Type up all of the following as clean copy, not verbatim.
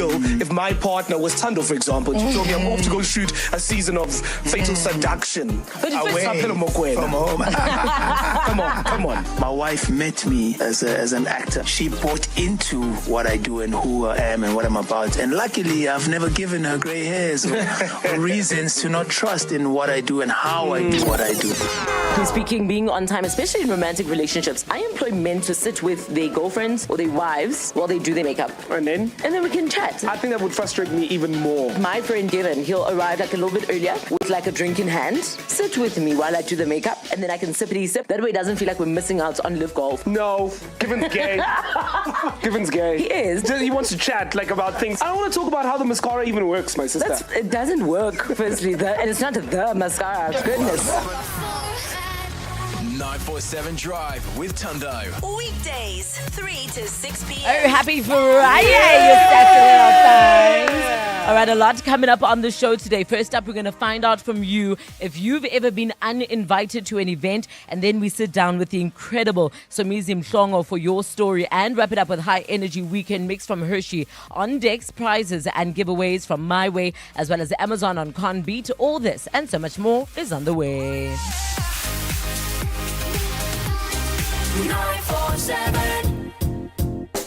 feel if my partner was Thando, for example, and she told me I'm off to go shoot a season of Fatal Seduction away from home. Come on. My wife met me as an actor. She bought into what I do and who I am and what I'm about. And luckily, I've never given her gray hairs or reasons to not trust in what I do and how I do what I do. Speaking being on time, especially in romantic relationships, I employ men to sit with their girlfriends or their wives while they do their makeup. And then we can chat. I think that would frustrate me even more. My friend Given, he'll arrive like a little bit earlier with like a drink in hand, sit with me while I do the makeup, and then I can sippity sip. That way it doesn't feel like we're missing out on live golf. No, Given's gay. Given's gay. He is. He wants to chat like about things. I don't want to talk about how the mascara even works, my sister. It doesn't work, firstly, and it's not the mascara. Goodness. 947 Drive with Thando. Weekdays, 3 to 6 p.m. Oh, happy Friday, you Saturday things. All right, a lot coming up on the show today. First up, we're going to find out from you if you've ever been uninvited to an event, and then we sit down with the incredible Somizi Mhlongo for your story, and wrap it up with high energy weekend mix from Hershey. On decks, prizes and giveaways from My Way, as well as Amazon on Con Beat. All this and so much more is on the way. 947.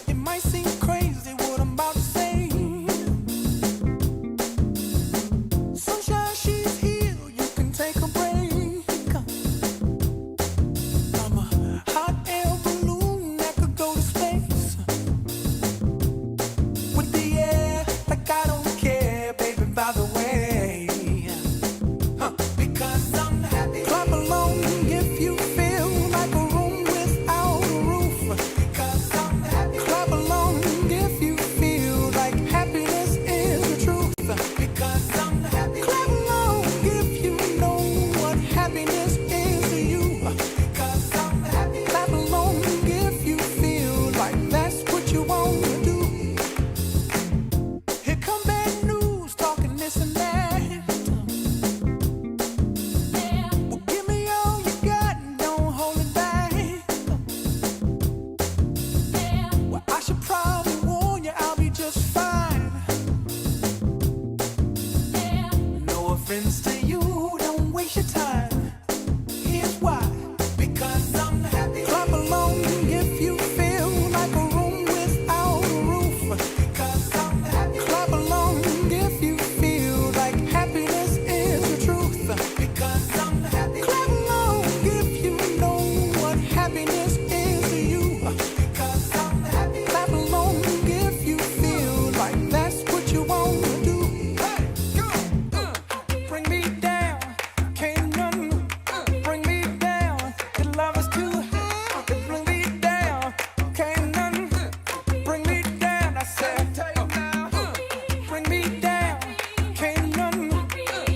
It might seem crazy what I'm about to say. Sunshine, she's here, you can take a break. I'm a hot air balloon that could go to space. With the air, like I don't care, baby, by the way. Because I'm happy. Clap along if you feel like a room without a roof. Because I'm happy. Clap along if you feel like happiness is the truth. Because I'm happy. Clap along if you know what happiness is to you. Because I'm happy. Clap along if you feel like that's what you want to do. Here come bad news, talking this and that. Well, give me all you got and don't hold it back. Well, I should probably warn you, I'll be just fine. No offense to you, don't waste your time. Here's why. Because I'm happy. Clap along if you feel like a room without a roof. Because I'm happy. Clap along if you feel like happiness is the truth. Because I'm happy. Clap along if you know what happiness is to you. Because I'm happy. Clap along if you feel like that's what you want to do. Bring me down, can't none bring me down. Your love is too high. Bring me down, can't none bring me down. I said, bring me down, can't none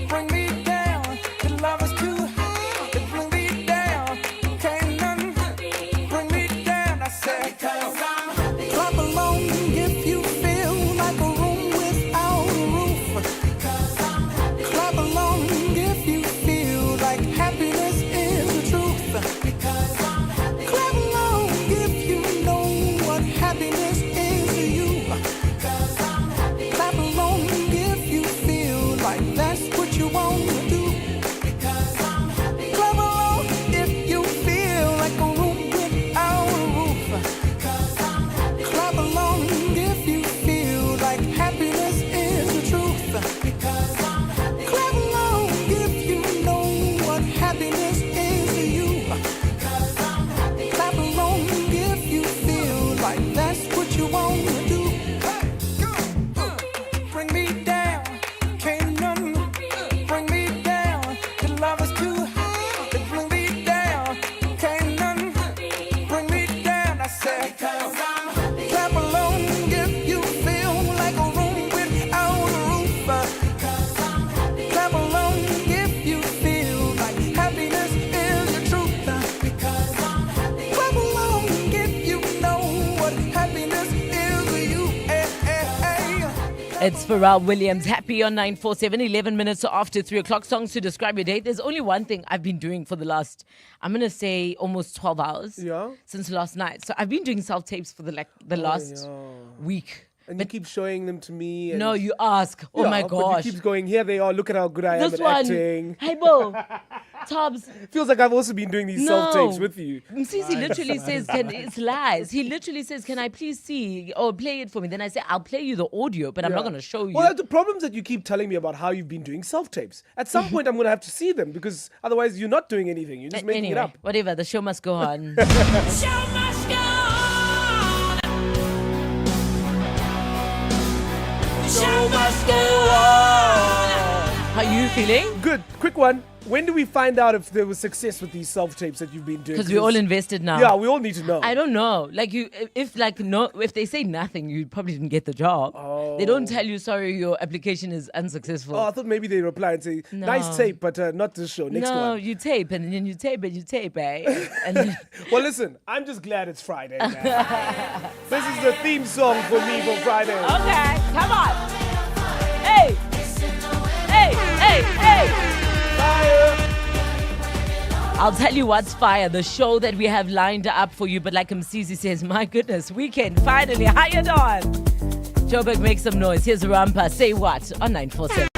bring me down. Your love is too high. Bring me down, can't none bring me down. I said, clap along if you feel like a room without a roof. Clap along if you feel like happiness is the truth. Clap along if you know what happiness is to you. Clap along if you feel like that's what you want to do. Clap along if you feel like a room without a roof. Clap along if you feel like happiness is the truth. Clap along if you know what happiness is to you. Clap along if you feel like that's what you want to do. Bring me down, can't none bring me down. Your love is too high. Bring me down, can't none bring me down. I said, clap along if you feel like a room without a roof. Clap along if you feel like happiness is the truth. Clap along if you know what happiness is to you. It's Pharrell Williams, happy on 947, 11 minutes after 3 o'clock. Songs to describe your day. There's only one thing I've been doing for the last, I'm going to say almost 12 hours Yeah. since last night. So I've been doing self-tapes for the last week. And you keep showing them to me. And No, you ask. Oh my But gosh. you keep going, here they are, look at how good I am This at one. acting. Hey, Bo. Tobbs. Feels like I've also been doing these self-tapes with you. Msisi literally says, it's lies. He literally says, can I please see or play it for me? Then I say, I'll play you the audio, but I'm not going to show you. Well, the problems that you keep telling me about how you've been doing self-tapes. At some point, I'm going to have to see them because otherwise you're not doing anything. You're just making Anyway, it up. whatever. The show must go on. Show must go on. Show must go on. How are you feeling? Good. Quick one. When do we find out if there was success with these self-tapes that you've been doing? Because we're all invested now. Yeah, we all need to know. I don't know. Like if they say nothing, you probably didn't get the job. They don't tell you, sorry, your application is unsuccessful. Oh, I thought maybe they reply and say, nice tape, but not this show. Next no, one. you tape and then you tape and you tape, eh? And then, Well, listen, I'm just glad it's Friday, man. This is the theme song for me for Friday. okay, come on. Hey, hey, hey, hey. I'll tell you what's fire, the show that we have lined up for you. But like Msisi says, my goodness, weekend, finally, hired on. Joburg, make some noise. Here's Rampa, say what, on 947.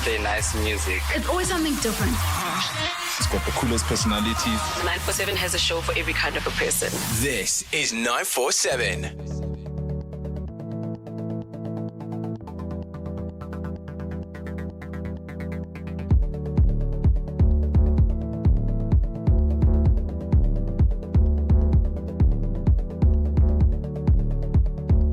Play nice music. It's always something different. It's got the coolest personalities. 947 has a show for every kind of a person. This is 947.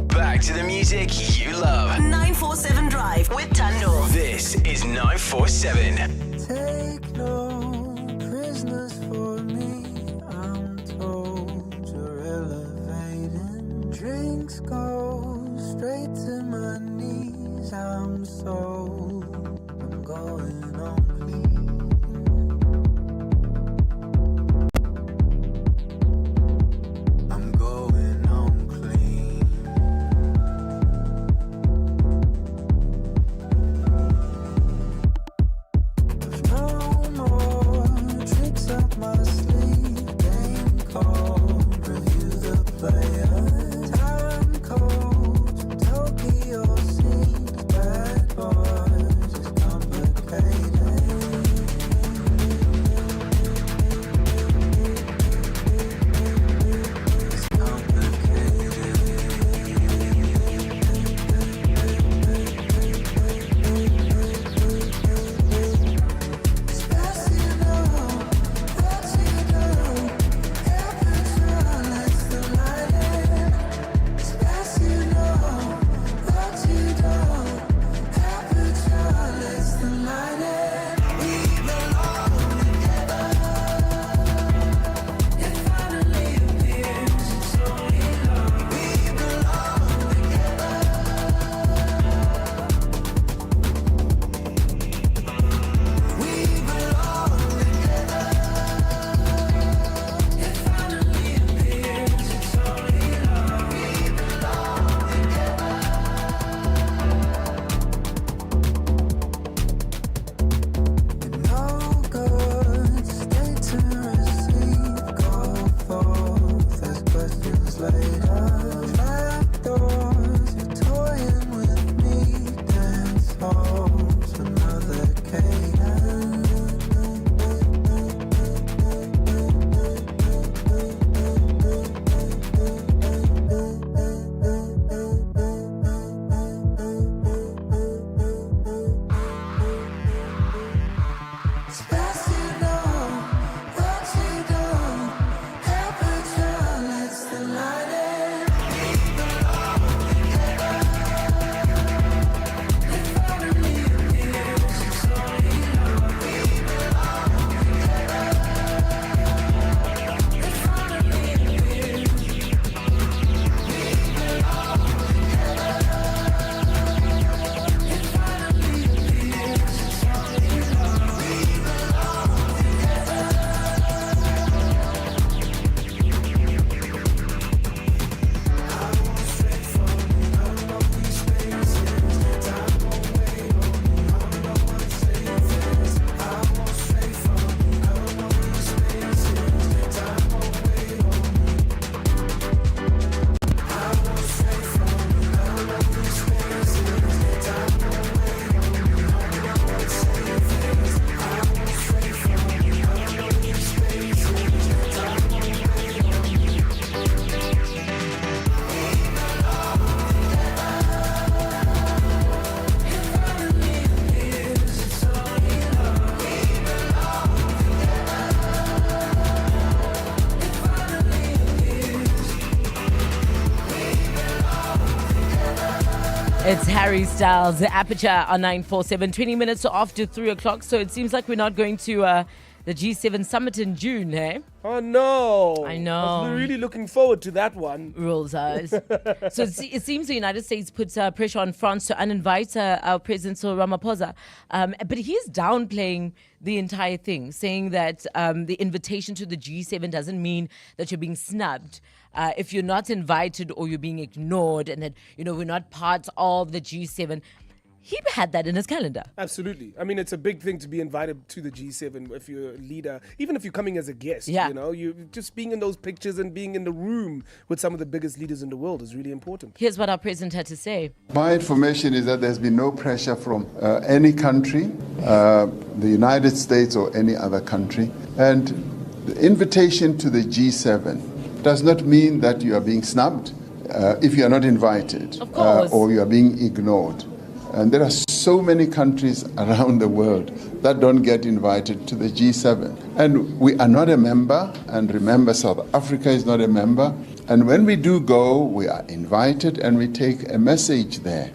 Back to the music you love. 947 Drive with Thando. This is 947. Take no prisoners for me. I'm told you're elevating. Drinks go straight to my knees. I'm going on, please. It's Harry Styles, the Aperture on 947, 20 minutes after 3 o'clock. So it seems like we're not going to the G7 summit in June, hey? Oh, no. I know. I was really looking forward to that one. Rolls eyes. So it seems the United States puts pressure on France to uninvite our President Cyril Ramaphosa. But he's downplaying the entire thing, saying that the invitation to the G7 doesn't mean that you're being snubbed. If you're not invited or you're being ignored and that, we're not part of the G7. He had that in his calendar. Absolutely. I mean, it's a big thing to be invited to the G7 if you're a leader, even if you're coming as a guest. Yeah. You just being in those pictures and being in the room with some of the biggest leaders in the world is really important. Here's what our president had to say. My information is that there's been no pressure from any country, the United States or any other country. And the invitation to the G7 does not mean that you are being snubbed if you are not invited or you are being ignored. And there are so many countries around the world that don't get invited to the G7. And we are not a member, and remember, South Africa is not a member. And when we do go, we are invited and we take a message there.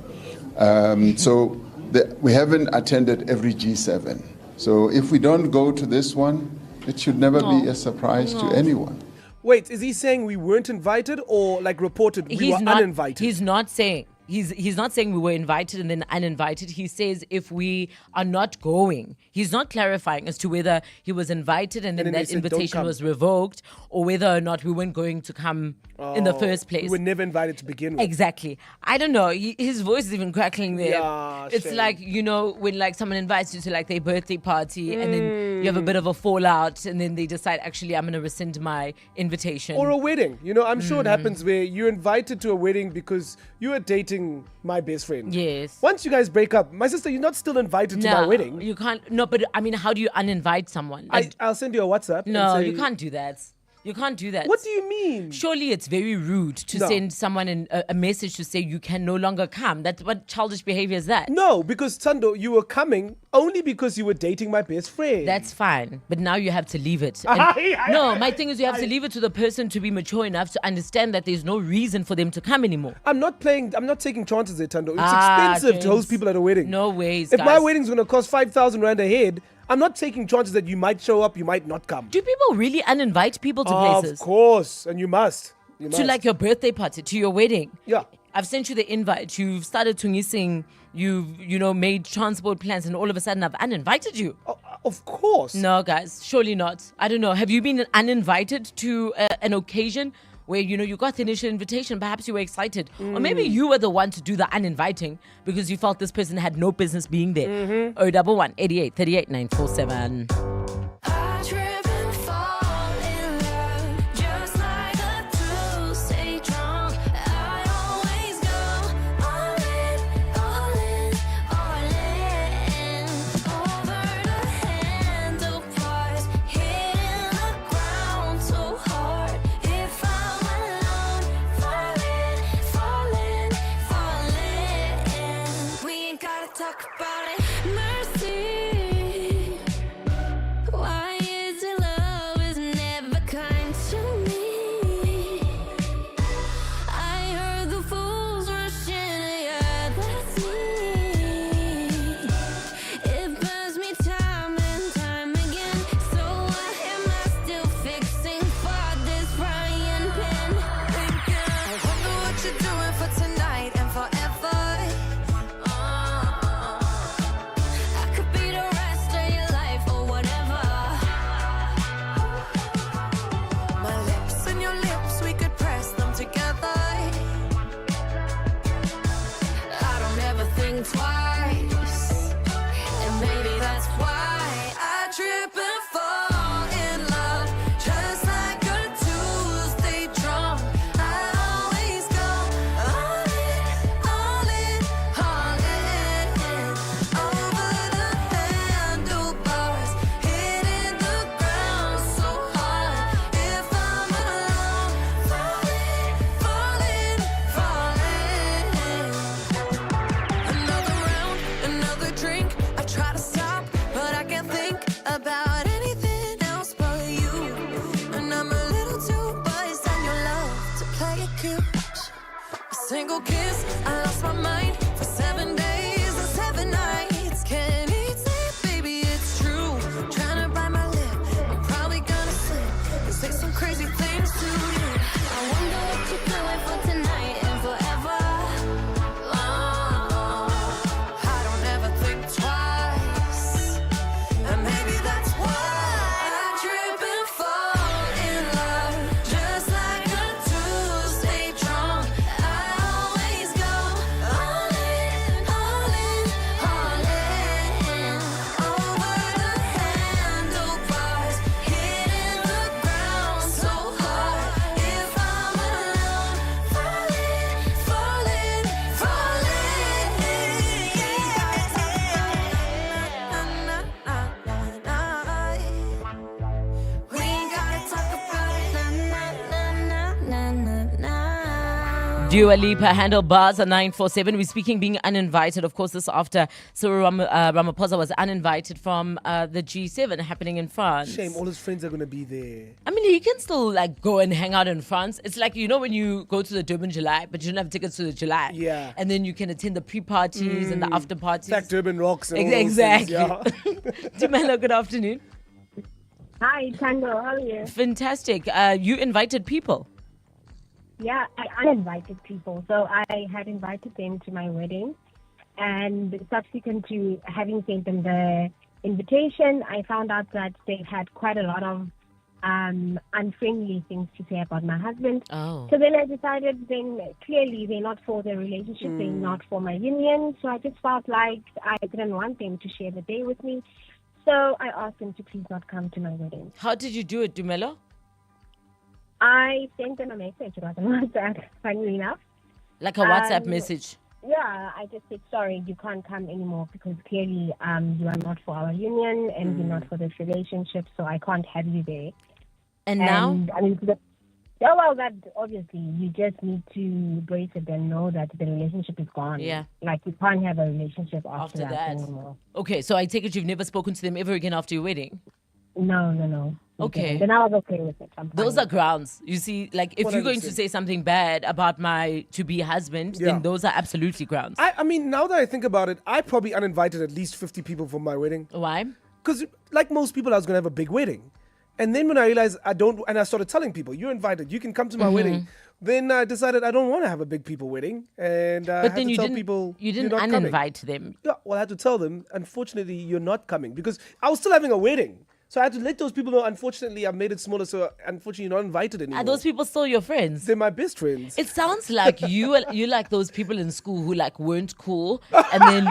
We haven't attended every G7. So if we don't go to this one, it should never be a surprise to anyone. Wait, is he saying we weren't invited or like reported we were uninvited? He's not saying. He's not saying we were invited and then uninvited. He says if we are not going, he's not clarifying as to whether he was invited and then that invitation was revoked or whether or not we weren't going to come in the first place. We were never invited to begin with. Exactly. I don't know. His voice is even crackling there. Yeah, it's shame. like, when like someone invites you to like their birthday party and then you have a bit of a fallout and then they decide, actually, I'm going to rescind my invitation. Or a wedding. I'm sure it happens where you're invited to a wedding because you are dating my best friend. Yes. Once you guys break up, my sister, you're not still invited to my wedding. You can't. No, but I mean, how do you uninvite someone? I'll send you a WhatsApp. No, and say, you can't do that. You can't do that. What do you mean? Surely it's very rude to send someone a message to say you can no longer come. What childish behavior is that? No, because Thando, you were coming only because you were dating my best friend. That's fine, but now you have to leave it. My thing is you have to leave it to the person to be mature enough to understand that there's no reason for them to come anymore. I'm not taking chances there, Thando. It's expensive to host people at a wedding. No ways, If guys. my wedding's going to cost 5,000 Rand a head, I'm not taking chances that you might show up, you might not come. Do people really uninvite people to places? Of course, and you must. To like your birthday party, to your wedding. Yeah. I've sent you the invite. You've started tungising. You've made transport plans, and all of a sudden I've uninvited you. Of course. No, guys, surely not. I don't know. Have you been uninvited to an occasion where, you got the initial invitation, perhaps you were excited. Or maybe you were the one to do the uninviting because you felt this person had no business being there. 011 88 38 947. I trip and fall in love, just like a true stay drunk. I always go all in, all in, all in. Over the handlebars, hitting the ground so hard. If I'm alone, falling, falling. We ain't gotta talk about it. Mercy. Why is it love is never kind to me? I heard the fools rushing, yeah, that's me. It burns me time and time again. So why am I still fixing for this frying pan? I wonder what you're doing for tonight and forever. I could be the rest of your life or whatever. My lips and your lips, we could press them together. I don't ever think twice, and maybe that's why I trip and fall in love, just like a Tuesday drunk. I always go all in, all in, all in. Over the handlebars, hitting the ground so hard. If I'm alone, falling, falling, falling. Another round, another drink. I try to stop, but I can't think about anything else but you. And I'm a little too buzzed on your love to play it cute. A single kiss, I lost my mind. For Dua Lipa, Handlebars at 947. We're speaking being uninvited. Of course, this after Cyril Ramaphosa was uninvited from the G7 happening in France. Shame, all his friends are going to be there. I mean, he can still like go and hang out in France. It's like, you know, when you go to the Durban July, but you don't have tickets to the July. Yeah. And then you can attend the pre-parties and the after parties. It's like Durban Rocks and all those Exactly. things, yeah. Dumelo, good afternoon. Hi, Thando. How are you? Fantastic. You invited people. Yeah, I uninvited people. So I had invited them to my wedding. And subsequent to having sent them the invitation, I found out that they had quite a lot of unfriendly things to say about my husband. Oh. So then I decided then clearly they're not for the relationship, they're not for my union. So I just felt like I didn't want them to share the day with me. So I asked them to please not come to my wedding. How did you do it, Dumelo? I sent them a message about WhatsApp, funnily enough. Like a WhatsApp message? Yeah, I just said, sorry, you can't come anymore because clearly you are not for our union and you're not for this relationship, so I can't have you there. And now? I mean, well, that obviously you just need to brace it and know that the relationship is gone. Yeah. Like you can't have a relationship after that anymore. Okay, so I take it you've never spoken to them ever again after your wedding? No. Okay. Then I was okay with it. Those are grounds. You see, like if 100%. you're going to say something bad about my to-be husband, Yeah. then those are absolutely grounds. I mean, now that I think about it, I probably uninvited at least 50 people from my wedding. Why? Because like most people, I was going to have a big wedding. And then when I realized I don't, and I started telling people, you're invited, you can come to my wedding. Then I decided I don't want to have a big people wedding. And I But had then to you tell didn't, people, you didn't you're not coming. uninvite them. Yeah, well, I had to tell them, unfortunately, you're not coming. Because I was still having a wedding. So I had to let those people know, unfortunately, I've made it smaller, so unfortunately, you're not invited anymore. Are those people still your friends? They're my best friends. It sounds like you like those people in school who like weren't cool, and then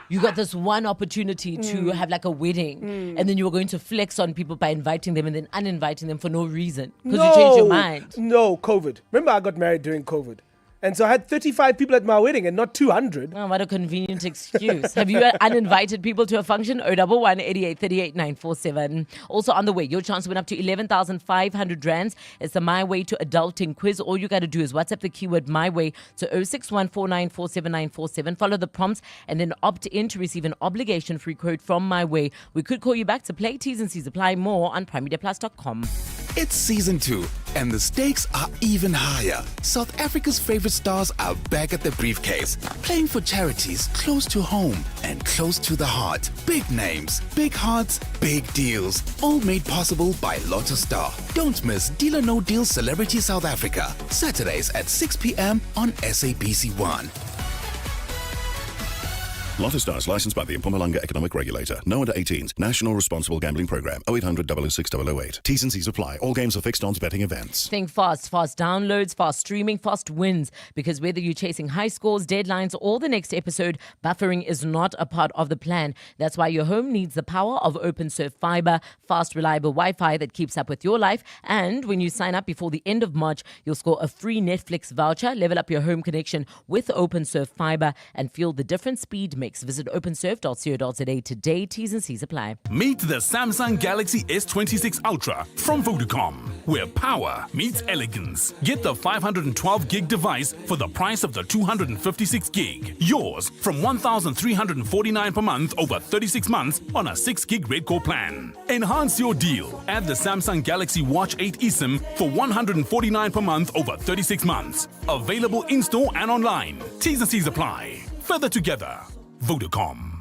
you got this one opportunity to have like a wedding, and then you were going to flex on people by inviting them and then uninviting them for no reason because you changed your mind. No, COVID. Remember, I got married during COVID. And so I had 35 people at my wedding and not 200. Oh, what a convenient excuse. Have you uninvited people to a function? 011 88 38 947. Also on the way, your chance to win up to 11,500 rands. It's the My Way to Adulting quiz. All you got to do is WhatsApp the keyword My Way to 0614947947. Follow the prompts and then opt in to receive an obligation-free quote from My Way. We could call you back to play. T's and C's apply. More on primediaplus.com. It's season 2, and the stakes are even higher. South Africa's favorite stars are back at the briefcase, playing for charities close to home and close to the heart. Big names, big hearts, big deals, all made possible by Lotto Star. Don't miss Deal or No Deal Celebrity South Africa, Saturdays at 6 p.m. on SABC1. Lotto Stars, licensed by the Mpumalanga Economic Regulator. No under 18s. National Responsible Gambling Program. 0800 006 008. T's and C's apply. All games are fixed odds betting events. Think fast downloads, fast streaming, fast wins. Because whether you're chasing high scores, deadlines, or the next episode, buffering is not a part of the plan. That's why your home needs the power of OpenSurf Fiber, fast, reliable Wi-Fi that keeps up with your life. And when you sign up before the end of March, you'll score a free Netflix voucher. Level up your home connection with OpenSurf Fiber and feel the different speed mix. Visit opensurf.co.za today. T's and C's apply. Meet the Samsung Galaxy S26 Ultra from Vodacom, where power meets elegance. Get the 512 gig device for the price of the 256 gig. Yours from 1,349 per month over 36 months on a 6 gig Red Core plan. Enhance your deal. Add the Samsung Galaxy Watch 8 eSIM for 149 per month over 36 months. Available in-store and online. T's and C's apply. Further together. Vodacom.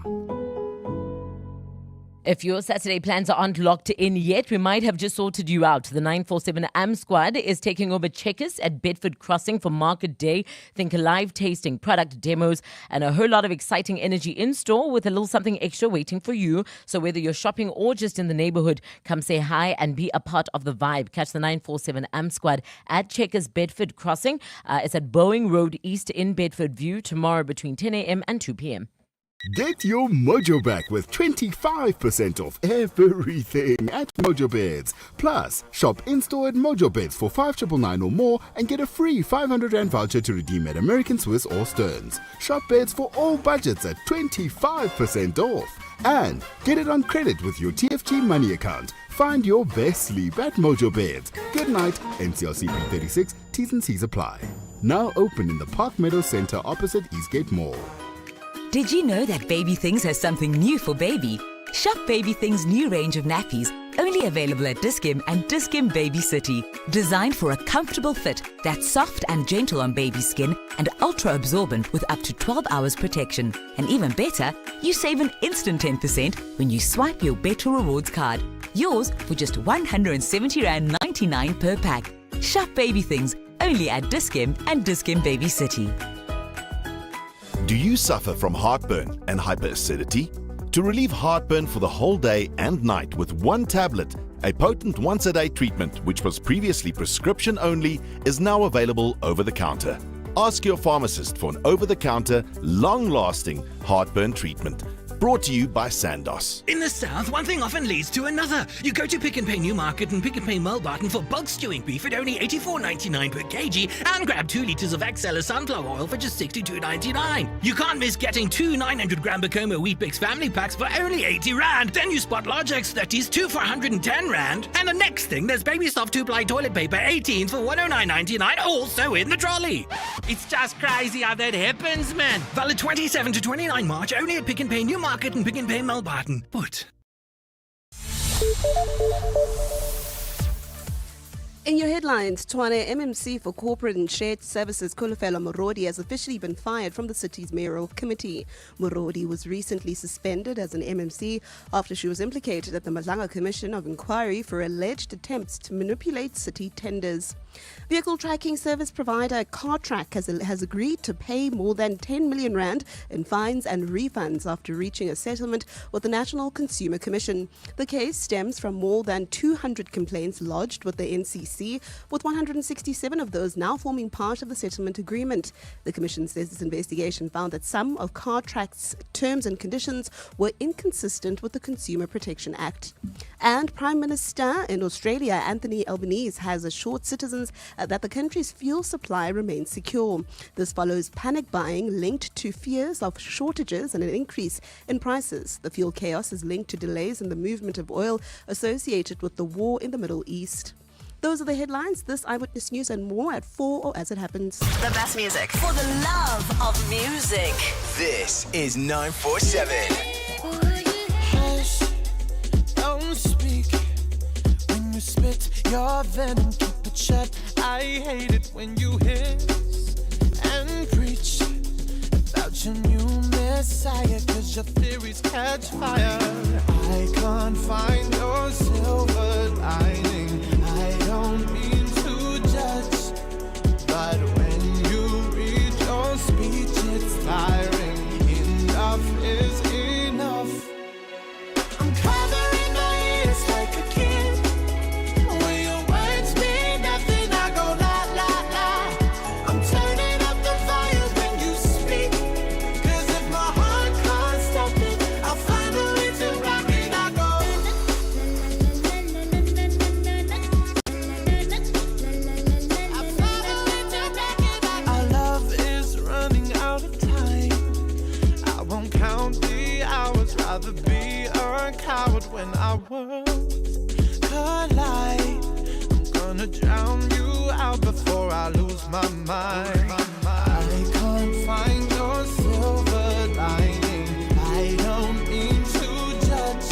If your Saturday plans aren't locked in yet, we might have just sorted you out. The 947 AM squad is taking over Checkers at Bedford Crossing for Market Day. Think live tasting, product demos, and a whole lot of exciting energy in store with a little something extra waiting for you. So whether you're shopping or just in the neighborhood, come say hi and be a part of the vibe. Catch the 947 AM squad at Checkers Bedford Crossing. It's at Boeing Road East in Bedford View tomorrow between 10 a.m. and 2 p.m. Get your mojo back with 25% off everything at Mojo Beds. Plus, shop in-store at Mojo Beds for 5,999 or more and get a free 500 Rand voucher to redeem at American Swiss or Stearns. Shop beds for all budgets at 25% off. And get it on credit with your TFG Money account. Find your best sleep at Mojo Beds. Good night, NCLCP 36, T's and C's apply. now open in the Park Meadow Centre opposite Eastgate Mall. Did you know that Baby Things has something new for baby? Shop Baby Things' new range of nappies, only available at Dis-Chem and Dis-Chem Baby City. Designed for a comfortable fit that's soft and gentle on baby skin and ultra-absorbent with up to 12 hours protection. And even better, you save an instant 10% when you swipe your Better Rewards card. Yours for just R170.99 per pack. Shop Baby Things, only at Dis-Chem and Dis-Chem Baby City. Do you suffer from heartburn and hyperacidity? To relieve heartburn for the whole day and night with one tablet, a potent once-a-day treatment which was previously prescription only is now available over the counter. Ask your pharmacist for an over-the-counter, long-lasting heartburn treatment. Brought to you by Sandoz. In the south, one thing often leads to another. You go to Pick n Pay Newmarket and Pick n Pay Melbarton for bulk stewing beef at only $84.99 per kg and grab 2 litres of Axella sunflower oil for just $62.99. You can't miss getting 2 900-gram Bacoma Wheat Bix family packs for only 80 Rand. Then you spot large X30s, 2 for 110 Rand. And the next thing, there's Baby Soft 2-ply toilet paper, 18 for $109.99, also in the trolley. It's just crazy how that happens, man. Valid 27 to 29 March, only at Pick n Pay Newmarket and Pick n Pay Melbarton. But in your headlines, Tshwane MMC for Corporate and Shared Services Kulafelo Morodi has officially been fired from the city's mayoral committee. Morodi was recently suspended as an MMC after she was implicated at the Mazanga Commission of Inquiry for alleged attempts to manipulate city tenders. Vehicle tracking service provider CarTrack has agreed to pay more than 10 million Rand in fines and refunds after reaching a settlement with the National Consumer Commission. The case stems from more than 200 complaints lodged with the NCC, with 167 of those now forming part of the settlement agreement. The Commission says this investigation found that some of CarTrack's terms and conditions were inconsistent with the Consumer Protection Act. And Prime Minister in Australia, Anthony Albanese, has assured citizens that the country's fuel supply remains secure. This follows panic buying linked to fears of shortages and an increase in prices. The fuel chaos is linked to delays in the movement of oil associated with the war in the Middle East. Those are the headlines. This Eyewitness News and more at 4 or as it happens. The best music for the love of music. This is 947. Hush, don't speak. When you spit your venom, keep it shut. I hate it when you hiss and preach about your new messiah, 'cause your theories catch fire. I can't find your silver lining. I don't mean to judge, but when you read your speech, it's tiring. Enough is enough. I'm covering my ears like a kid. When your words mean nothing, I go la la la. I'm turning up the volume when you speak, 'cause if my heart can't stop it, I'll find a way to rock it. I go. Our love is running out of time. I won't count the hours, rather be a coward when our worlds collide. I'm gonna drown you out before I lose my mind. I can't find your silver lining. I don't mean to judge,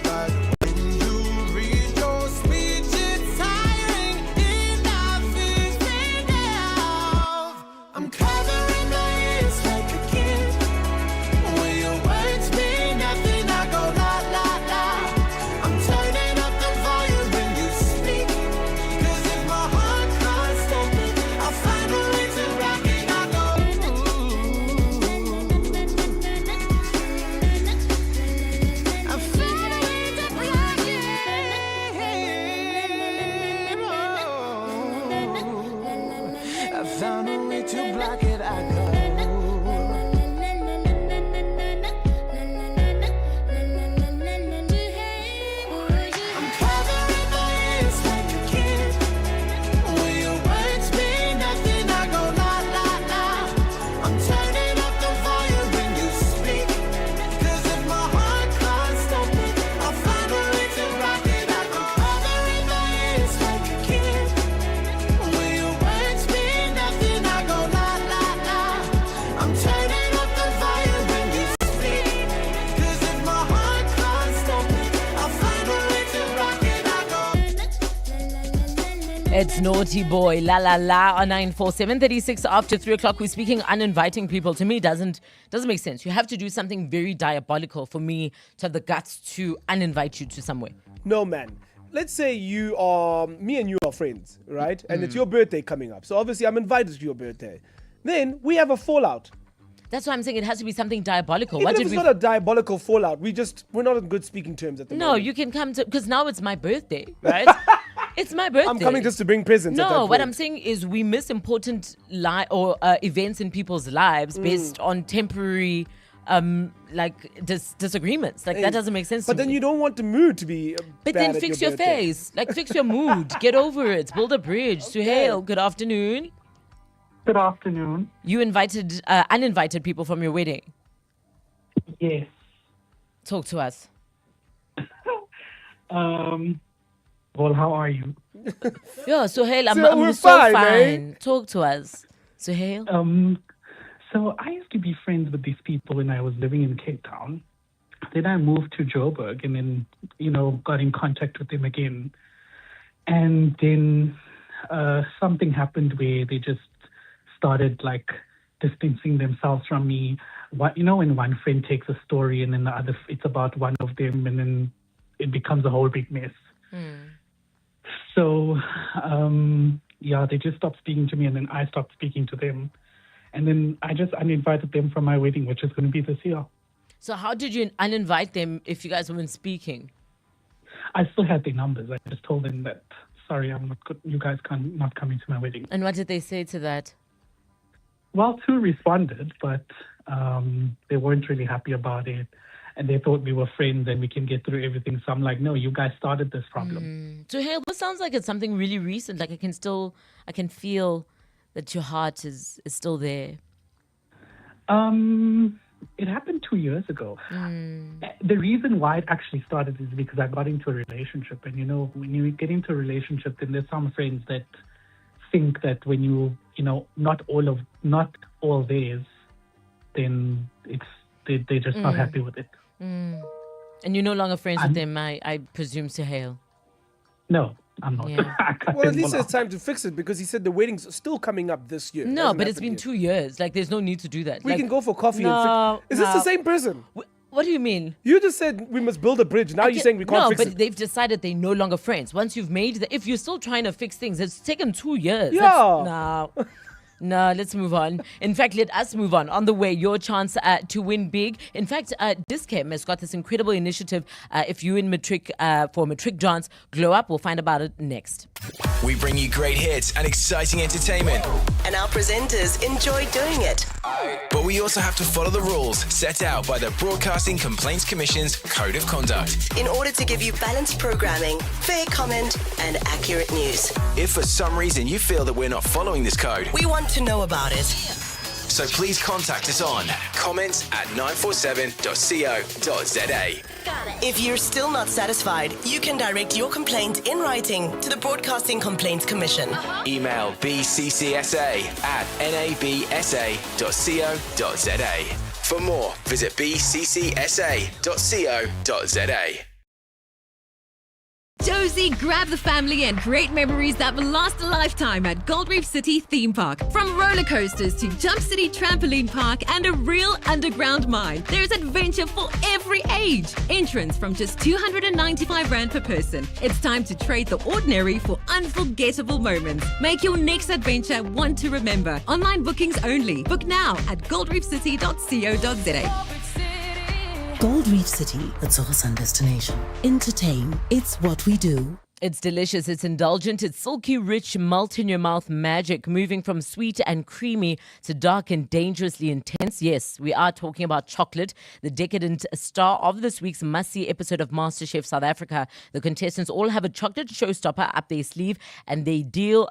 but when you read your speech, it's tiring. Enough is enough. I'm covering my ears like a kid. When your words mean nothing, I go la la la. I'm turning up the volume when you speak, 'cause if my heart can't stop it, I'll find a way to rock it. I go. I find a way to rock it. I found a way to block it. I go. I'm covering my ears like a kid. When your words mean nothing, I go la la la. I'm turning up the volume when you speak, 'cause if my heart can't stop it, I'll find a way to rock it. I go. Covering my ears like a kid. When your words mean nothing, It's Naughty Boy, La La La on 94736 after 3 o'clock. We're speaking uninviting people. To me, doesn't make sense. You have to do something very diabolical for me to have the guts to uninvite you to somewhere. No, man. Let's say me and you are friends, right? And it's your birthday coming up. So obviously I'm invited to your birthday. Then we have a fallout. That's why I'm saying it has to be something diabolical. Even if it's not a diabolical fallout, we're not on good speaking terms at the moment. No, you can come to, because now it's my birthday, right? It's my birthday. I'm coming just to bring presents. No, what I'm saying is we miss important events in people's lives based on temporary disagreements. Like that doesn't make sense. But then you don't want the mood to be. But bad then at fix your your birthday. face. Like fix your mood. Get over it. Build a bridge. Suhail, good afternoon. Good afternoon. You invited uninvited people from your wedding. Yes. Talk to us. Well, how are you? Yeah, Suhail, I'm we're so fine, fine. eh? Talk to us. Suhail. So I used to be friends with these people when I was living in Cape Town. Then I moved to Joburg and then, got in contact with them again. And then something happened where they just started distancing themselves from me. When one friend takes a story and then the other, it's about one of them and then it becomes a whole big mess. So, they just stopped speaking to me and then I stopped speaking to them. And then I just uninvited them from my wedding, which is going to be this year. So how did you uninvite them if you guys weren't speaking? I still had their numbers. I just told them that, sorry, I'm not good. You guys not coming to my wedding. And what did they say to that? Well, two responded, but they weren't really happy about it. And they thought we were friends and we can get through everything. So I'm like, no, you guys started this problem. So hey, this sounds like it's something really recent. Like I can feel that your heart is still there. It happened 2 years ago. The reason why it actually started is because I got into a relationship. And, when you get into a relationship, then there's some friends that think that when you, not all theirs, then they're just not happy with it. And you're no longer friends with them, I presume, Suhail. No, I'm not. Yeah. Well, at least it's time to fix it because he said the wedding's still coming up this year. No, but it's been 2 years. Like, there's no need to do that. We Like, can go for coffee no, and fix. Is this the same person? What do you mean? You just said we must build a bridge. Now you're saying we can't fix No, it. but they've decided they're no longer friends. Once you've made if you're still trying to fix things, it's taken 2 years. Yeah. No, let's move on. In fact, let us move on. On the way, your chance to win big. In fact, Discam has got this incredible initiative. If you in matric for matric dance, glow up. We'll find about it next. We bring you great hits and exciting entertainment. And our presenters enjoy doing it. But we also have to follow the rules set out by the Broadcasting Complaints Commission's Code of Conduct. In order to give you balanced programming, fair comment, and accurate news. If for some reason you feel that we're not following this code, We want to know about it. so please contact us on comments@947.co.za. If you're still not satisfied, you can direct your complaint in writing to the Broadcasting Complaints Commission. Email bccsa@nabsa.co.za. For more, visit bccsa.co.za. Josie, grab the family and create memories that will last a lifetime at Gold Reef City Theme Park. From roller coasters to Jump City Trampoline Park and a real underground mine, there's adventure for every age. Entrance from just 295 Rand per person. It's time to trade the ordinary for unforgettable moments. Make your next adventure one to remember. Online bookings only. Book now at goldreefcity.co.za. Gold Reef City, it's awesome destination. Entertain, it's what we do. It's delicious, it's indulgent, it's silky rich, melt in your mouth magic, moving from sweet and creamy to dark and dangerously intense. Yes, we are talking about chocolate, the decadent star of this week's must-see episode of MasterChef South Africa. The contestants all have a chocolate showstopper up their sleeve, and the deal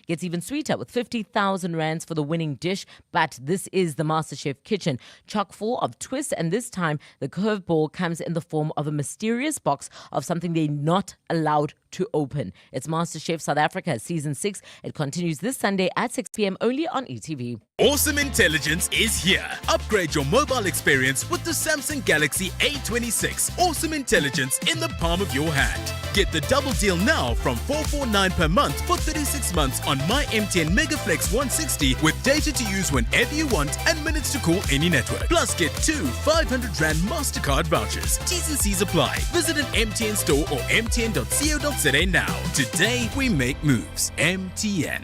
gets even sweeter with 50,000 rands for the winning dish. But this is the MasterChef kitchen, chock full of twists, and this time the curveball comes in the form of a mysterious box of something they're not allowed allowed to open. It's MasterChef South Africa Season 6. It continues this Sunday at 6 p.m. only on ETV. Awesome intelligence is here. Upgrade your mobile experience with the Samsung Galaxy A26. Awesome intelligence in the palm of your hand. Get the double deal now from $449 per month for 36 months on my MTN Megaflex 160 with data to use whenever you want and minutes to call any network. Plus get 2 500 Rand MasterCard vouchers. T's and C's apply. Visit an MTN store or mtn.co.za now. Today we make moves. MTN.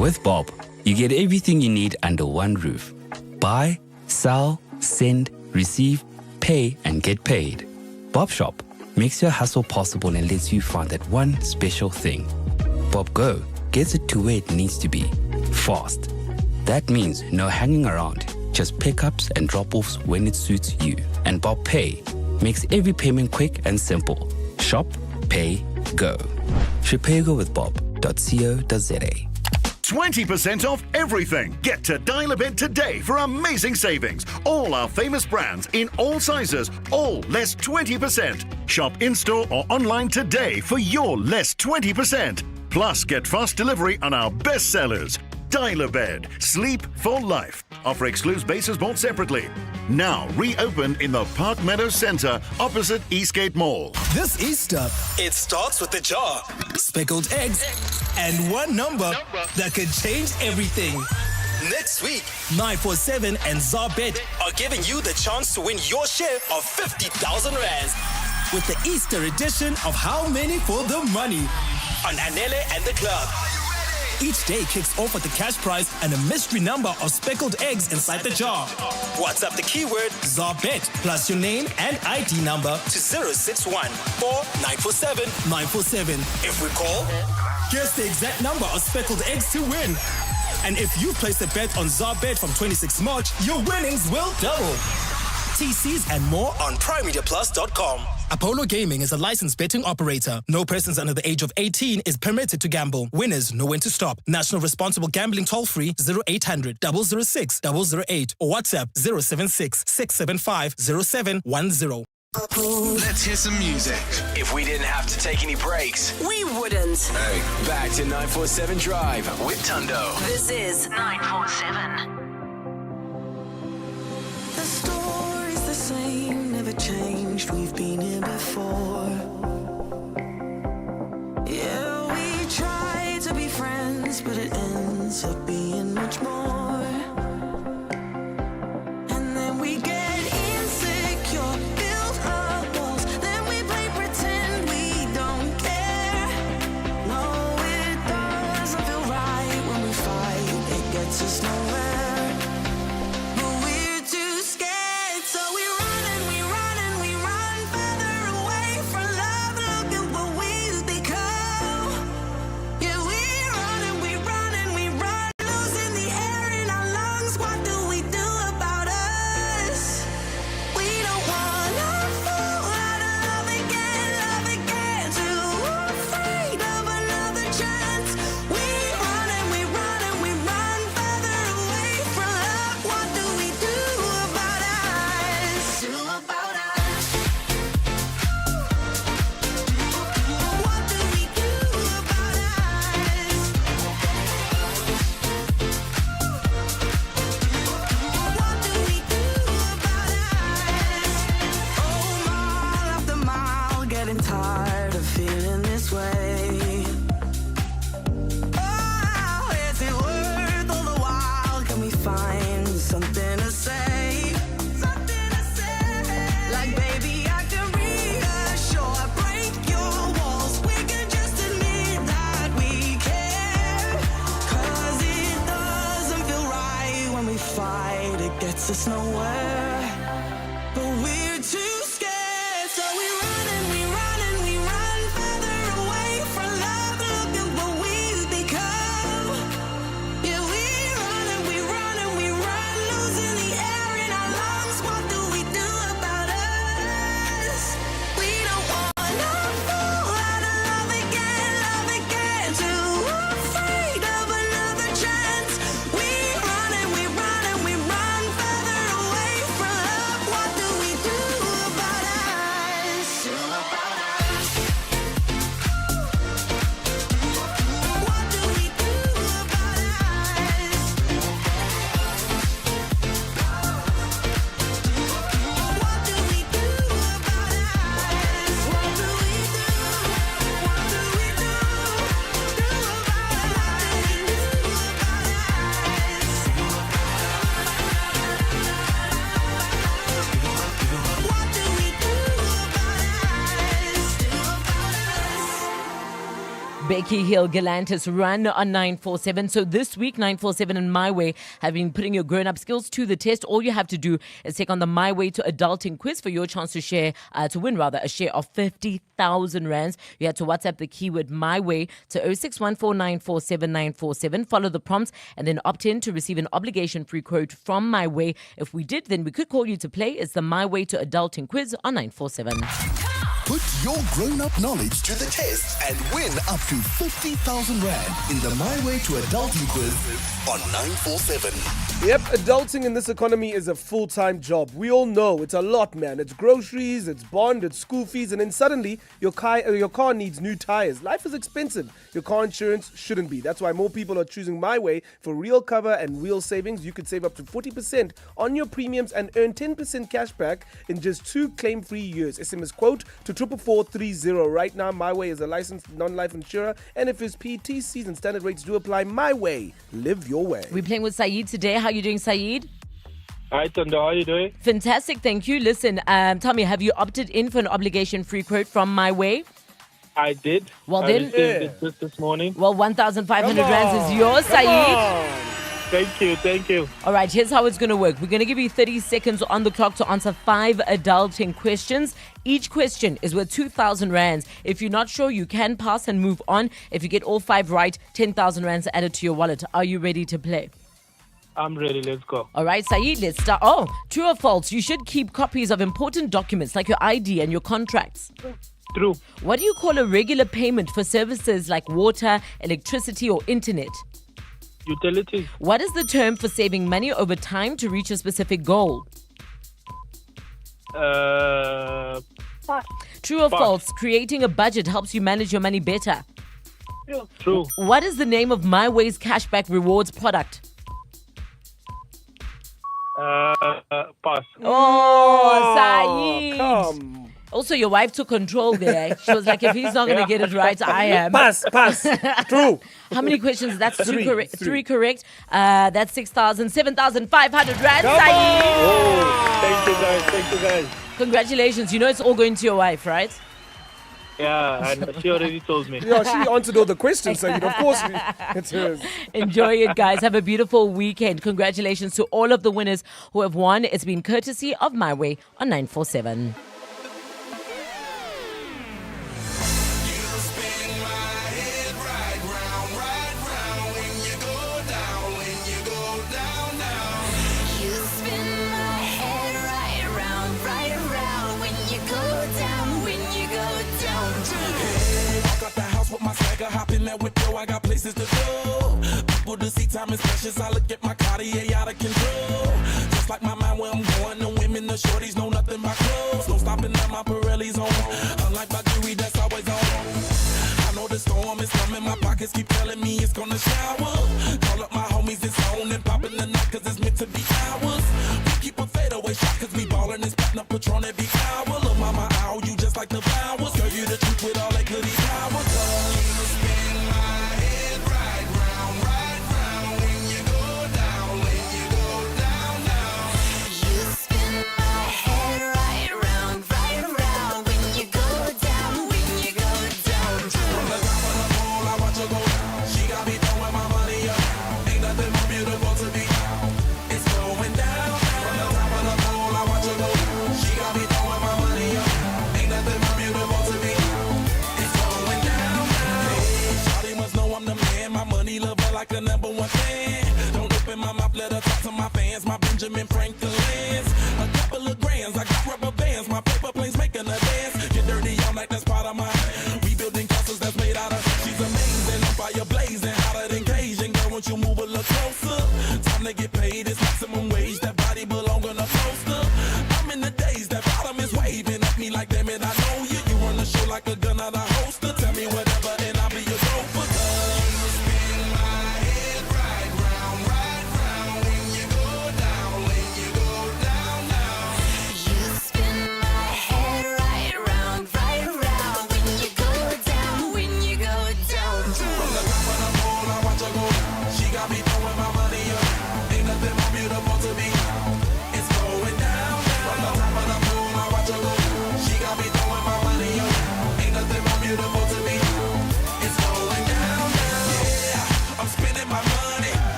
With Bob, you get everything you need under one roof. Buy, sell, send, receive, pay, and get paid. Bob Shop makes your hustle possible and lets you find that one special thing. Bob Go gets it to where it needs to be, fast. That means no hanging around, just pickups and drop-offs when it suits you. And Bob Pay makes every payment quick and simple. Shop, pay, go. Shopego with bob.co.za. 20% off everything. Get to Dial-A-Bed today for amazing savings. All our famous brands in all sizes, all less 20%. Shop in-store or online today for your less 20%. Plus, get fast delivery on our best sellers. Dial-A-Bed. Sleep for life. Offer excludes bases bought separately. Now reopened in the Park Meadows Centre opposite Eastgate Mall. This Easter, it starts with a jar, speckled eggs, and one number that could change everything. Next week, 947 and Zarbet are giving you the chance to win your share of 50,000 rands with the Easter edition of How Many for the Money on Anele and the Club. Each day kicks off with a cash prize and a mystery number of speckled eggs inside the jar. WhatsApp the keyword ZARBET plus your name and ID number to 061 4947 947. If we call, guess the exact number of speckled eggs to win. And if you place a bet on ZARBET from 26 March, your winnings will double. TCs and more on PrimeMediaPlus.com. Apollo Gaming is a licensed betting operator. No persons under the age of 18 is permitted to gamble. Winners know when to stop. National Responsible Gambling toll-free 0800 006 008 or WhatsApp 076 675 0710. Let's hear some music. If we didn't have to take any breaks, We wouldn't. hey, back to 947 Drive with Thando. This is 947. The story's the same, never changed. We've been here before. Yeah, we try to be friends, but it ends up being much more. And then we get insecure, build up walls, then we play pretend we don't care. No, it doesn't feel right when we fight, it gets us nowhere. But we're too scared, so we run and we run and we run further away from love. Look at what we've become. Yeah, we run and we run and we run, losing the air in our lungs. What do we do about us? We don't wanna fall out of love again, too afraid of another chance. We run and we run and we run further away from love. What do we do about us? Do about us? What do we do about us? What do we do about us? Oh, mile after mile, getting tired of feeling this way. Oh, is it worth all the while? Can we find something to say? Something to say. Like, baby, I can reassure, break your walls. We can just admit that we care. 'Cause it doesn't feel right when we fight, it gets us nowhere. But we're too scared, so we run and we run and we run further away from love. Look at what we've become. Yeah, we run and we run and we run, losing the air in our lungs. What do we do about us? We don't wanna fall out of love again, too afraid of another chance. We run and we run and we run further away from Becky Hill Galantis run on 947. So this week, 947 and My Way have been putting your grown-up skills to the test. All you have to do is take on the My Way to Adulting quiz for your chance to win a share of 50,000 rands. You have to WhatsApp the keyword My Way to 0614947947. Follow the prompts and then opt in to receive an obligation-free quote from My Way. If we did, then we could call you to play. It's the My Way to Adulting quiz on 947. Put your grown-up knowledge to the test and win up to 50,000 Rand in the My Way to Adulting quiz on 947. Yep, adulting in this economy is a full-time job. We all know it's a lot, man. It's groceries, it's bond, it's school fees, and then suddenly your car needs new tires. Life is expensive. Your car insurance shouldn't be. That's why more people are choosing My Way for real cover and real savings. You could save up to 40% on your premiums and earn 10% cash back in just 2 claim-free years. SMS quote to 44430. Right now, My Way is a licensed non-life insurer, and if it's PTCs and standard rates do apply, My Way. Live your way. We're playing with Saeed today. How are you doing, Saeed? Hi, Thando. How are you doing? Fantastic, thank you. Listen, tell me, have you opted in for an obligation-free quote from My Way? I did. Well, I then, received it just this morning. Well, 1,500 rands is yours, Saeed. Thank you. All right, here's how it's going to work. We're going to give you 30 seconds on the clock to answer 5 adulting questions. Each question is worth 2,000 rands. If you're not sure, you can pass and move on. If you get all 5 right, 10,000 rands added to your wallet. Are you ready to play? I'm ready. Let's go. All right, Saeed, let's start. Oh, true or false? You should keep copies of important documents like your ID and your contracts. True. What do you call a regular payment for services like water, electricity, or internet? Utilities. What is the term for saving money over time to reach a specific goal? True or false? Creating a budget helps you manage your money better. True. What is the name of My Way's cashback rewards product? Pass. Oh, Saeed. Also, your wife took control there. She was like, if he's not going to get it right, I am. Pass. True. How many questions? That's 3 correct. 3 correct. That's 7,500 rand, Saeed. Oh, thank you, guys. Congratulations. You know it's all going to your wife, right? Yeah, and she already told me. Yeah, she answered all the questions, so of course it's hers. Enjoy it, guys. Have a beautiful weekend. Congratulations to all of the winners who have won. It's been courtesy of My Way on 947. Hop in that window, I got places to go. People to see, time is precious. I look at my Cartier out of control. Just like my mind where I'm going, the women, the shorties know nothing but clothes. No stopping at my Pirelli's on. Unlike my jewelry, that's always on. I know the storm is coming, my pockets keep telling me it's gonna shower. Call up my homies, it's on and popping the night, cause it's meant to be ours. We keep a fadeaway shot, cause we ballin' and spittin' up Patron every hour. Look, mama, ow, you just like the flowers. Girl, you the truth with all that goody power. She got me throwing my money up.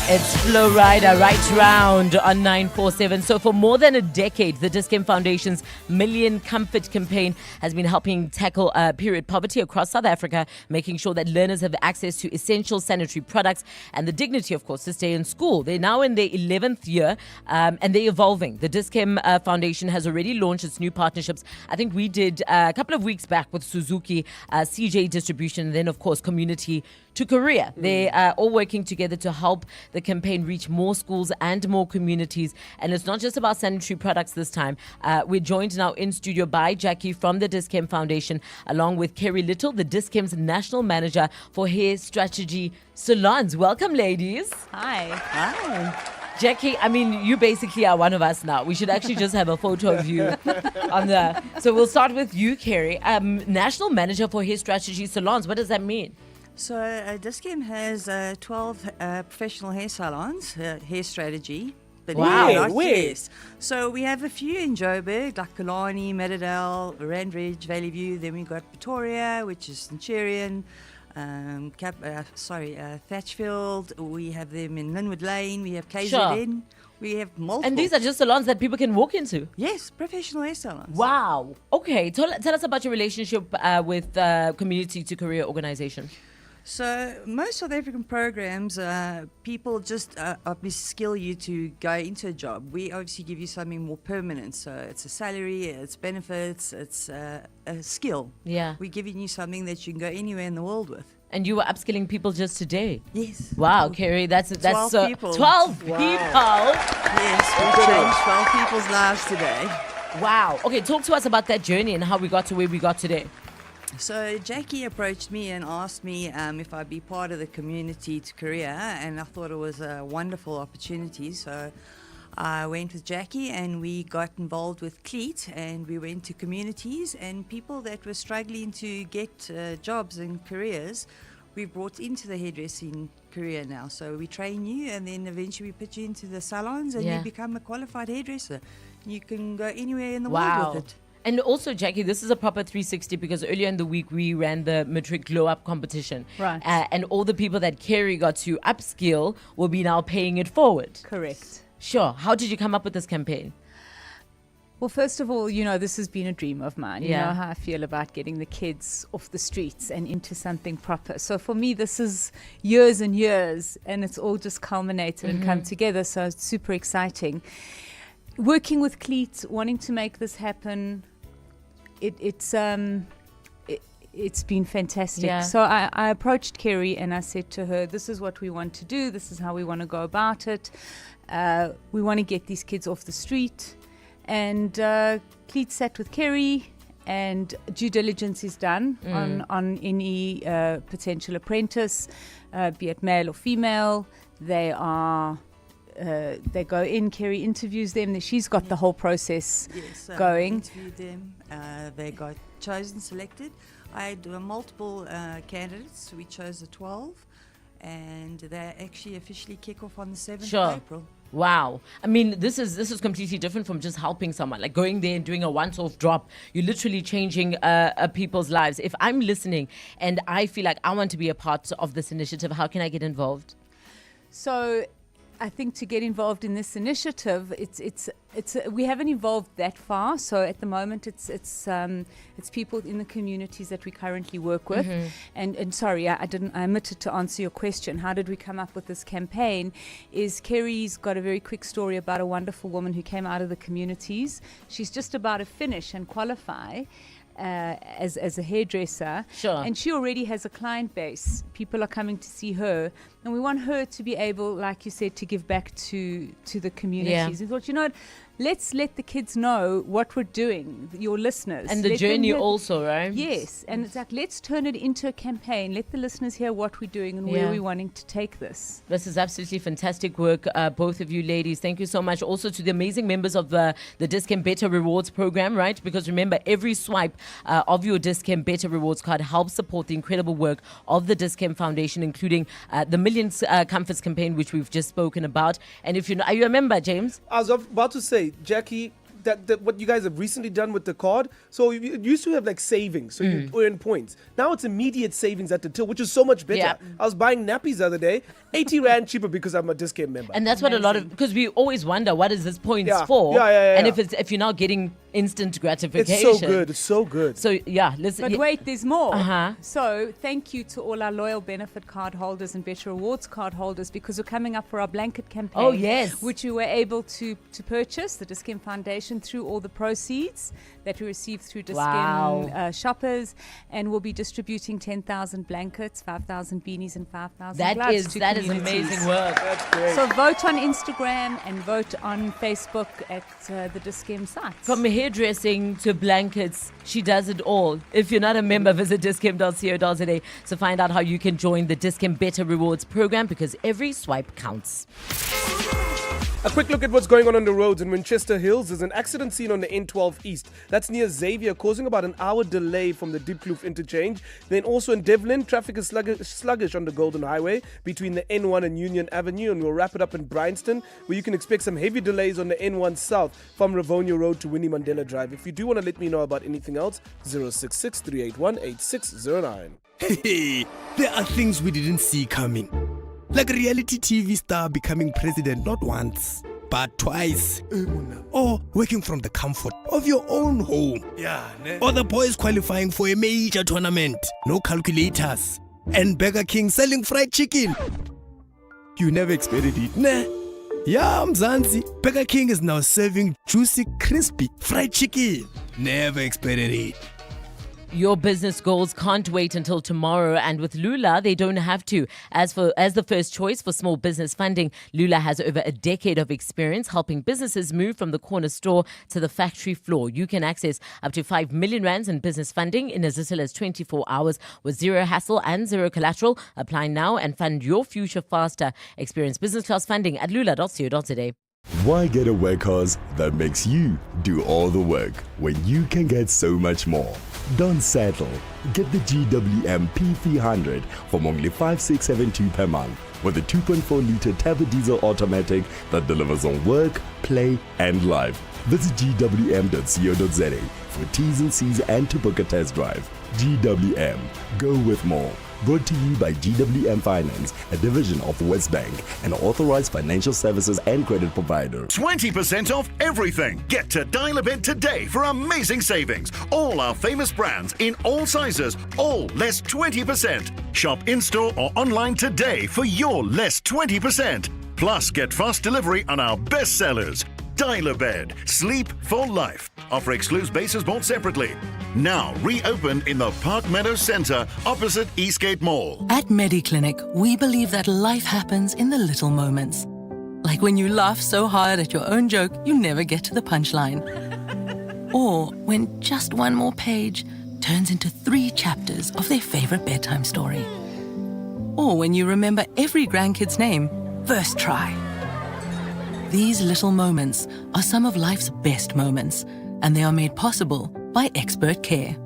It's Flow Rider right round on 947. So for more than a decade, the Dis-Chem Foundation's Million Comfort campaign has been helping tackle period poverty across South Africa, making sure that learners have access to essential sanitary products and the dignity, of course, to stay in school. They're now in their 11th year and they're evolving. The Dis-Chem Foundation has already launched its new partnerships. I think we did a couple of weeks back with Suzuki, CJ Distribution, and then, of course, Community to Korea. They are all working together to help the campaign reach more schools and more communities. And it's not just about sanitary products this time. We're joined now in studio by Jackie from the Dis-Chem Foundation, along with Kerry Little, the Dis-Chem's National Manager for Hair Strategy Salons. Welcome, ladies. Hi. Hi. Jackie, I mean, you basically are one of us now. We should actually just have a photo of you on the... So we'll start with you, Kerry. National Manager for Hair Strategy Salons. What does that mean? So Dis-Chem has 12 professional hair salons, hair strategy. Wow. Yes. So we have a few in Joburg, like Kalani, Meadowdale, Randridge, Valley View. Then we've got Pretoria, which is Centurion, Thatchfield. We have them in Linwood Lane. We have KZN. Sure. We have multiple. And these are just salons that people can walk into? Yes, professional hair salons. Wow. Okay. Tell us about your relationship with Community to Korea organization. So most South African programs, people just skill you to go into a job. We obviously give you something more permanent. So it's a salary, it's benefits, it's a skill. Yeah. We're giving you something that you can go anywhere in the world with. And you were upskilling people just today? Yes. Wow, Kerry, that's 12 people. 12 people? Yes, we changed 12 people's lives today. Wow. Okay, talk to us about that journey and how we got to where we got today. So Jackie approached me and asked me if I'd be part of the Community to Korea, and I thought it was a wonderful opportunity. So I went with Jackie and we got involved with CLEAT, and we went to communities and people that were struggling to get jobs and careers. We brought into the hairdressing career now. So we train you and then eventually we put you into the salons and you become a qualified hairdresser. You can go anywhere in the world with it. And also, Jackie, this is a proper 360 because earlier in the week we ran the Matric Glow Up competition. Right. And all the people that Kerry got to upskill will be now paying it forward. Correct. Sure. How did you come up with this campaign? Well, first of all, this has been a dream of mine. You Yeah. know how I feel about getting the kids off the streets and into something proper. So for me, this is years and years, and it's all just culminated and come together. So it's super exciting. Working with CLEAT, wanting to make this happen, it's been fantastic. Yeah. So I approached Kerry and I said to her, this is what we want to do. This is how we want to go about it. We want to get these kids off the street. And CLEAT sat with Kerry, and due diligence is done on any potential apprentice, be it male or female. They go in, Kerry interviews them. She's got the whole process going. Interviewed them. They got chosen, selected. I had multiple candidates. We chose the 12, and they actually officially kick off on the 7th of April. Wow. I mean, this is completely different from just helping someone, like going there and doing a once-off drop. You're literally changing people's lives. If I'm listening and I feel like I want to be a part of this initiative, how can I get involved? So I think to get involved in this initiative, we haven't evolved that far. So at the moment, it's people in the communities that we currently work with. And sorry, I omitted to answer your question. How did we come up with this campaign? Is Kerry's got a very quick story about a wonderful woman who came out of the communities. She's just about to finish and qualify as a hairdresser. Sure. And she already has a client base. People are coming to see her. And we want her to be able, like you said, to give back to the communities. We thought, what? Let's let the kids know what we're doing, your listeners. And the journey also, right? Yes. And it's like, let's turn it into a campaign. Let the listeners hear what we're doing and where we're wanting to take this. This is absolutely fantastic work, both of you ladies. Thank you so much. Also to the amazing members of the Dis-Chem Better Rewards program, right? Because remember, every swipe of your Dis-Chem Better Rewards card helps support the incredible work of the Dis-Chem Foundation, including the Millions Comforts campaign, which we've just spoken about. And if are you a member, James? I was about to say, Jackie, that what you guys have recently done with the card. So you used to have like savings, so you earn points. Now it's immediate savings at the till, which is so much better. Yeah. I was buying nappies the other day, 80 rand cheaper because I'm a discount member. And that's what a lot of, because we always wonder, what is this points Yeah. for? Yeah. And if you're now getting instant gratification. It's so good. It's so good. So yeah, listen. But wait, there's more. Uh-huh. So thank you to all our loyal benefit card holders and Better Rewards card holders, because we're coming up for our blanket campaign. Oh, yes. Which we were able to purchase, the Dis-Chem Foundation, through all the proceeds that we received through Dis-Chem shoppers. And we'll be distributing 10,000 blankets, 5,000 beanies and 5,000 That gloves is to amazing communities. work. That's great. So vote on Instagram and vote on Facebook at the Dis-Chem site. From hairdressing to blankets, she does it all. If you're not a member, visit dischem.co.za to find out how you can join the Dis-Chem Better Rewards program, because every swipe counts. A quick look at what's going on the roads in Winchester Hills. There's an accident scene on the N12 East. That's near Xavier, causing about an hour delay from the Diepkloof interchange. Then also in Devlin, traffic is sluggish on the Golden Highway between the N1 and Union Avenue. And we'll wrap it up in Bryanston, where you can expect some heavy delays on the N1 South from Rivonia Road to Winnie Mandela Drive. If you do want to let me know about anything else, 066 381 8609. Hey, there are things we didn't see coming. Like a reality TV star becoming president not once, but twice. Or working from the comfort of your own home. Or the boys qualifying for a major tournament. No calculators. And Burger King selling fried chicken. You never expected it, nah? Yeah, Mzansi. Burger King is now serving juicy, crispy fried chicken. Never expected it. Your business goals can't wait until tomorrow, and with Lula, they don't have to. As the first choice for small business funding, Lula has over a decade of experience helping businesses move from the corner store to the factory floor. You can access up to 5 million rands in business funding in as little as 24 hours with zero hassle and zero collateral. Apply now and fund your future faster. Experience business class funding at lula.co.za. Why get a workhorse that makes you do all the work when you can get so much more? Don't settle. Get the GWM P300 from only 5,672 per month with a 2.4-litre turbo diesel automatic that delivers on work, play and life. Visit gwm.co.za for T's and C's and to book a test drive. GWM. Go with more. Brought to you by GWM Finance, a division of West Bank, an authorized financial services and credit provider. 20% off everything. Get to Dial-A-Bed today for amazing savings. All our famous brands in all sizes, all less 20%. Shop in-store or online today for your less 20%. Plus, get fast delivery on our best sellers. Dial-A-Bed. Sleep for life. Offer excludes bases bought separately. Now reopened in the Park Meadows Centre opposite Eastgate Mall. At MediClinic, we believe that life happens in the little moments. Like when you laugh so hard at your own joke, you never get to the punchline. Or when just one more page turns into 3 chapters of their favorite bedtime story. Or when you remember every grandkid's name, first try. These little moments are some of life's best moments, and they are made possible by expert care.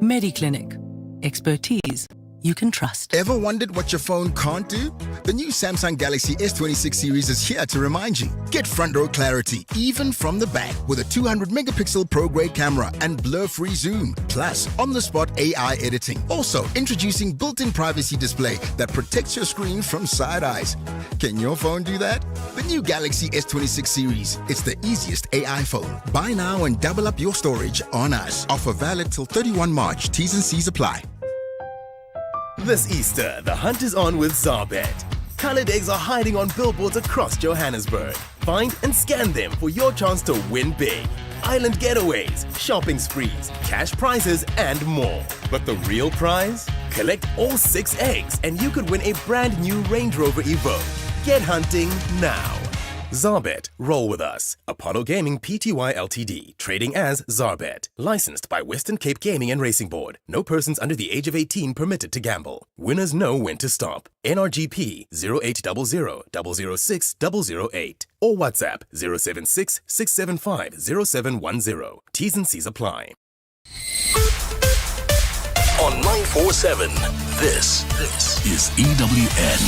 MediClinic. Expertise you can trust. Ever wondered what your phone can't do? The new Samsung Galaxy S26 series is here to remind you. Get front row clarity, even from the back, with a 200-megapixel pro-grade camera and blur-free zoom. Plus, on-the-spot AI editing. Also, introducing built-in privacy display that protects your screen from side eyes. Can your phone do that? The new Galaxy S26 series. It's the easiest AI phone. Buy now and double up your storage on us. Offer valid till 31 March. T's and C's apply. This Easter, the hunt is on with Zarbet. Colored eggs are hiding on billboards across Johannesburg. Find and scan them for your chance to win big. Island getaways, shopping sprees, cash prizes, and more. But the real prize? Collect all 6 eggs and you could win a brand new Range Rover Evoque. Get hunting now. Zarbet, roll with us. Apollo Gaming Pty Ltd. Trading as Zarbet. Licensed by Western Cape Gaming and Racing Board. No persons under the age of 18 permitted to gamble. Winners know when to stop. NRGP 0800 006 008 or WhatsApp 076 675 0710. T's and C's apply. On 947, this is EWN.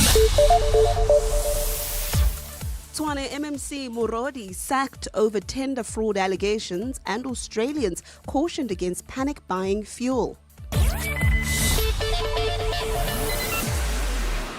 Tshwane MMC Morodi sacked over tender fraud allegations, and Australians cautioned against panic buying fuel.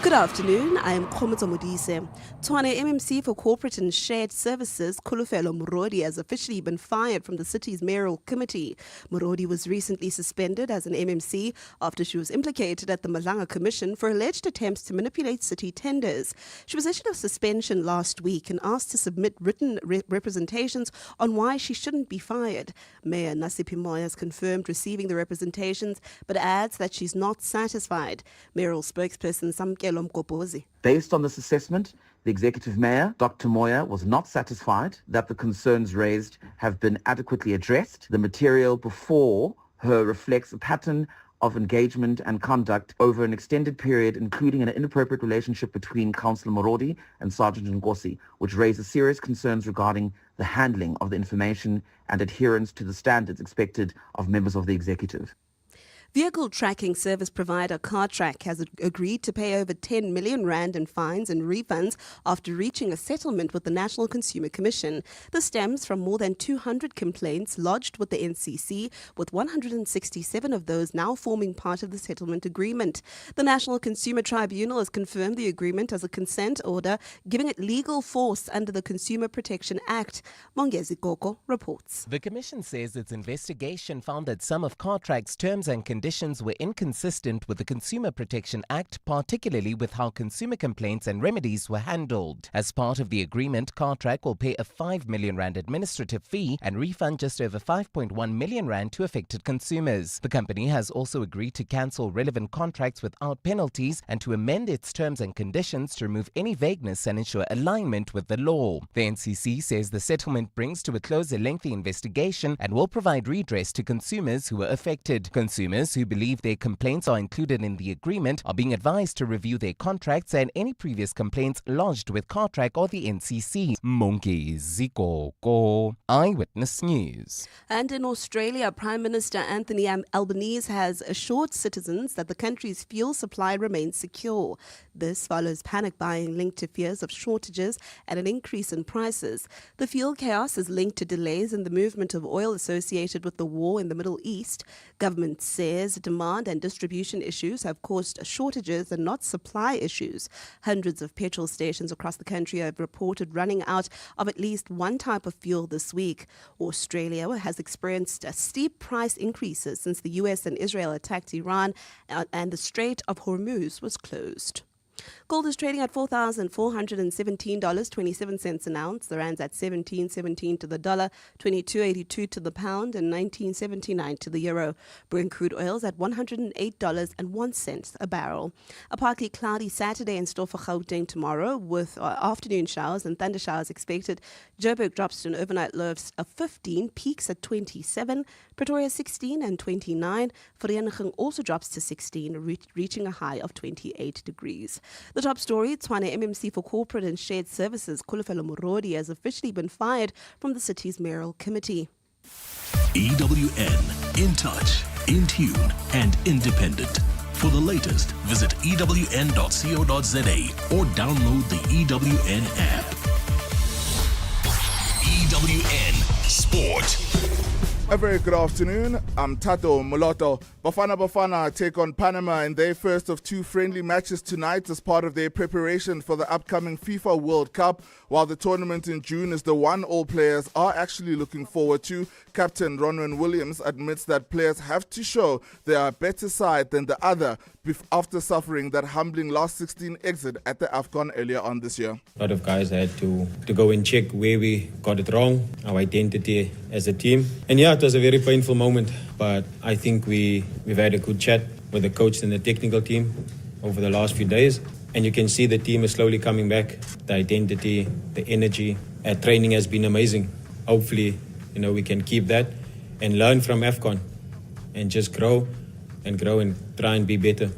Good afternoon, I am Khomoto Modise. Tshwane MMC for Corporate and Shared Services, Khulufelo Morodi, has officially been fired from the city's mayoral committee. Morodi was recently suspended as an MMC after she was implicated at the Malanga Commission for alleged attempts to manipulate city tenders. She was issued a suspension last week and asked to submit written representations on why she shouldn't be fired. Mayor Nasiphi Moyo has confirmed receiving the representations, but adds that she's not satisfied. Mayoral spokesperson Samkelo Mkopozi. Based on this assessment, the Executive Mayor, Dr. Moyo, was not satisfied that the concerns raised have been adequately addressed. The material before her reflects a pattern of engagement and conduct over an extended period, including an inappropriate relationship between Councillor Morodi and Sergeant Nkosi, which raises serious concerns regarding the handling of the information and adherence to the standards expected of members of the executive. Vehicle tracking service provider CarTrack has agreed to pay over 10 million rand in fines and refunds after reaching a settlement with the National Consumer Commission. This stems from more than 200 complaints lodged with the NCC, with 167 of those now forming part of the settlement agreement. The National Consumer Tribunal has confirmed the agreement as a consent order, giving it legal force under the Consumer Protection Act. Mongezi Koko reports. The Commission says its investigation found that some of CarTrack's terms and conditions were inconsistent with the Consumer Protection Act, particularly with how consumer complaints and remedies were handled. As part of the agreement, CarTrack will pay a 5 million rand administrative fee and refund just over 5.1 million rand to affected consumers. The company has also agreed to cancel relevant contracts without penalties and to amend its terms and conditions to remove any vagueness and ensure alignment with the law. The NCC says the settlement brings to a close a lengthy investigation and will provide redress to consumers who were affected. Consumers who believe their complaints are included in the agreement are being advised to review their contracts and any previous complaints lodged with CarTrack or the NCC. Mongezi Koko, Eyewitness News. And in Australia, Prime Minister Anthony Albanese has assured citizens that the country's fuel supply remains secure. This follows panic buying linked to fears of shortages and an increase in prices. The fuel chaos is linked to delays in the movement of oil associated with the war in the Middle East. Government says demand and distribution issues have caused shortages and not supply issues. Hundreds of petrol stations across the country have reported running out of at least one type of fuel this week. Australia has experienced steep price increases since the US and Israel attacked Iran and the Strait of Hormuz was closed. Gold is trading at $4,417.27 an ounce. The rand's at 17.17 to the dollar, 22.82 to the pound, and 19.79 to the euro. Brent crude oil's at $108.01 a barrel. A partly cloudy Saturday in store for Gauteng tomorrow, with afternoon showers and thunder showers expected. Joburg drops to an overnight low of 15, peaks at 27. Pretoria 16 and 29. Vereeniging also drops to 16, reaching a high of 28 degrees. The top story, Tshwane MMC for Corporate and Shared Services, Khulufelo Morodi, has officially been fired from the city's mayoral committee. EWN, in touch, in tune, and independent. For the latest, visit ewn.co.za or download the EWN app. EWN Sport. A very good afternoon. I'm Thando Moloto. Bafana take on Panama in their first of two friendly matches tonight as part of their preparation for the upcoming FIFA World Cup. While the tournament in June is the one all players are actually looking forward to, Captain Ronwen Williams admits that players have to show they are a better side than the other after suffering that humbling last 16 exit at the AFCON earlier on this year. A lot of guys had to go and check where we got it wrong, our identity as a team. And yeah, it was a very painful moment, but I think we've had a good chat with the coach and the technical team over the last few days. And you can see the team is slowly coming back. The identity, the energy, training has been amazing. Hopefully, we can keep that and learn from AFCON and just grow and try and be better.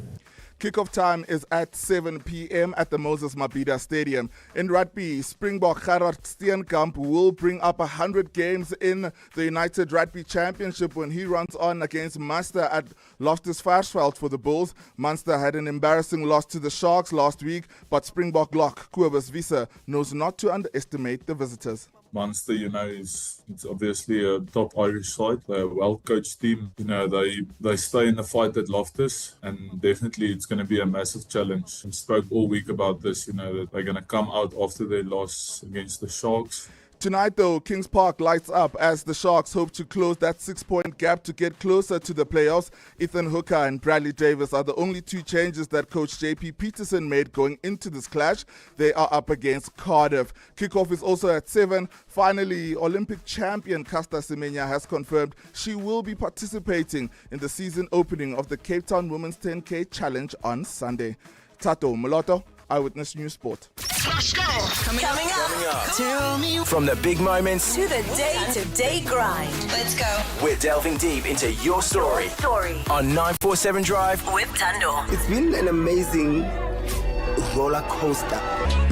Kickoff time is at 7 p.m. at the Moses Mabhida Stadium. In rugby, Springbok Gerard Steenkamp will bring up 100 games in the United Rugby Championship when he runs on against Munster at Loftus-Versfeld for the Bulls. Munster had an embarrassing loss to the Sharks last week, but Springbok lock Kobus Wiese knows not to underestimate the visitors. Munster, it's obviously a top Irish side. They're a well-coached team. They stay in the fight at Loftus, and definitely it's going to be a massive challenge. We spoke all week about this, that they're going to come out after their loss against the Sharks. Tonight, though, Kings Park lights up as the Sharks hope to close that 6-point gap to get closer to the playoffs. Ethan Hooker and Bradley Davis are the only two changes that coach JP Peterson made going into this clash. They are up against Cardiff. Kickoff is also at 7. Finally, Olympic champion Caster Semenya has confirmed she will be participating in the season opening of the Cape Town Women's 10K Challenge on Sunday. Thando Moloto, Eyewitness News Sport. Let's go. Coming up. Tell me. From the big moments To the day-to-day grind. Let's go. we're delving deep into your story. On 947 Drive With Thando. It's been an amazing roller coaster.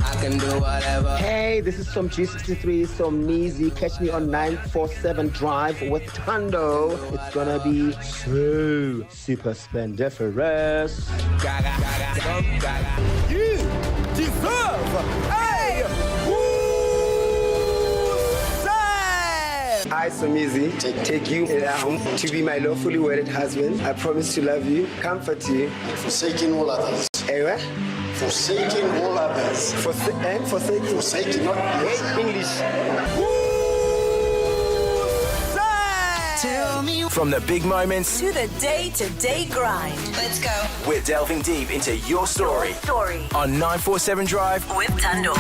I can do whatever. Hey, this is from G63, so Measy. Catch me on 947 Drive with Thando. It's gonna be so super splendiferous. You deserve a woosah! I, Somizi, take you around to be my lawfully wedded husband. I promise to love you, comfort you, Forsaking all others. Ewa? Forsaking all others. Forsaking, not English. Tell me. From the big moments To the day-to-day grind. Let's go. we're delving deep into your story. On 947 Drive With Thando.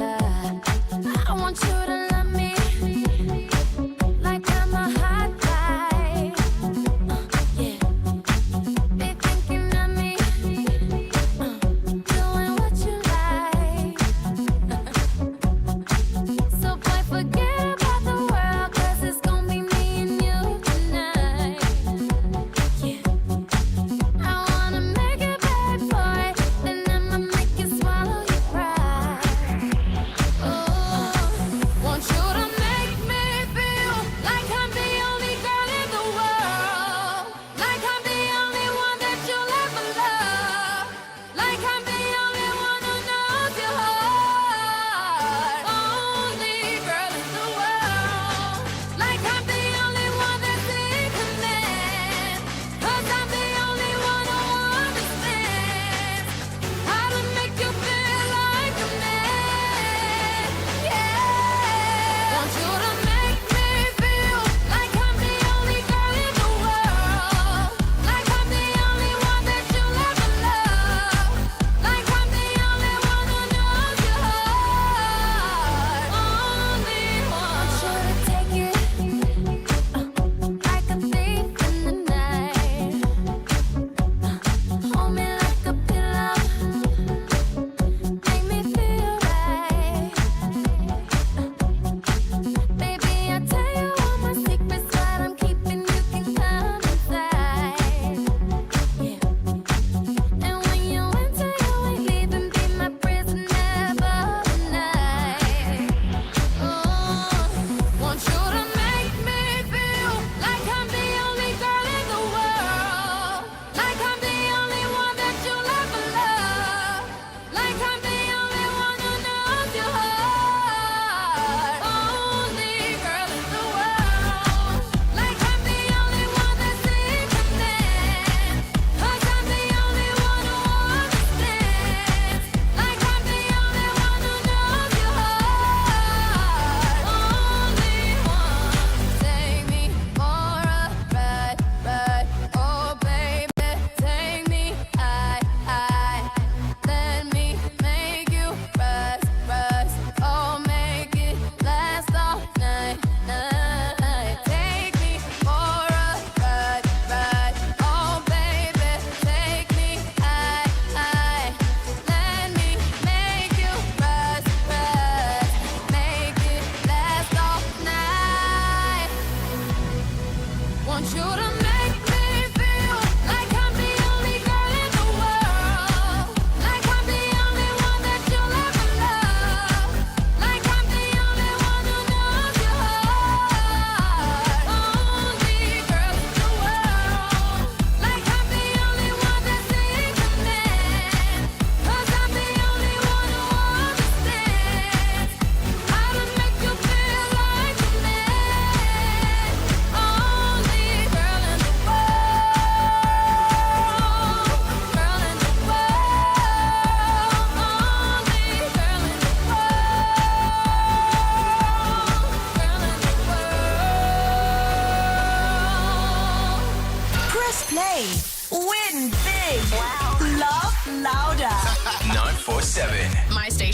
I want you to love me like I'm a hot guy. Yeah. Be thinking of me, doing what you like. So boy, forget about the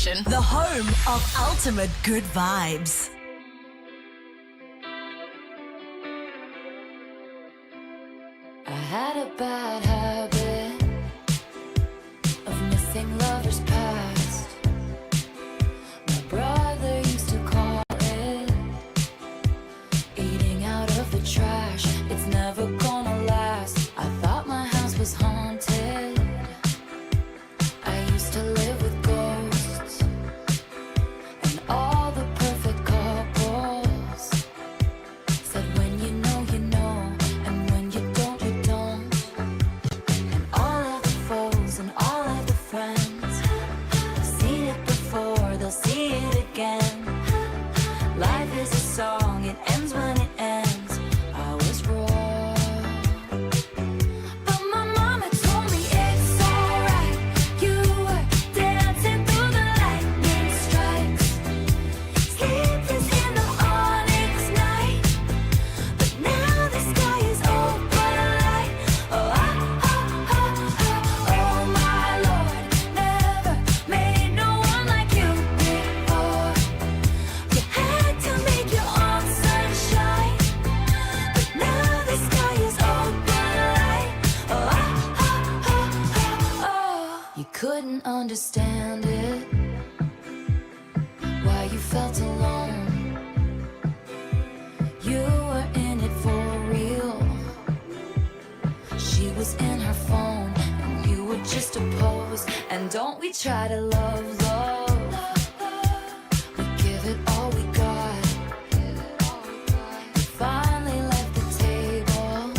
station, the home of ultimate good vibes. I had a bad habit of missing lovers past. My brother used to call it eating out of the trash. It's never gonna last. I thought my house was haunted. I used to live with ghosts and all the perfect couples said when you know, you know, and when you don't, you don't. And all of the foes and all of the friends have seen it before, they'll see it again. Life is a song, it ends when it ends. I was wrong, but my mama told me it's alright. You were dancing through the lightning strikes, sleepless in the onyx night. But now the sky is open light. Oh, oh my Lord, never made no one like you before. You had to make your own sunshine, but now the sky is open light. Oh, you couldn't understand it, why you felt alone. You were in it for real. She was in her phone, and you were just a pose. And don't we try to love, love? We give it all we got. You finally left the table,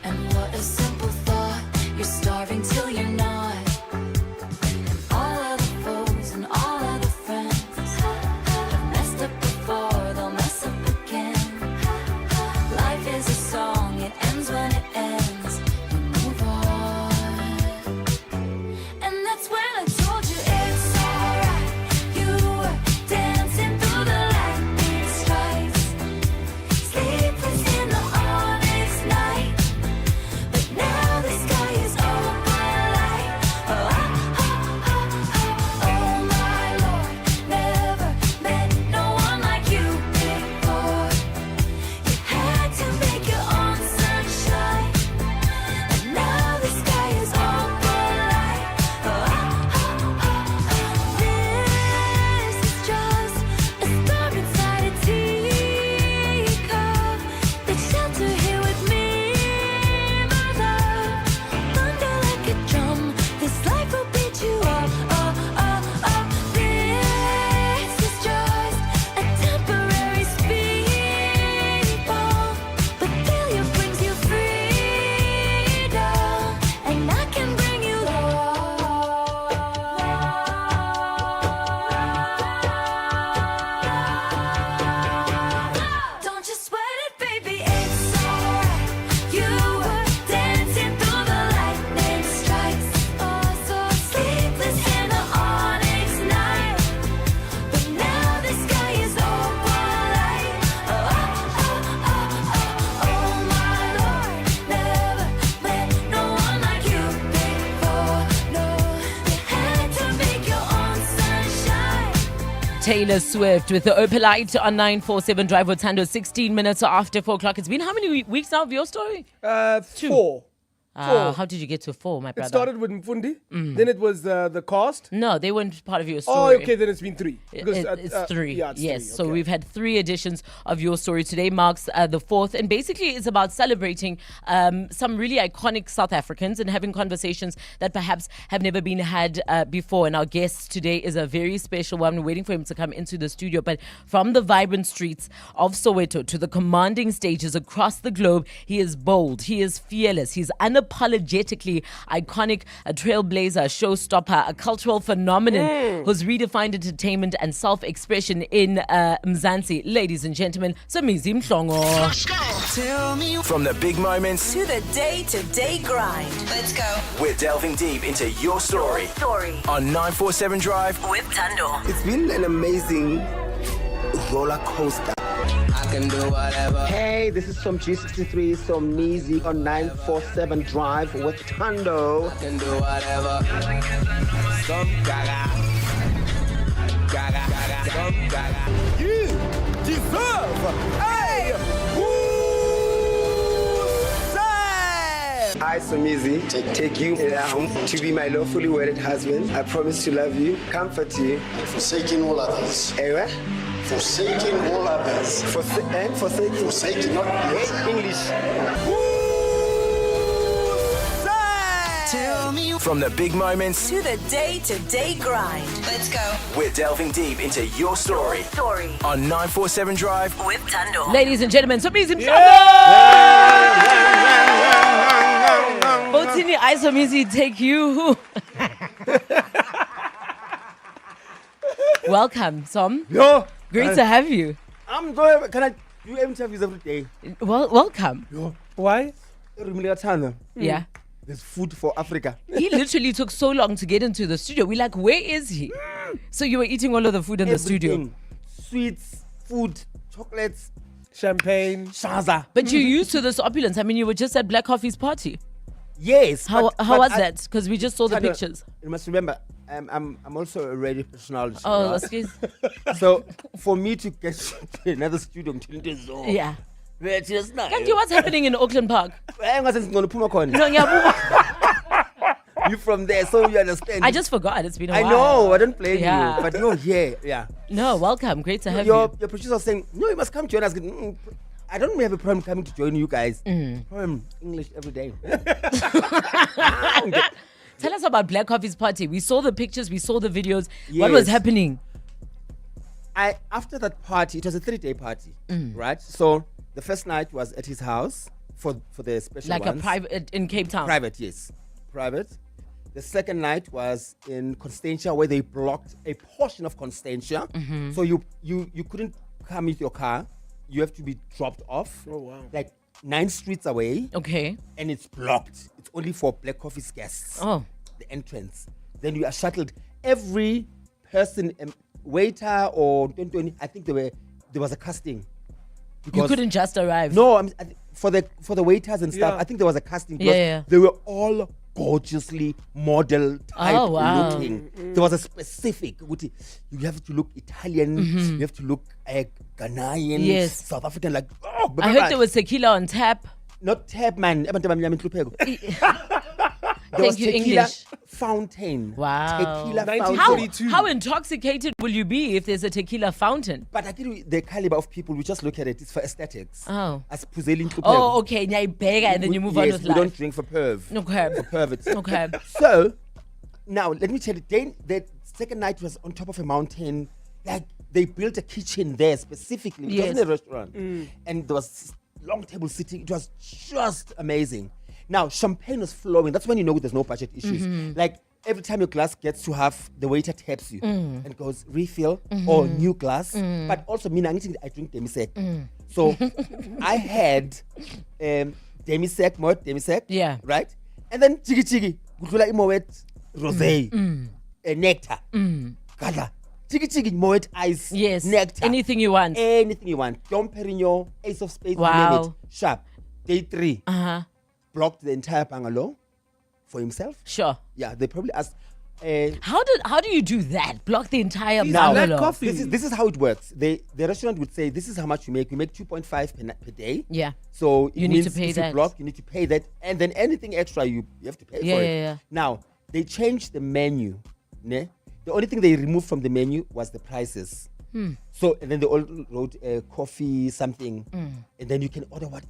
and what a simple thought. You're starving till you're not. And all of the foes and all of the friends have messed up before, they'll mess up again. Life is a song, it ends when it ends. You move on. And that's when I told you it's alright. You were dancing through the lightning strikes, sleepless in the onyx night. But now the sky is open light. Oh my Lord, never met no one like you before. You had to make your own sunshine, and now the sky is open light. This is just a storm inside a teacup. Take shelter here with me, my love. Thunder like a drum, this life will beat you up. This is just a temporary speed bump, but failure brings you freedom, and I can bring you love. Don't you sweat it, baby, it's alright. You were dancing through the lightning strikes, so sleepless in the onyx night. But now the sky is open light. Oh my Lord, never met no one like you before. No, you had to make your own sunshine. Taylor Swift with the Opalite on 947 Drive with Thando, 16 minutes after 4 o'clock. It's been how many weeks now of your story? 4. How did you get to 4, my brother? It started with Mfundi, then it was the cast. No, they weren't part of your Oh, story. okay, then it's been 3. Because, It's 3. Yeah, it's yes. 3. So we've had 3 editions of your story. Today marks the 4th, and basically it's about celebrating some really iconic South Africans and having conversations that perhaps have never been had before. And our guest today is a very special one. We're waiting for him to come into the studio. But from the vibrant streets of Soweto to the commanding stages across the globe, he is bold, he is fearless, he's unapologetically iconic, a trailblazer, a showstopper, a cultural phenomenon who's redefined entertainment and self-expression in Mzansi. Ladies and gentlemen, Samizi Mhlongo. Tell me. From the big moments To the day-to-day grind. Let's go. we're delving deep into your story on 947 Drive With Thando. It's been an amazing roller coaster. I I can do whatever. Hey, this is some G63, some Meezy on 947 Drive with Thando. I can do whatever. Some gaga. Gaga, gaga, some gaga. You deserve a I, Somizi, take you home to be my lawfully wedded husband. I promise to love you, comfort you, Forsaking all others. Ewa? Forsaking all others. Forsaking, not English. Tell me. From the big moments To the day-to-day grind. Let's go. we're delving deep into your story on 947 Drive With Thando. Ladies and gentlemen, so easy. Botini, I so easy take you. Welcome, Som. Yo. Great to have you. I'm going. Can I do interviews every day? Well, welcome. Yo. Why? Yeah. There's food for Africa. He literally took so long to get into the studio. We're like, where is he? So you were eating all of the food in the studio. Everything. Sweets, food, chocolates, champagne, shaza. But you're used to this opulence. I mean, you were just at Black Coffee's party. Yes. How but was I- that? Because we just saw the Thando, pictures. You must remember, I'm also a radio personality. Oh, right? excuse. So for me to get to another studio, Yeah. It's just not. Kanti, what's happening in Auckland Park? No, you from there, so you understand. I just forgot. It's been a I while. know. I don't blame Yeah. you, but you're here. Yeah. No, welcome. Great to have your you. Your producer was saying, no, you must come join us. I don't have a problem coming to join you guys. Mm. Problem English every day. Tell us about Black Coffee's party. We saw the pictures. We saw the videos. What was Yes. happening? After that party, it was a 3-day party, Mm. right? So the first night was at his house for the special Like ones. a private in Cape Town. Private, yes, private. The second night was in Constantia, where they blocked a portion of Constantia. Mhm. So you couldn't come with your car. You have to be dropped off. Oh, wow. Like 9 streets away. Okay. And it's blocked. It's only for Black Coffee's guests. Oh. The entrance. Then you are shuttled. Every person, waiter or I think there was a casting. You couldn't just arrive. No, for the waiters and stuff. Yeah. I think there was a casting. Yeah, yeah. They were all gorgeously model type Oh, wow. looking. There was a specific. You have to look Italian. Mhm. You have to look Ghanaian. Yes. South African. Like oh, I heard there was tequila on tap. not tap man. There was Thank you, tequila English. fountain. Wow. Tequila fountain. How intoxicated will you be if there's a tequila fountain? But I think the caliber of people, we just look at it. It's for aesthetics. Oh. As Puzeli Nhluphe. Oh, okay. Now you beg and then you move on Yes, with we life. don't drink for perv. Okay. For perverts. Okay. So, now let me tell you, the second night was on top of a mountain. Like they built a kitchen there specifically. It Yes. wasn't a restaurant. Mm. And there was long table sitting. It was just amazing. Now, champagne was flowing. That's when you know there's no budget issues. Mhm. Like every time your glass gets to half, the waiter taps you Mm. and goes, refill Mhm. or new glass. Mm. But also, me, I drink demisec. Mm. So I had demisec, more demisec. Yeah. Right? And then chigi chigi. Kudlula imoet rosé. Mm. Nectar. Mm. Gadla. Chigi chigi moet ice. Yes. Nectar. Anything you want. Anything you want. Dom Perignon, Ace of Spades. Wow. name it. Sharp. Day 3. Uh-huh. Blocked the entire bungalow for himself. Sure. Yeah, they probably asked. How do you do that? Block the entire Now, bungalow. this is how it works. The restaurant would say, this is how much we make. We make 2.5 per day. Yeah. So You it need to means pay if that. you block, you need to pay that. And then anything extra, you have to pay Yeah, for it. yeah, yeah. Now, they changed the menu. Ne? The only thing they removed from the menu was the prices. Hmm. So, and then they all wrote coffee, something. Mm. And then you can order whatever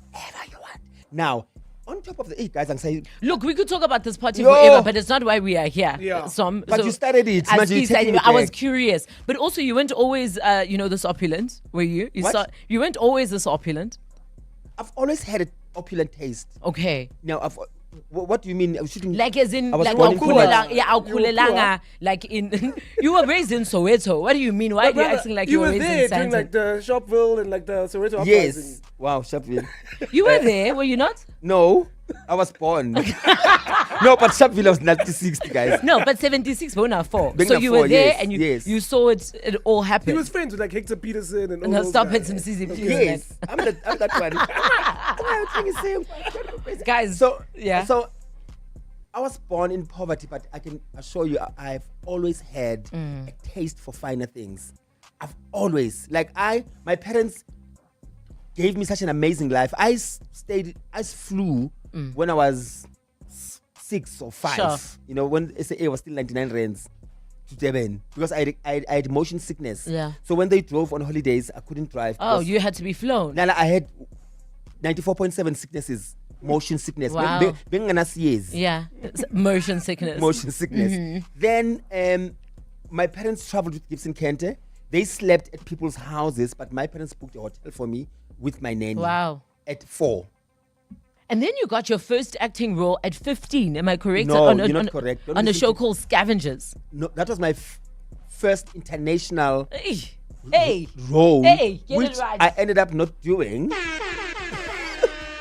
you want. Now, on top of the, hey guys, I'm saying, Look, we could talk about this party Yo. forever, but it's not why we are here. Yeah. So, But you started it, as man, you're he said, taking it I was back. curious. But also, you weren't always, this opulent, were you? What? You weren't always this opulent. I've always had an opulent taste. Okay. Now, what do you mean? I shouldn't, Like as in, I was like born in awkhulelanga- Poland. yeah, awkhulelanga, like in, you were raised in Soweto. What do you mean? Why are But you brother, acting like you you were were raised there in during Sandton? like the Shopville and like the Soweto uprising? Yes. Wow, Shopville. You were there, were you not? No. I was born. No, but Sharpeville was 1960, guys. No, but 76 were not 4. Being So a you 4, were there yes, and yes. you saw it all happen. He was friends with like Hector Peterson and all No, those stop guys. it, some CZ, please. Yes, I'm that one. Guys, So yeah. So I was born in poverty, but I can assure you, I've always had a taste for finer things. I've always my parents gave me such an amazing life. I flew when I was 6 or 5. Sure. You know, when SAA was still 99 rands to Durban because I had motion sickness. Yeah. So when they drove on holidays, I couldn't drive. Oh, because- you had to be flown. Nala, I had 94.7 sicknesses, motion sickness. Wow. Being an years. Yeah. Motion sickness. Motion sickness. Mhm. Then my parents traveled with Gibson Kente. They slept at people's houses, but my parents booked a hotel for me with my nanny. Wow. At 4. And then you got your first acting role at 15. Am I correct? No, you're not correct. Don't On a listen show to- called Scavengers. No, that was my first international Hey. role, Hey, get which it right. I ended up not doing.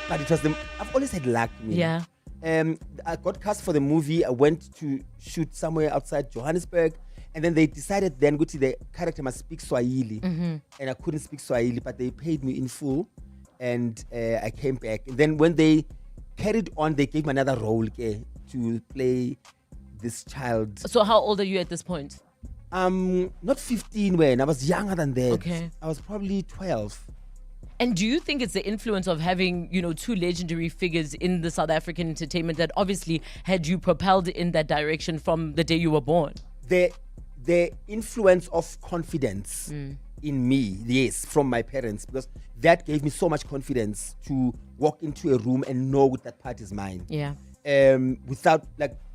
But it was I've always had luck. Me. Yeah. I got cast for the movie. I went to shoot somewhere outside Johannesburg, and then they decided then go to the character must speak Swahili, Mhm. and I couldn't speak Swahili, but they paid me in full, and I came back. And then when they carried on, they gave me another role to play this child. So how old are you at this point? Not 15 when I was younger than that. Okay. I was probably 12. And do you think it's the influence of having, two legendary figures in the South African entertainment that obviously had you propelled in that direction from the day you were born? The influence of confidence in me, yes, from my parents, because that gave me so much confidence to walk into a room and know that part is mine. Yeah. Without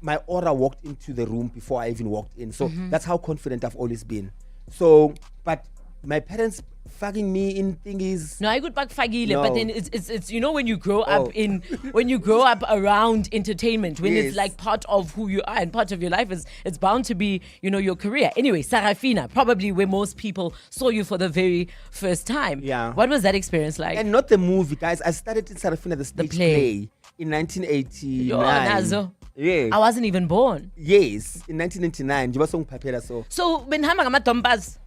my aura walked into the room before I even walked in. So Mhm. that's how confident I've always been. So, but my parents fucking me in thingies. No, I could back fagile, No. but then it's when you grow up Oh. when you grow up around entertainment, when it's Yes. like part of who you are and part of your life it's bound to be, your career. Anyway, Sarafina, probably where most people saw you for the very first time. Yeah. What was that experience like? And not the movie, guys. I started in Sarafina, the stage play. play in 1989. Yo, Nazo. Yeah. I wasn't even born. Yes, in 1999. You were so papera so. So benihamba ngamadombas.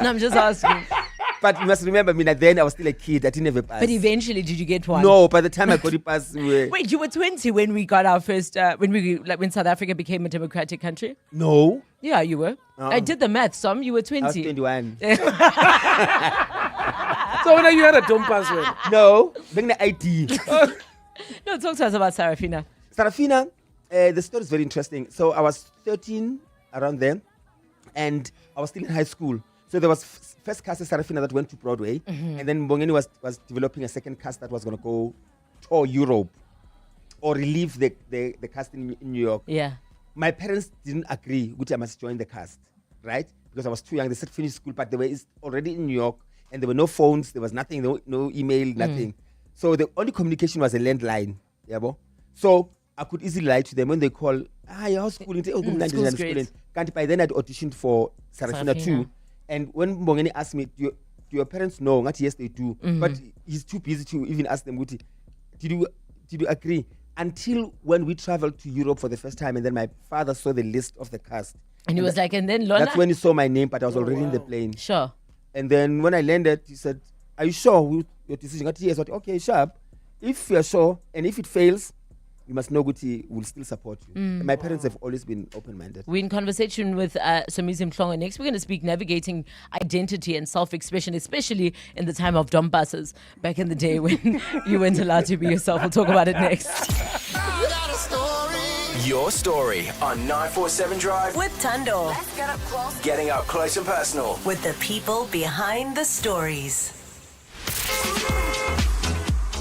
No, I'm just asking. But you must remember, then I was still a kid. I didn't have a pass. But eventually, did you get one? No, by the time I got the pass, Wait, you were 20 when we got our first, when South Africa became a democratic country? No. Yeah, you were. I did the math, Som. You were 20. I was 21. So when you had a dumbass when? No, bring the ID. No, talk to us about Sarafina. Sarafina, the story is very interesting. So I was 13 around then, and I was still in high school. So there was first cast of Sarafina that went to Broadway, and then Mbongeni was developing a second cast that was going to go tour Europe or relieve the cast in New York. Yeah. My parents didn't agree which I must join the cast, right? Because I was too young. They said finish school, but they were already in New York, and there were no phones, there was nothing, no email, nothing. So the only communication was a landline. Yeah, bo? So I could easily lie to them when they call, your schooling, School's great. By then I'd auditioned for Sarafina too. And when Mbongeni asked me, do your parents know? Yes, they do. But he's too busy to even ask them, did you agree? Until when we traveled to Europe for the first time, and then my father saw the list of the cast. And he was like, and then Lorna? That's when he saw my name, but I was already in the plane. Sure. And then when I landed, he said, are you sure with your decision? Yes. Okay, sharp. If you're sure, and if it fails, you must know Guti will still support you. And my parents have always been open-minded. We're in conversation with Somizi Mhlongo. Next, we're going to speak navigating identity and self-expression, especially in the time of dumb buses back in the day when you weren't allowed to be yourself. We'll talk about it next. Your story on 947 Drive. With Thando. Let's get up close. Getting up close and personal. With the people behind the stories.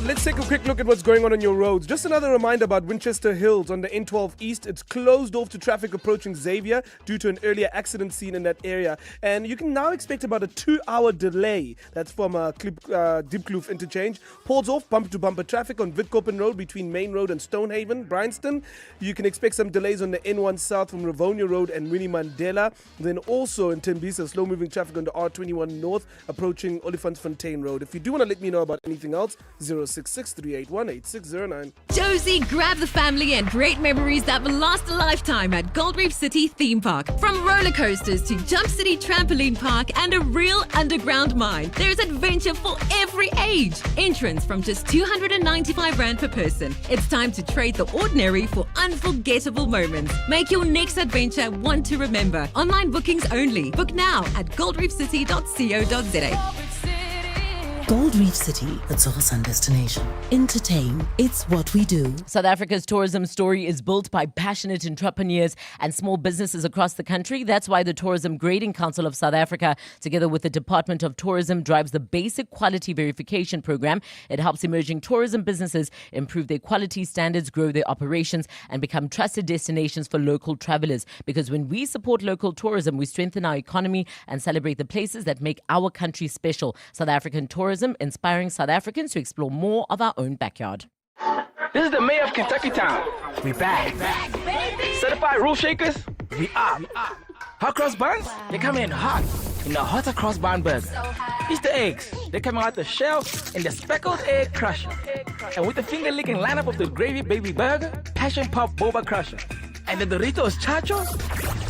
Let's take a quick look at what's going on your roads. Just another reminder about Winchester Hills on the N12 East. It's closed off to traffic approaching Xavier due to an earlier accident scene in that area. And you can now expect about a 2-hour delay. That's from Diepkloof interchange. Pulls off bumper-to-bumper traffic on Witkoppen Road between Main Road and Stonehaven, Bryanston. You can expect some delays on the N1 South from Rivonia Road and Winnie Mandela. Then also in Tembisa, slow-moving traffic on the R21 North approaching Olifantsfontein Road. If you do want to let me know about anything else, 07 0663818609. Josie, grab the family and create memories that will last a lifetime at Gold Reef City Theme Park. From roller coasters to Jump City Trampoline Park and a real underground mine, there's adventure for every age. Entrance from just 295 Rand per person. It's time to trade the ordinary for unforgettable moments. Make your next adventure one to remember. Online bookings only. Book now at goldreefcity.co.za. Gold Reef City, the Tsogasan destination. Entertain, it's what we do. South Africa's tourism story is built by passionate entrepreneurs and small businesses across the country. That's why the Tourism Grading Council of South Africa, together with the Department of Tourism, drives the Basic Quality Verification Program. It helps emerging tourism businesses improve their quality standards, grow their operations, and become trusted destinations for local travelers. Because when we support local tourism, we strengthen our economy and celebrate the places that make our country special. South African tourism, inspiring South Africans to explore more of our own backyard. This is the mayor of Kentucky Town. We back. Certified roof shakers, we up. Hot cross buns, they come in hot in the hotter cross bun burger. Easter eggs, they come out the shell in the speckled egg crusher. And with the finger licking lineup of the gravy baby burger, passion pop boba crusher, and the Doritos chachos,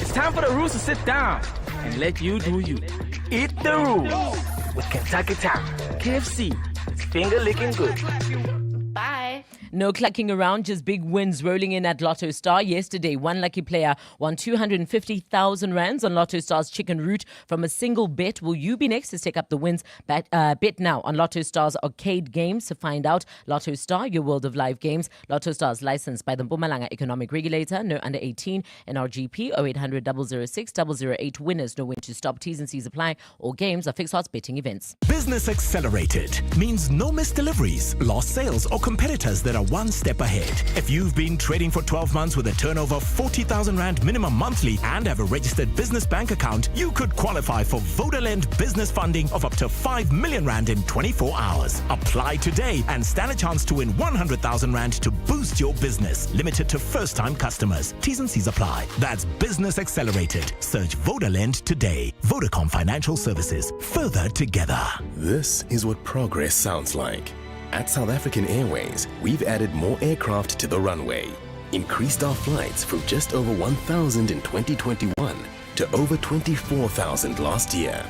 it's time for the rules to sit down and let you do you. Eat the rules with Kentucky Town. KFC, it's finger licking good. Bye. No clucking around, just big wins rolling in at Lotto Star. Yesterday, one lucky player won 250,000 rands on Lotto Star's Chicken Route from a single bet. Will you be next to take up the wins? Bet now on Lotto Star's arcade games to find out. Lotto Star, your world of live games. Lotto Star's licensed by the Mpumalanga Economic Regulator. No under 18. NRGP 0800 006 008. Winners know when to stop. T's and C's apply. All games are fixed odds betting events. Business Accelerated means no missed deliveries, lost sales, or competitors that are one step ahead. If you've been trading for 12 months with a turnover of 40,000 Rand minimum monthly and have a registered business bank account, you could qualify for Vodalend business funding of up to 5 million Rand in 24 hours. Apply today and stand a chance to win 100,000 Rand to boost your business. Limited to first-time customers. T's and C's apply. That's Business Accelerated. Search Vodalend today. Vodacom Financial Services. Further together. This is what progress sounds like. At South African Airways, we've added more aircraft to the runway, increased our flights from just over 1,000 in 2021 to over 24,000 last year.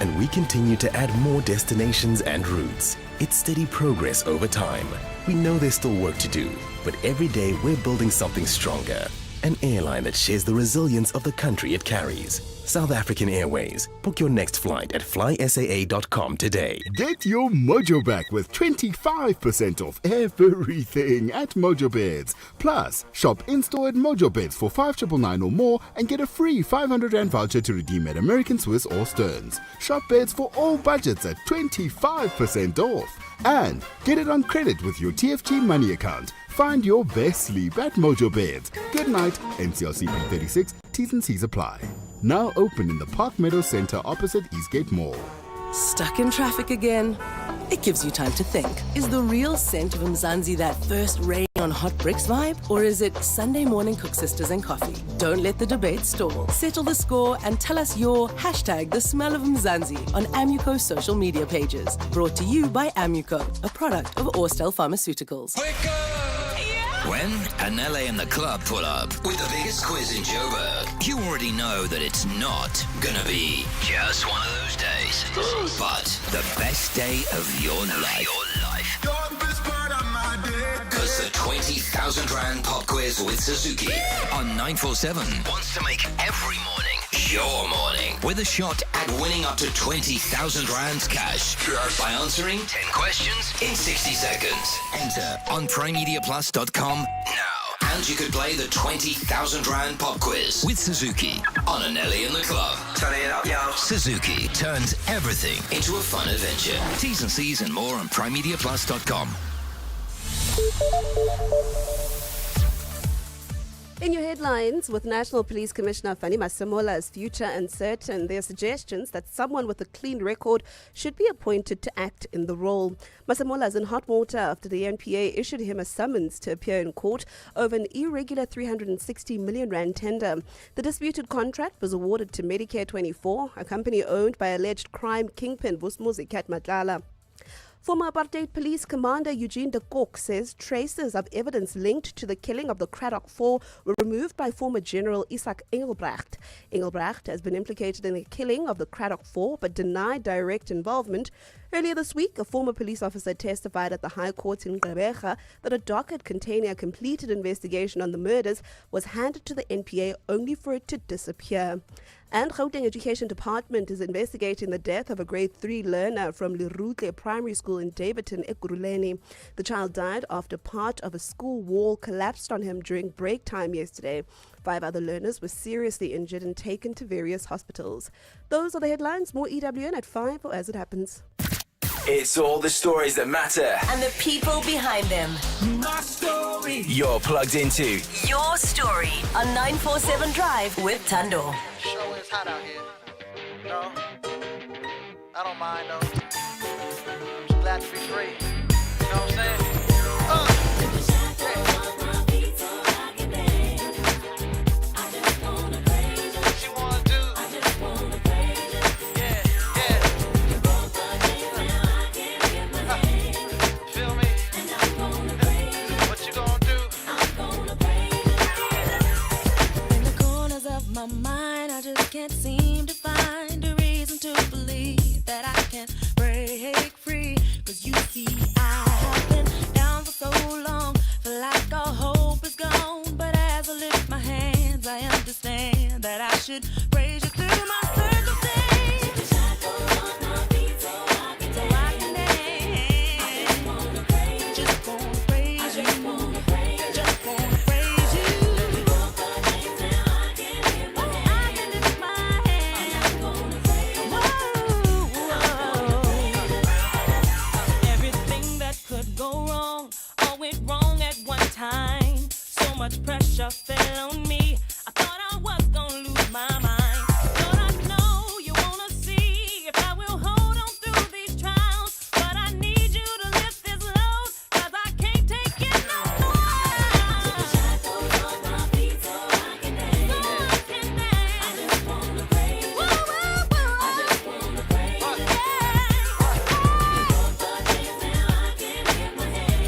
And we continue to add more destinations and routes. It's steady progress over time. We know there's still work to do, but every day we're building something stronger. An airline that shares the resilience of the country it carries. South African Airways. Book your next flight at flysaa.com today. Get your mojo back with 25% off everything at Mojo Beds. Plus, shop in-store at Mojo Beds for 5,999 or more and get a free 500 Rand voucher to redeem at American Swiss or Stearns. Shop beds for all budgets at 25% off. And get it on credit with your TFG Money account. Find your best sleep at Mojo Beds. Good night. NCLC P36. T's and C's apply. Now open in the Park Meadow Center opposite Eastgate Mall. Stuck in traffic again? It gives you time to think. Is the real scent of Mzansi that first rain on hot bricks vibe? Or is it Sunday morning cook sisters and coffee? Don't let the debate stall. Settle the score and tell us your hashtag the smell of Mzansi on Amuco's social media pages. Brought to you by Amuco, a product of Orstel Pharmaceuticals. When Anele and the club pull up with the biggest quiz in Joburg, you already know that it's not gonna be just one of those days, but the best day of your life. Because the 20,000 Rand pop quiz with Suzuki on 947 wants to make every morning your morning with a shot at winning up to 20,000 Rand cash by answering 10 questions in 60 seconds. Enter on primediaplus.com now. And you could play the 20,000 Rand pop quiz with Suzuki on Anelli and the Club. Turning it up, yo. Suzuki turns everything into a fun adventure. T's and C's and more on primediaplus.com. In your headlines, with National Police Commissioner Fanny Masemola's future uncertain, there are suggestions that someone with a clean record should be appointed to act in the role. Masemola is in hot water after the NPA issued him a summons to appear in court over an irregular 360 million Rand tender. The disputed contract was awarded to Medicare 24, a company owned by alleged crime kingpin Vusmuzi Matlala. Former apartheid police commander Eugene de Kok says traces of evidence linked to the killing of the Cradock Four were removed by former General Isaac Engelbrecht. Engelbrecht has been implicated in the killing of the Cradock Four but denied direct involvement. Earlier this week, a former police officer testified at the High Court in Gqeberha that a docket containing a completed investigation on the murders was handed to the NPA only for it to disappear. And Gauteng Education Department is investigating the death of a grade 3 learner from Lerutle Primary School in Davidton, Ekurhuleni. The child died after part of a school wall collapsed on him during break time yesterday. 5 other learners were seriously injured and taken to various hospitals. Those are the headlines. More EWN at 5 or as it happens. It's all the stories that matter. And the people behind them. My story. You're plugged into Your story on 947 Drive with Thando. Show is hot out here. No, I don't mind though. I'm just glad to be free. You know what I'm saying? My mind, I just can't seem to find a reason to believe that I can break free. Cause you see, I have been down for so long, feel like all hope is gone. But as I lift my hands, I understand that I should praise you through my circumstance. Much pressure fell on me. I thought I was gonna lose my mind. Lord, I know you wanna see if I will hold on through these trials. But I need you to lift this load, cause I can't take it no more. Shackles on my feet so I can dance. I just wanna praise you. I just wanna praise you. I can lift my hands.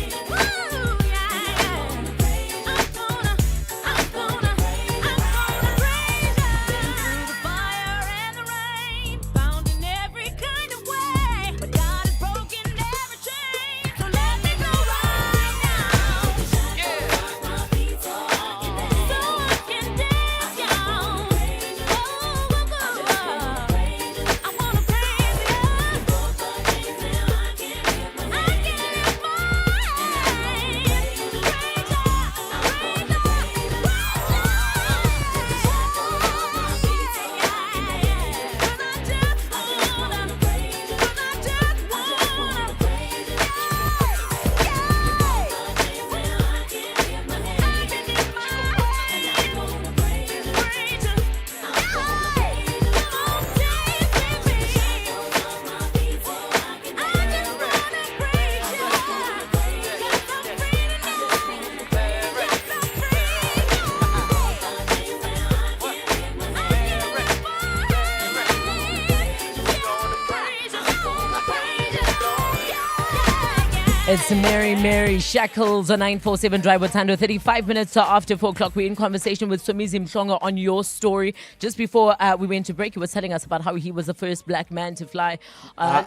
It's Mary Shackles on 947 Drive with Thando. 35 minutes after 4 o'clock. We're in conversation with Somizi Mhlongo on your story. Just before we went to break, he was telling us about how he was the first black man to fly on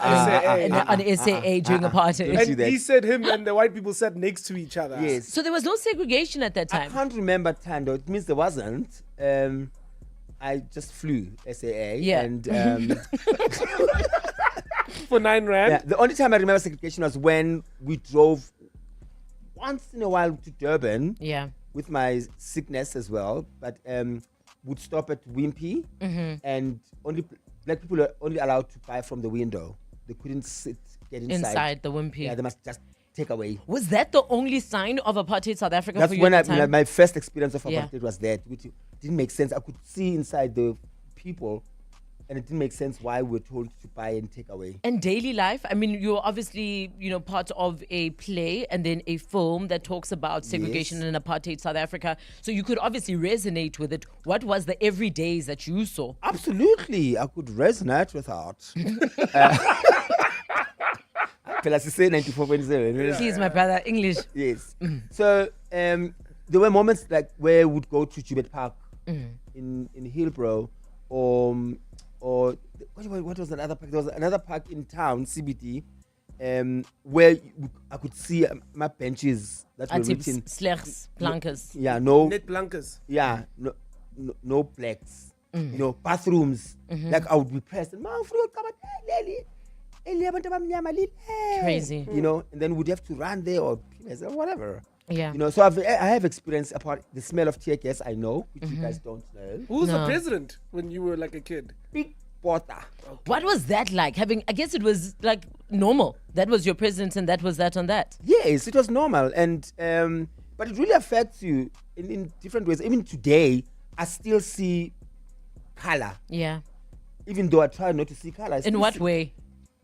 SAA during apartheid. And he said him and the white people sat next to each other. Yes. So there was no segregation at that time? I can't remember, Thando. It means there wasn't. I just flew SAA. Yeah. And for 9 rand. Yeah, the only time I remember segregation was when we drove once in a while to Durban. Yeah. With my sickness as well, but would stop at Wimpy, and only black people were only allowed to buy from the window. They couldn't get inside the Wimpy. Yeah, they must just take away. Was that the only sign of apartheid South Africa That's for you when at the time? my first experience of apartheid was that, which didn't make sense. I could see inside the people, and it didn't make sense why we're told to buy and take away. And daily life, I mean, you're obviously, part of a play and then a film that talks about segregation in apartheid South Africa. So you could obviously resonate with it. What was the everydays that you saw? Absolutely, I could resonate with art. I Phela sise 94.7. Please, my brother, English. Yes. So there were moments like where we would go to Joburg Park in Hillbrow, or what was another park? There was another park in town, CBD, where I could see my benches that were written slegs, blankers. Yeah, no net blankers. Yeah, no blacks. You know, bathrooms. Like I would be pressed and crazy. You know, and then we'd have to run there or whatever. Yeah. You know, so I have experienced about the smell of tear gas, I know, which you guys don't know. Who was the president when you were like a kid? Big Porter. Okay. What was that like? I guess it was like normal. That was your president and that was that on that. Yes, it was normal. And but it really affects you in different ways. Even today, I still see color. Yeah. Even though I try not to see color. In what way?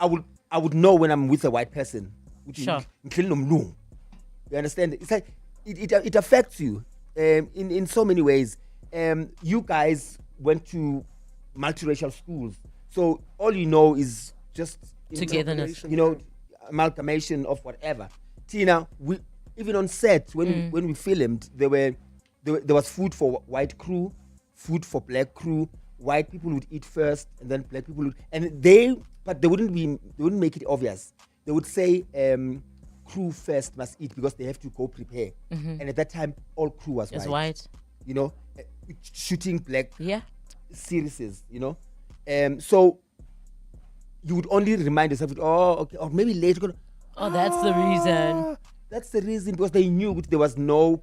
I would know when I'm with a white person. Sure. You understand? It's like it affects you in so many ways. You guys went to multiracial schools, so all you know is just togetherness. You know, amalgamation of whatever. Tina, we even on set when we filmed, there was food for white crew, food for black crew. White people would eat first, and then black people would, but they wouldn't make it obvious. They would say crew first must eat because they have to go prepare. And at that time, all crew was white. You know, shooting black series, you know. So you would only remind yourself, okay, or maybe later. That's the reason. That's the reason, because they knew there was no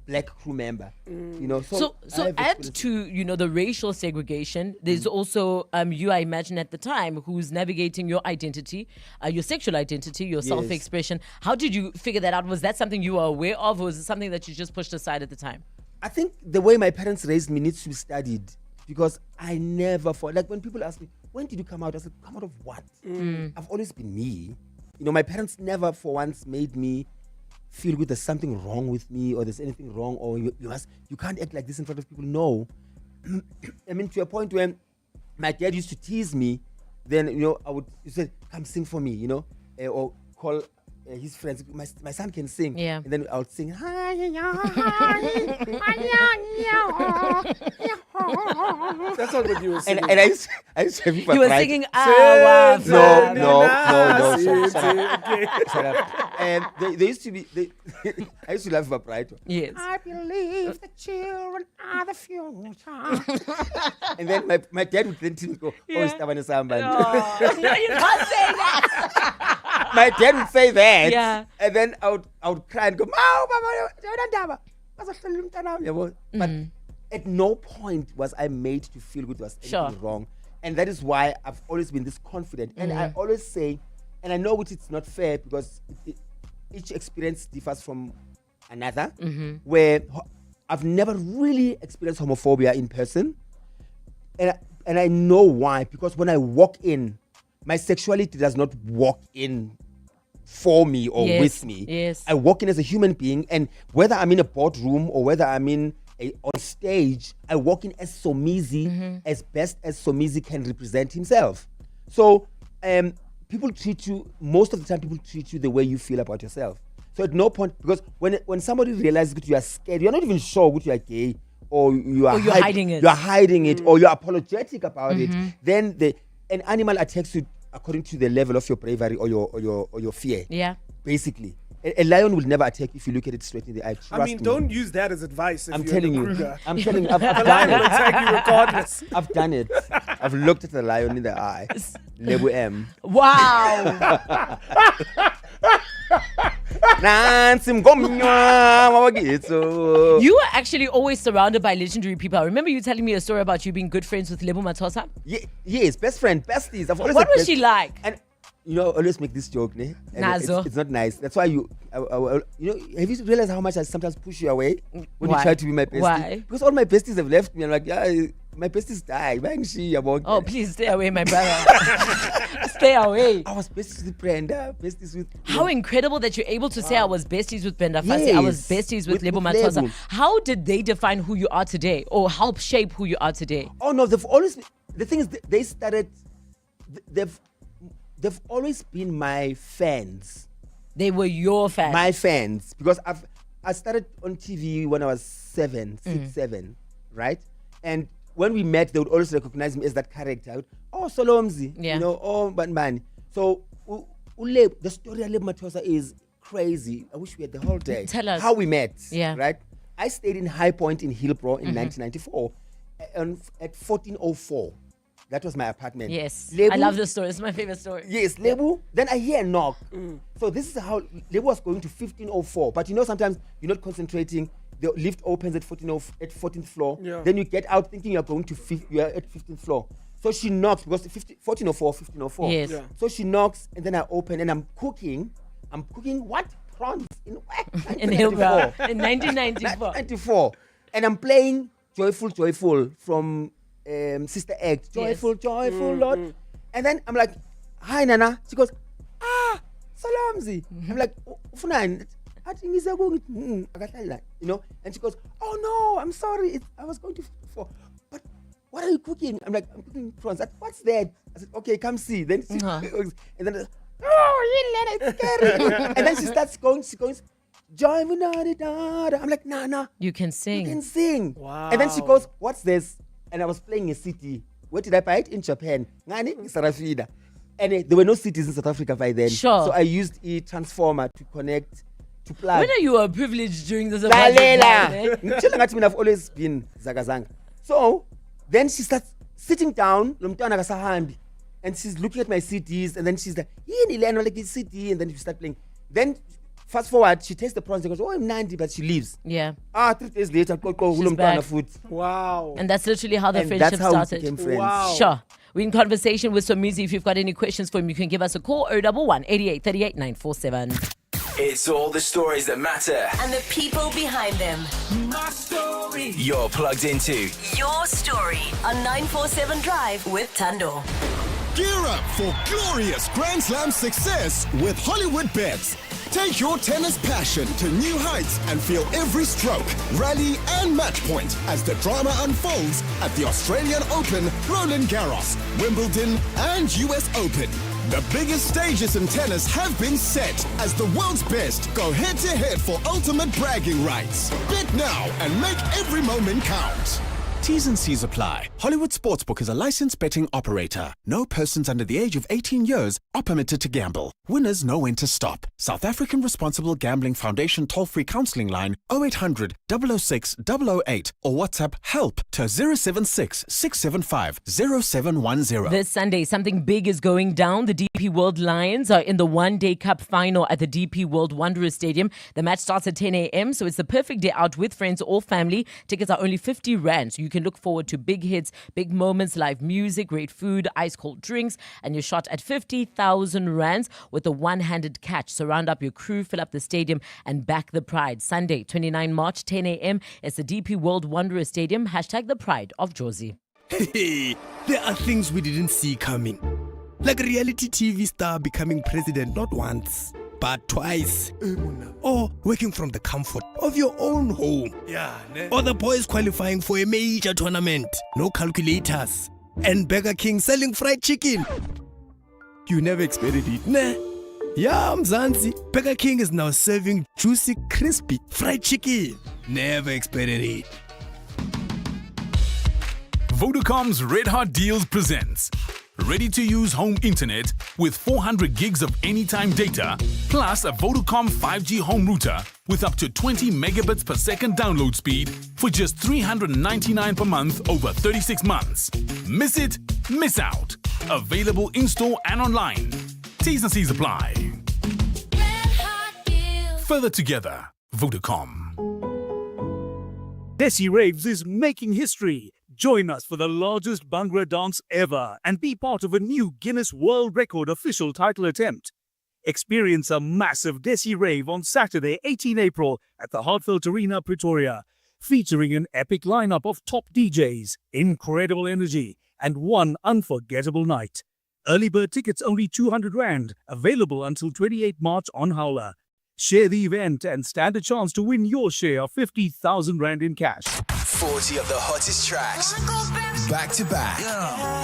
black crew member. You know, so add to the racial segregation. There's also you, I imagine, at the time, who's navigating your identity, your sexual identity, your self-expression. How did you figure that out? Was that something you were aware of, or was it something that you just pushed aside at the time? I think the way my parents raised me needs to be studied, because I never thought, like when people ask me, when did you come out? I said, come out of what? I've always been me. You know, my parents never for once made me feel good there's something wrong with me, or there's anything wrong, or you can't act like this in front of people. No. I mean, to a point when my dad used to tease me, then, he said, come sing for me, or call his friends. My son can sing. Yeah. And then I would sing. That's not what you were singing. And I used to have you were singing, No. Shut up. And they used to be, I used to love vibrato. Yes. I believe the children are the future. And then my dad would then go, it's Tabane Samba. No, you can't say that. My dad would say that. Yeah. And then I would cry and go, but at no point was I made to feel good was anything wrong. And that is why I've always been this confident. And I always say, and I know which it's not fair, because each experience differs from another, where I've never really experienced homophobia in person. And I know why, because when I walk in, my sexuality does not walk in for me or with me. Yes. I walk in as a human being, and whether I'm in a boardroom or whether I'm on stage, I walk in as Somizi, as best as Somizi can represent himself. So people treat you, most of the time people treat you the way you feel about yourself. So at no point, because when somebody realizes that you are scared, you're not even sure that you are gay, or you're hiding it. You're hiding it, or you're apologetic about it. Then an animal attacks you according to the level of your bravery or your fear. Yeah. Basically. A lion will never attack if you look at it straight in the eye. I mean, don't use that as advice. I'm telling you. I've The done lion will it. attack you regardless. I've done it. I've looked at the lion in the eye. Lebu M. Wow. You were actually always surrounded by legendary people. I remember you telling me a story about you being good friends with Lebo Mathosa. Yes, best friend, besties. What was she like? And I always make this joke, ne? Nazo. It's not nice. That's why have you realized how much I sometimes push you away when Why? you try to be my bestie? Why? Because all my besties have left me. I'm like, my besties die. Oh, please stay away, my brother. Stay away. I was besties with Brenda, besties with... How incredible that you're able to say I was besties with Brenda Fassie, Yes. I was besties with Lebo Mathosa. Lebo. How did they define who you are today, or help shape who you are today? Oh no, they've always... The thing is, they started... they've always been my fans. They were your fans. My fans, because I started on TV when I was 7, right? And when we met, they would always recognize me as that character. Oh, Solomzi, Yeah. you know, oh, Banbani. So the story of Leb Matosa is crazy. I wish we had the whole day. Tell us. How we met, Yeah. right? I stayed in High Point in Hillbrow in 1994 at 1404. That was my apartment. Yes. Lebu, I love this story. It's my favorite story. Yes, Lebu. Then I hear a knock. So this is how Lebu was going to 1504. But you know, sometimes you're not concentrating. The lift opens at 14th floor. Yeah. Then you get out thinking you're going to you are at 15th floor. So she knocks because 1404, 1504. Yes. Yeah. So she knocks and then I open and I'm cooking. I'm cooking what? Prawns in where? In Hillbrow. In 1994. 1994. And I'm playing Joyful from Sister Act. Joyful, Lord. And then I'm like, hi, Nana. She goes, Salamzi. I'm like, Ufunani. You know, and she goes, oh no, I'm sorry. I was going to 54. But what are you cooking? I'm like, I'm cooking prawns. What's that? I said, okay, come see. Then she and then oh, it's scary. And then she starts going, join me, I'm like, nah. You can sing. You can sing. Wow. And then she goes, what's this? And I was playing a city. Where did I buy it? In Japan. Ngani, Sarafina. And there were no cities in South Africa by then. Sure. So I used a transformer to connect, to plug. When are you privileged during this? Lalela. I've always been zagazanga. So then she starts sitting down, and she's looking at my CDs, and then she's like, like this CD, and then she start playing. Then fast forward, she tastes the prawns and goes, oh, I'm 90, but she leaves. Yeah. 3 days later, She's back. food. Wow. And that's literally how the And friendship that's how we started. became friends. Wow. Sure. We're in conversation with Somizi. If you've got any questions for him, you can give us a call 011 88 38 947. It's all the stories that matter. And the people behind them. My story. You're plugged into Your story on 947 Drive with Thando. Gear up for glorious Grand Slam success with Hollywood Bets. Take your tennis passion to new heights and feel every stroke, rally, and match point as the drama unfolds at the Australian Open, Roland Garros, Wimbledon, and US Open. The biggest stages in tennis have been set as the world's best go head-to-head for ultimate bragging rights. Bet now and make every moment count. T's and C's apply. Hollywood Sportsbook is a licensed betting operator. No persons under the age of 18 years are permitted to gamble. Winners know when to stop. South African Responsible Gambling Foundation toll-free counseling line 0800 006 008 or WhatsApp help to 076 675 0710. This Sunday, something big is going down. The DP World Lions are in the one-day cup final at the DP World Wanderers Stadium. The match starts at 10 a.m., so it's the perfect day out with friends or family. Tickets are only 50 Rand, so you can look forward to big hits, big moments, live music, great food, ice-cold drinks, and you're shot at 50,000 Rands with a one-handed catch. So round up your crew, fill up the stadium, and back the pride. Sunday, 29 March, 10 a.m. It's the DP World Wanderers Stadium. Hashtag the pride of Josie. Hey, there are things we didn't see coming. Like a reality TV star becoming president not once, but twice. Or working from the comfort of your own home. Or the boys qualifying for a major tournament. No calculators. And Burger King selling fried chicken. You never expected it, nah? Yeah, Mzansi. Burger King is now serving juicy, crispy fried chicken. Never expected it. Vodacom's Red Hot Deals presents ready-to-use home internet with 400 gigs of anytime data, plus a Vodacom 5G home router with up to 20 megabits per second download speed for just $399 per month over 36 months. Miss it, miss out. Available in-store and online. T's and C's apply. Further together, Vodacom. Desi Raves is making history. Join us for the largest Bhangra dance ever and be part of a new Guinness World Record official title attempt. Experience a massive Desi Rave on Saturday, 18 April at the Heartfelt Arena, Pretoria, featuring an epic lineup of top DJs, incredible energy, and one unforgettable night. Early bird tickets only 200 Rand, available until 28 March on Howler. Share the event and stand a chance to win your share of 50,000 Rand in cash. 40 of the hottest tracks. back to back.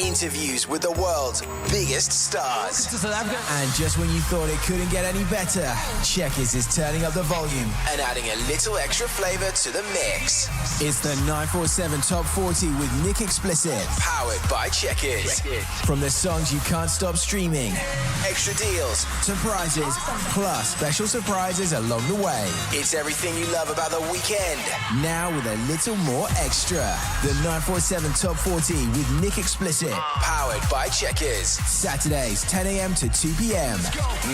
Interviews with the world's biggest stars. And just when you thought it couldn't get any better, Checkers is turning up the volume and adding a little extra flavor to the mix. It's the 947 Top 40 with Nick Explicit, powered by Checkers. From the songs you can't stop streaming, extra deals, surprises, plus special surprises along the way. It's everything you love about the weekend, now with a little more extra. The 947 Top 40 with Nick Explicit, powered by Checkers. Saturdays, 10 a.m. to 2 p.m.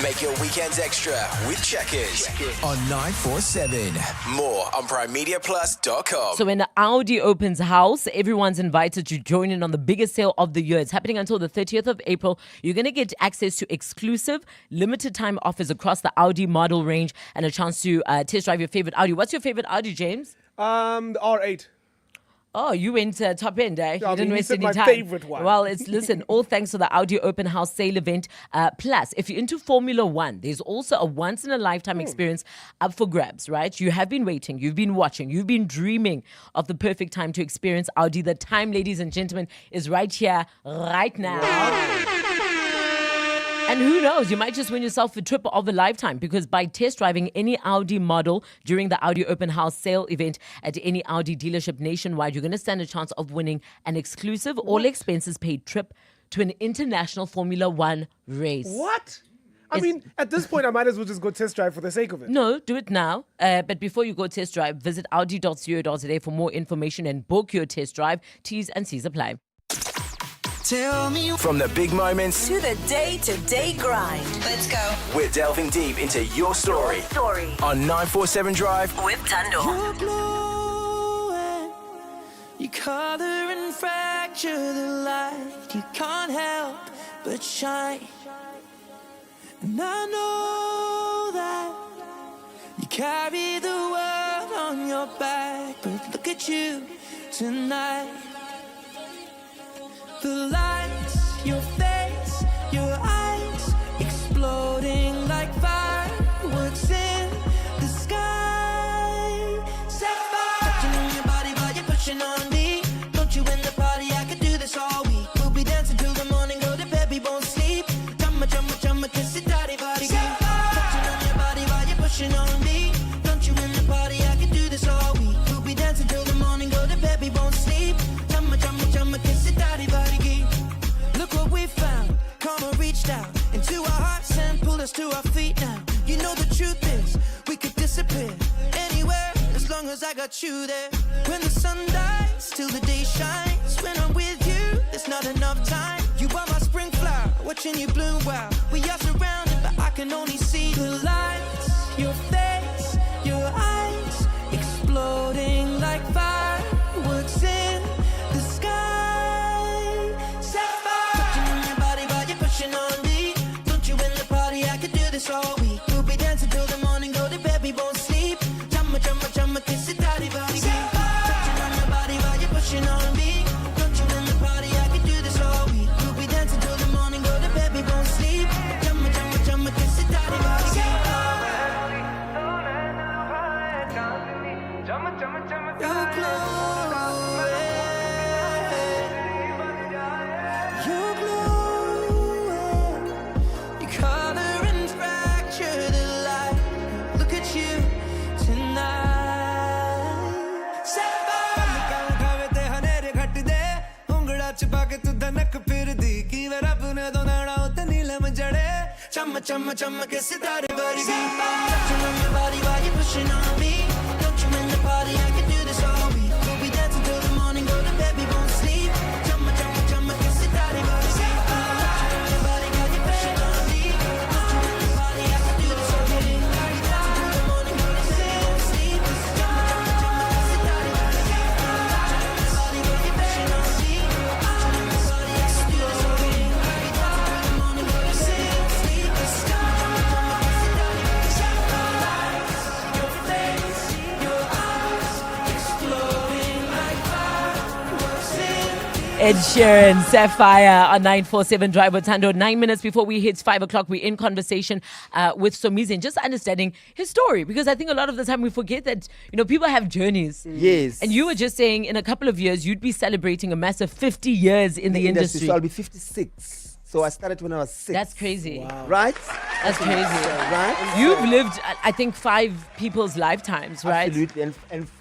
Make your weekends extra with Checkers on 947. More on PrimeMediaPlus.com. So when the Audi opens house, everyone's invited to join in on the biggest sale of the year. It's happening until the 30th of April. You're going to get access to exclusive, limited time offers across the Audi model range and a chance to test drive your favorite Audi. What's your favorite Audi, James? The R8. Oh, you went top end, eh? Yeah, You didn't waste said any my time. favorite one. Well, listen, all thanks to the Audi Open House Sale event. Plus, if you're into Formula One, there's also a once-in-a-lifetime experience up for grabs, right? You have been waiting, you've been watching, you've been dreaming of the perfect time to experience Audi. The time, ladies and gentlemen, is right here, right now. And who knows, you might just win yourself a trip of a lifetime, because by test driving any Audi model during the Audi Open House Sale event at any Audi dealership nationwide, you're going to stand a chance of winning an exclusive, all expenses paid trip to an international Formula One race. What? I mean, at this point, I might as well just go test drive for the sake of it. No, do it now. But before you go test drive, visit audi.co.za for more information and book your test drive. T's and C's apply. Tell me. From the big moments To the day-to-day grind. Let's go. we're delving deep into your story on 947 Drive With Thando. You're glowing. You color and fracture the light. You can't help but shine. And I know that you carry the world on your back. But look at you tonight. The lights, your face, your eyes, exploding like fireworks in the sky. Sapphire. Touching on your body while you're pushing on me. Don't you in the party? I could do this all week. We'll be dancing till the morning, go to bed, we won't sleep. Chumma, chumma, chumma, kiss it, daddy, body. Touching on your body while you're pushing on me. Don't you in the party? I could do this all week. We'll be dancing till the morning, go to bed, we won't sleep. Chumma, chumma, chumma, kiss it, daddy, body. Look what we found. Karma reached out into our hearts and pulled us to our feet now. You know the truth is, we could disappear anywhere as long as I got you there. When the sun dies, till the day shines. When I'm with you, there's not enough time. You are my spring flower, watching you bloom wild. We are surrounded, but I can only see the lights. Your face, your eyes, exploding like fireworks in the sky. Pushing on me. Don't you in the party? I could do this all week. We'll be dancing till the morning, go to bed, we won't sleep. Chumma, chumma, chumma, kiss it, daddy, body. Touching on your body while you're pushing on me. Don't you in the party? I could do this all week. We'll be dancing till the morning, go to bed, we won't sleep. Chumma, chumma, chumma, kiss it, daddy, body. You're Chumma, chumma, chumma, kiss it, daddy, body. Touching on your body while you're pushing on me. Don't you in the party? I can do this all week. We'll be dancing till the morning, go to bed, we won't sleep. Chumma, chumma, chumma, kiss it, daddy, body. Touching on your body while you're pushing on me. Don't you in the party? I can do this all week. We'll be dancing till the morning, go to bed, we won't sleep. Chumma, chumma, chumma, kiss it, daddy, body. Touching on your body while you're pushing on me. Don't you in the party? I can do this all week. We'll be dancing till the morning, go to bed, we won't sleep. Chumma, chumma, chumma, kiss it, daddy, body. Your face. Ed Sheeran, Sapphire on 947 Drive with Thando. 9 minutes before we hit 5 o'clock, we're in conversation with Somizi and just understanding his story, because I think a lot of the time we forget that, people have journeys. Yes. And you were just saying in a couple of years, you'd be celebrating a massive 50 years in the industry. So I'll be 56. So I started when I was 6. That's crazy. Wow. Right? That's crazy. Right? You've lived, I think, 5 people's lifetimes, right? Absolutely.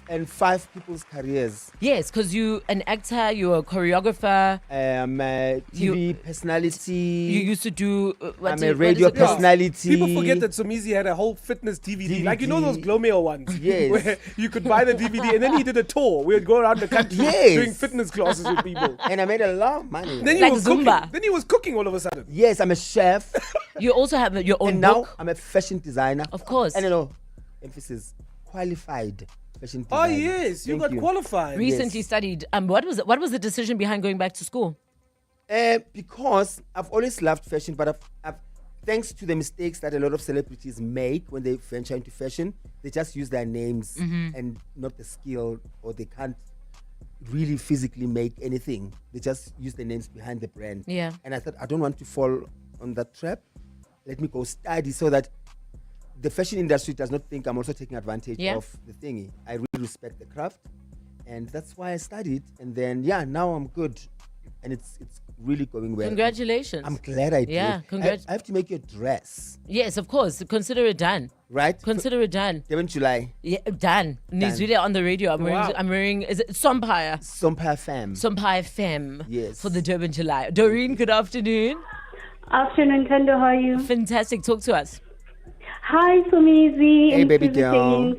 And 5 people's careers. Yes, because you an actor, you're a choreographer. TV personality. You used to do... I'm a radio personality. People forget that Somizi had a whole fitness DVD. Like, those Glomeo ones? Yes. Where you could buy the DVD, and then he did a tour. We would go around the country doing fitness classes with people. And I made a lot of money. Then Like Zumba. Then he was cooking all of a sudden. Yes, I'm a chef. You also have your own and book. now I'm a fashion designer. Of course. And emphasis, qualified fashion designer. Oh, yes. You got qualified. Recently studied. What was the decision behind going back to school? Because I've always loved fashion, but I've thanks to the mistakes that a lot of celebrities make when they venture into fashion, they just use their names and not the skill, or they can't really physically make anything. They just use the names behind the brand. Yeah. And I thought, I don't want to fall on that trap. Let me go study so that the fashion industry does not think I'm also taking advantage of the thingy. I really respect the craft, and that's why I studied. And then now I'm good, and it's really going well. Congratulations. I'm glad I did. Yeah, I have to make your dress. Yes, of course. Consider it done. Right? Consider it done. 7 July. Yeah, done. Nizwile on the radio. I'm wearing is it Sompire? Sompire Femme. Sompire Femme. Yes. For the Durban July. Doreen, good afternoon. Afternoon, Thando. How are you? Fantastic. Talk to us. Hi, Somizi. Hey, baby girl.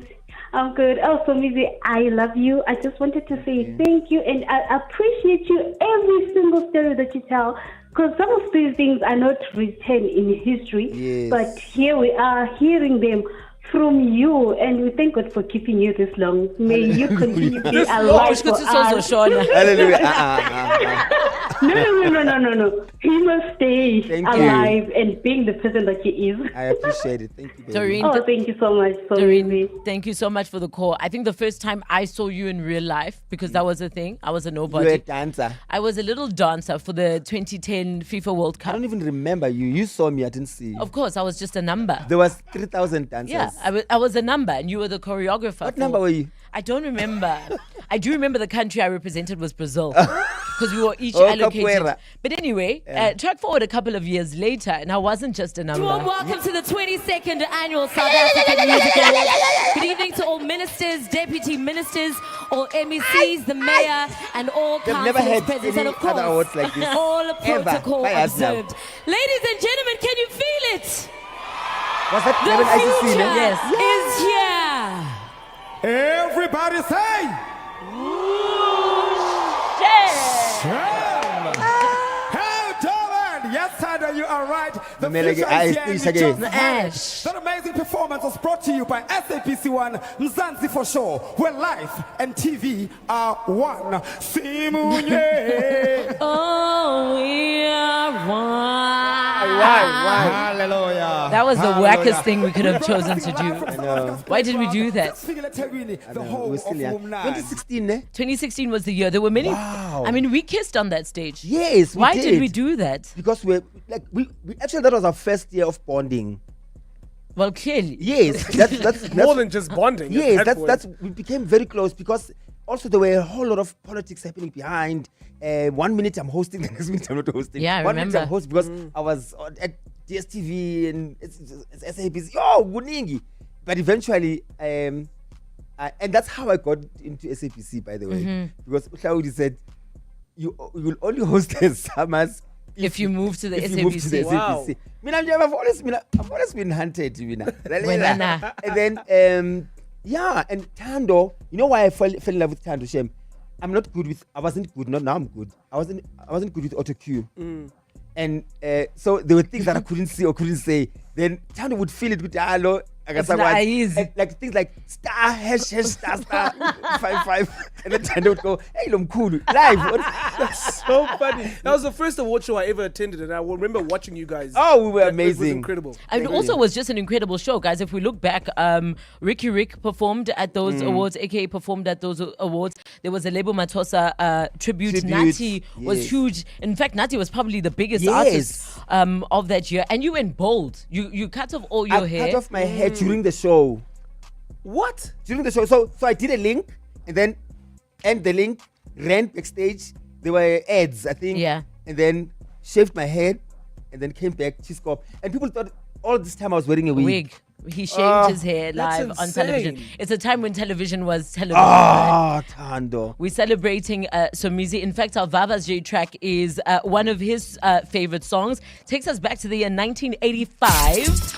I'm good. Oh, Somizi, I love you. I just wanted to say thank you, and I appreciate you every single story that you tell, because some of these things are not written in history, but here we are hearing them from you, and we thank God for keeping you this long. May you continue to be alive for us. Hallelujah. No. He must stay alive and being the person that he is. I appreciate it. Thank you, baby. Doreen, thank you so much. Doreen, thank you so much for the call. I think the first time I saw you in real life, because that was a thing, I was a nobody. You were a dancer. I was a little dancer for the 2010 FIFA World Cup. I don't even remember you. You saw me. I didn't see you. Of course, I was just a number. There was 3,000 dancers. Yeah, I was a number, and you were the choreographer. What number were you? I don't remember. I do remember the country I represented was Brazil, because we were each allocated. Capoeira. But anyway, track forward a couple of years later, and I wasn't just a number. Welcome to the 22nd annual South African Music Awards. Good evening to all ministers, deputy ministers, all MECs, the mayor, and all councillors present, and of course, awards like this. all protocol Ever. observed. Ladies and gentlemen, can you feel it? Was that The future is here. Everybody say, Hey, Joburg! Yes, Thando, you are right. The future is here in that amazing performance was brought to you by SAPC1 Mzansi for sure, where life and TV are one. Simunye. Oh, we are one. Hallelujah. That was the wackest thing we could have chosen to do. I know. Why did we do that? We're still young. 2016, 2016 was the year. There were many. Wow. I mean, we kissed on that stage. Yes, Why did we do that? Because we actually, that was our first year of bonding. Well, clearly. Yes, that's more than just bonding. Yes, that's we became very close, because also there were a whole lot of politics happening behind. 1 minute I'm hosting, the next minute I'm not hosting. Yeah, I 1 minute remember. I'm hosting because I was at DSTV and it's SABC. Oh, Guningi. But eventually, and that's how I got into SABC, by the way. Because Claudi said, you will only host the summers if you move to the if SABC. You move to the Wow. SABC. I've always been hunted. And then, and Thando, you know why I fell in love with Thando, Shem? I wasn't good, now I'm good. I wasn't good with auto cue. And so there were things that I couldn't see or couldn't say. Then Thando would feel it with hello, It's not easy. Like things like star hash star 55, and then Thando would go, "Hey, Lomkulu, live." That's so funny. That was the first award show I ever attended, and I remember watching you guys. Oh, we were amazing. It was incredible. And it also was just an incredible show, guys. If we look back, Ricky Rick performed at those awards, aka performed at those awards. There was a Lebo Matosa tribute. Nati was huge. In fact, Nati was probably the biggest artist of that year. And you went bold. You cut off all your hair. I cut off my hair during the show. What? During the show. So I did a link, and then the link, ran backstage. There were ads, I think. Yeah. And then shaved my head, and then came back, Chiscop. And people thought all this time I was wearing a wig. He shaved his hair live on television. It's a time when television was television. Thando. We're celebrating Somizi. In fact, our Vava's J track is one of his favorite songs. Takes us back to the year 1985.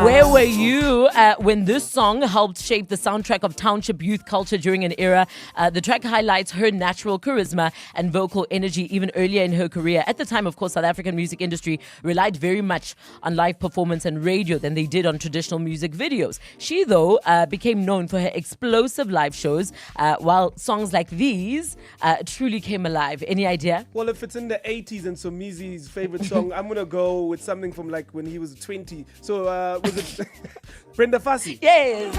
Where were you when this song helped shape the soundtrack of township youth culture during an era? The track highlights her natural charisma and vocal energy even earlier in her career. At the time, of course, South African music industry relied very much on live performance and radio than they did on traditional music videos. She, though, became known for her explosive live shows, while songs like these truly came alive. Any idea? Well, if it's in the 80s and Somizi's favorite song, I'm going to go with something from like when he was 20. So, was it Brenda Fassie? Yes.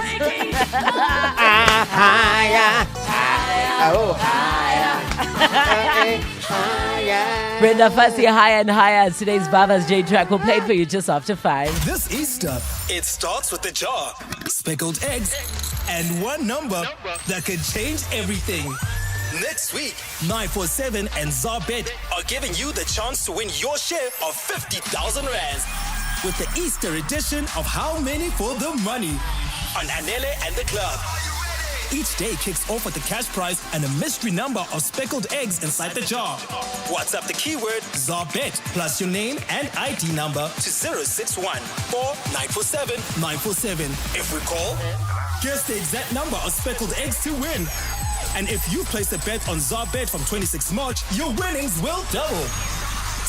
Brenda Fassie, Higher and Higher. Today's Vava's J track. We'll play it for you just after 5. This Easter, It starts with the jar. speckled eggs, and one number that could change everything. Next week, 947 and Zabet are giving you the chance to win your share of 50,000 rands with the Easter edition of How Many for the Money on Anele and the Club. Each day kicks off with a cash prize and a mystery number of speckled eggs inside the jar. WhatsApp the keyword Zabet plus your name and ID number to 061 4947 947. If we call, guess the exact number of speckled eggs to win. And if you place a bet on Zabet from 26 March, your winnings will double.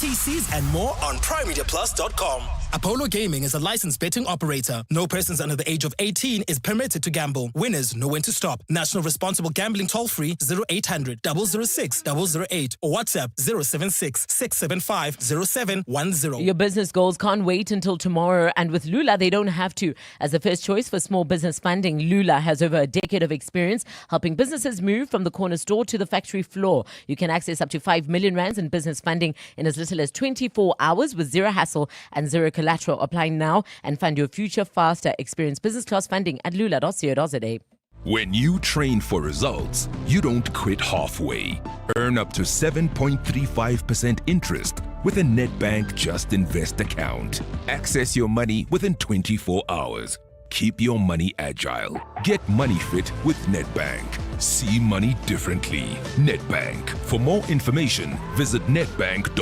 TCs and more on PrimeMediaPlus.com. Apollo Gaming is a licensed betting operator. No persons under the age of 18 is permitted to gamble. Winners know when to stop. National Responsible Gambling toll-free 0800 006 008 or WhatsApp 076 675 0710. Your business goals can't wait until tomorrow, and with Lula, they don't have to. As the first choice for small business funding, Lula has over a decade of experience helping businesses move from the corner store to the factory floor. You can access up to 5 million rands in business funding in as little as 24 hours with zero hassle and zero collateral. Apply now and fund your future faster. Experience business class funding at lula.co.za. When you train for results, you don't quit halfway. Earn up to 7.35% interest with a Nedbank Just Invest account. Access your money within 24 hours. Keep your money agile. Get money fit with Nedbank. See money differently. Nedbank. For more information, visit nedbank.co.za.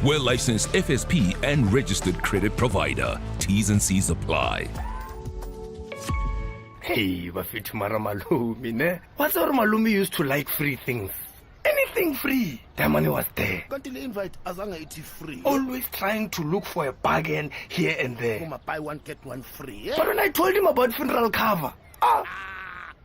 We're licensed FSP and registered credit provider. T's and C's apply. Hey, Bafit Mara Malumi, ne? What's our Malumi used to like free things? Anything free. That money was there. Can't you invite Azanga it free? Always trying to look for a bargain here and there. Buy one, get one free. Eh? But when I told him about funeral cover,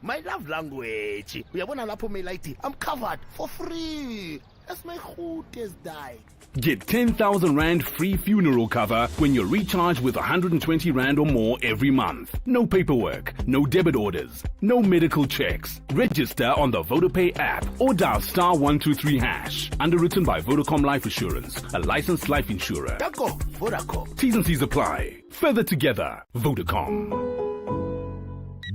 my love language. We are one lapo me lighty. I'm covered for free. That's my who has died. Get 10,000 Rand free funeral cover when you recharge with 120 Rand or more every month. No paperwork, no debit orders, no medical checks. Register on the VodaPay app or dial *123#. Underwritten by Vodacom Life Assurance, a licensed life insurer. Vodacom. T's and C's apply. Further together, Vodacom.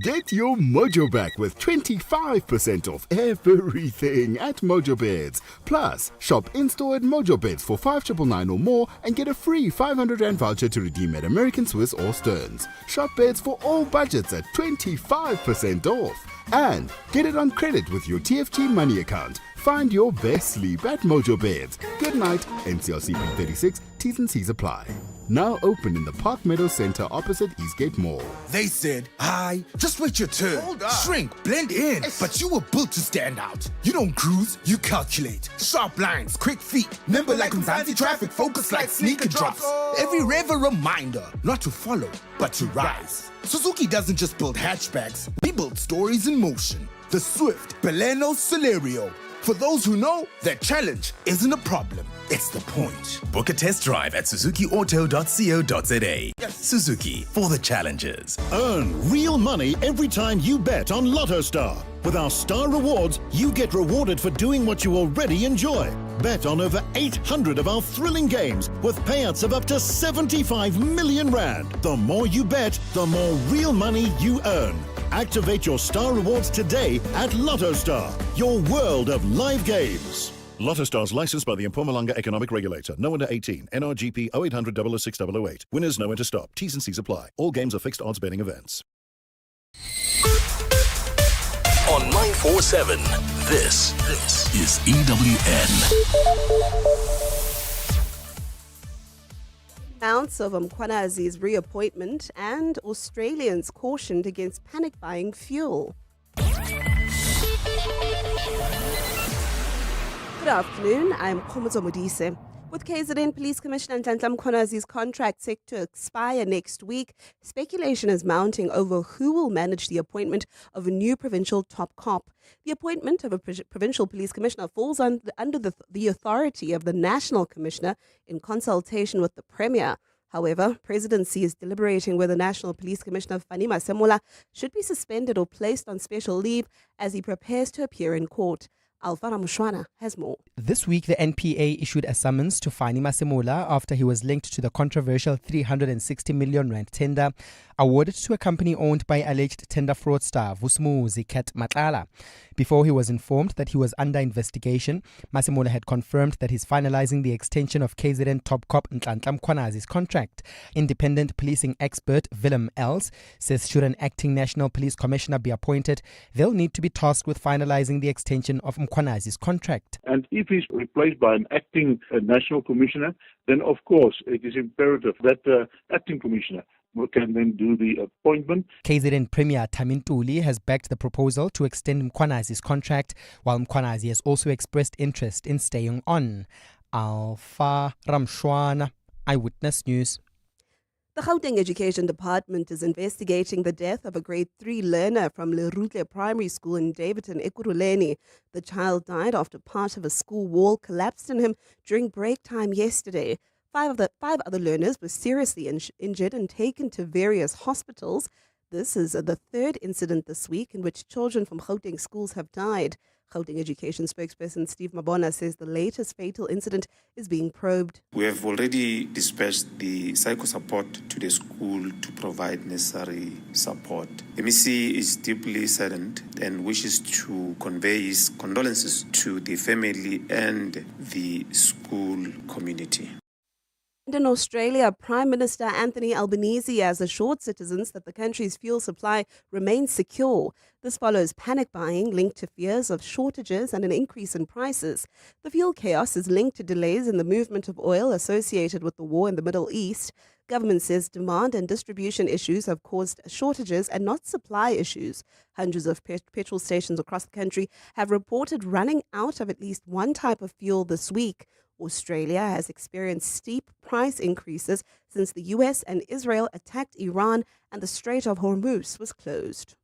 Get your mojo back with 25% off everything at Mojo Beds. Plus, shop in-store at Mojo Beds for 5,999 or more and get a free 500 Rand voucher to redeem at American Swiss or Stearns. Shop beds for all budgets at 25% off. And get it on credit with your TFG money account. Find your best sleep at Mojo Beds. Good night. NCLCP 36. T's and C's apply. now open in the Park Meadow Center opposite Eastgate Mall. They said, "Hi, just wait your turn. Hold up. Shrink, blend in." But you were built to stand out. You don't cruise, you calculate. Sharp lines, quick feet, nimble like Mzansi traffic, focus like sneaker drops. Every rev a reminder, not to follow, but to rise. Suzuki doesn't just build hatchbacks, we build stories in motion. The Swift Baleno Celerio. For those who know, that challenge isn't a problem, it's the point. Book a test drive at suzukiauto.co.za. Suzuki, for the challengers. Earn real money every time you bet on Lotto Star. With our Star Rewards, you get rewarded for doing what you already enjoy. Bet on over 800 of our thrilling games with payouts of up to 75 million rand. The more you bet, the more real money you earn. Activate your Star Rewards today at Lotto Star, your world of live games. Lotto Stars licensed by the Mpumalanga Economic Regulator. No under 18. NRGP 0800 006 008. Winners know when to stop. T's and C's apply. All games are fixed odds betting events. On 947, this is EWN. Announcement of Mkhwanazi's reappointment, and Australians cautioned against panic buying fuel. Good afternoon, I'm Khomozo Modise. With KZN Police Commissioner Nhlanhla Mkhwanazi's contract set to expire next week, speculation is mounting over who will manage the appointment of a new provincial top cop. The appointment of a provincial police commissioner falls under the authority of the national commissioner in consultation with the premier. However, Presidency is deliberating whether National Police Commissioner Fani Masemola should be suspended or placed on special leave as he prepares to appear in court. Alvara Mushwana has more. This week, the NPA issued a summons to Fani Masemola after he was linked to the controversial 360 million rand tender awarded to a company owned by alleged tender fraudster Vusumuzi Ket Matlala. Before he was informed that he was under investigation, Masemola had confirmed that he's finalizing the extension of KZN top cop Nhlanhla Mkhwanazi's contract. Independent policing expert Willem Els says should an acting National Police Commissioner be appointed, they'll need to be tasked with finalizing the extension of Mkhwanazi's contract. And if he's replaced by an acting National Commissioner, then of course it is imperative that acting Commissioner can then do the appointment. KZN Premier Tamintuli has backed the proposal to extend Mkhwanazi's contract, while Mkhwanazi has also expressed interest in staying on. Alpha Ramshwana, Eyewitness News. The Gauteng Education Department is investigating the death of a grade 3 learner from Lerutle Primary School in Davidton, Ekurhuleni. The child died after part of a school wall collapsed on him during break time yesterday. Five other learners were seriously injured and taken to various hospitals. This is the third incident this week in which children from Gauteng schools have died. Gauteng Education spokesperson Steve Mabona says the latest fatal incident is being probed. We have already dispatched the psycho-support to the school to provide necessary support. MEC is deeply saddened and wishes to convey his condolences to the family and the school community. And in Australia, Prime Minister Anthony Albanese has assured citizens that the country's fuel supply remains secure. This follows panic buying linked to fears of shortages and an increase in prices. The fuel chaos is linked to delays in the movement of oil associated with the war in the Middle East. Government says demand and distribution issues have caused shortages and not supply issues. Hundreds of petrol stations across the country have reported running out of at least one type of fuel this week. Australia has experienced steep price increases since the US and Israel attacked Iran and the Strait of Hormuz was closed.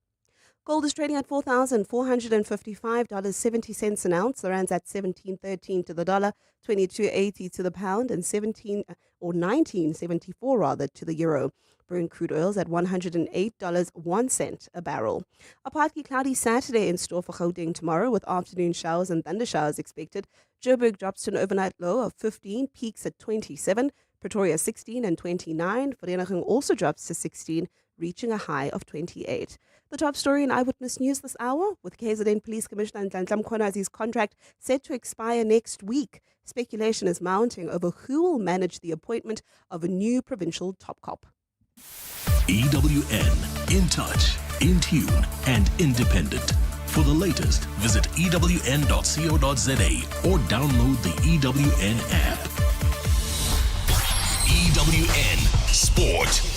Gold is trading at $4,455.70 an ounce. The rand's at 17.13 to the dollar, 22.80 to the pound, and 19.74 rather to the euro. Brent crude oil's at $108.01 a barrel. A partly cloudy Saturday in store for Gauteng tomorrow, with afternoon showers and thunder showers expected. Joburg drops to an overnight low of 15, peaks at 27. Pretoria 16 and 29. Vereeniging also drops to 16, reaching a high of 28. The top story in Eyewitness News this hour, with KZN Police Commissioner Nhlanhla Mkhwanazi's contract set to expire next week. Speculation is mounting over who will manage the appointment of a new provincial top cop. EWN, in touch, in tune, and independent. For the latest, visit ewn.co.za or download the EWN app. SAWN Sport.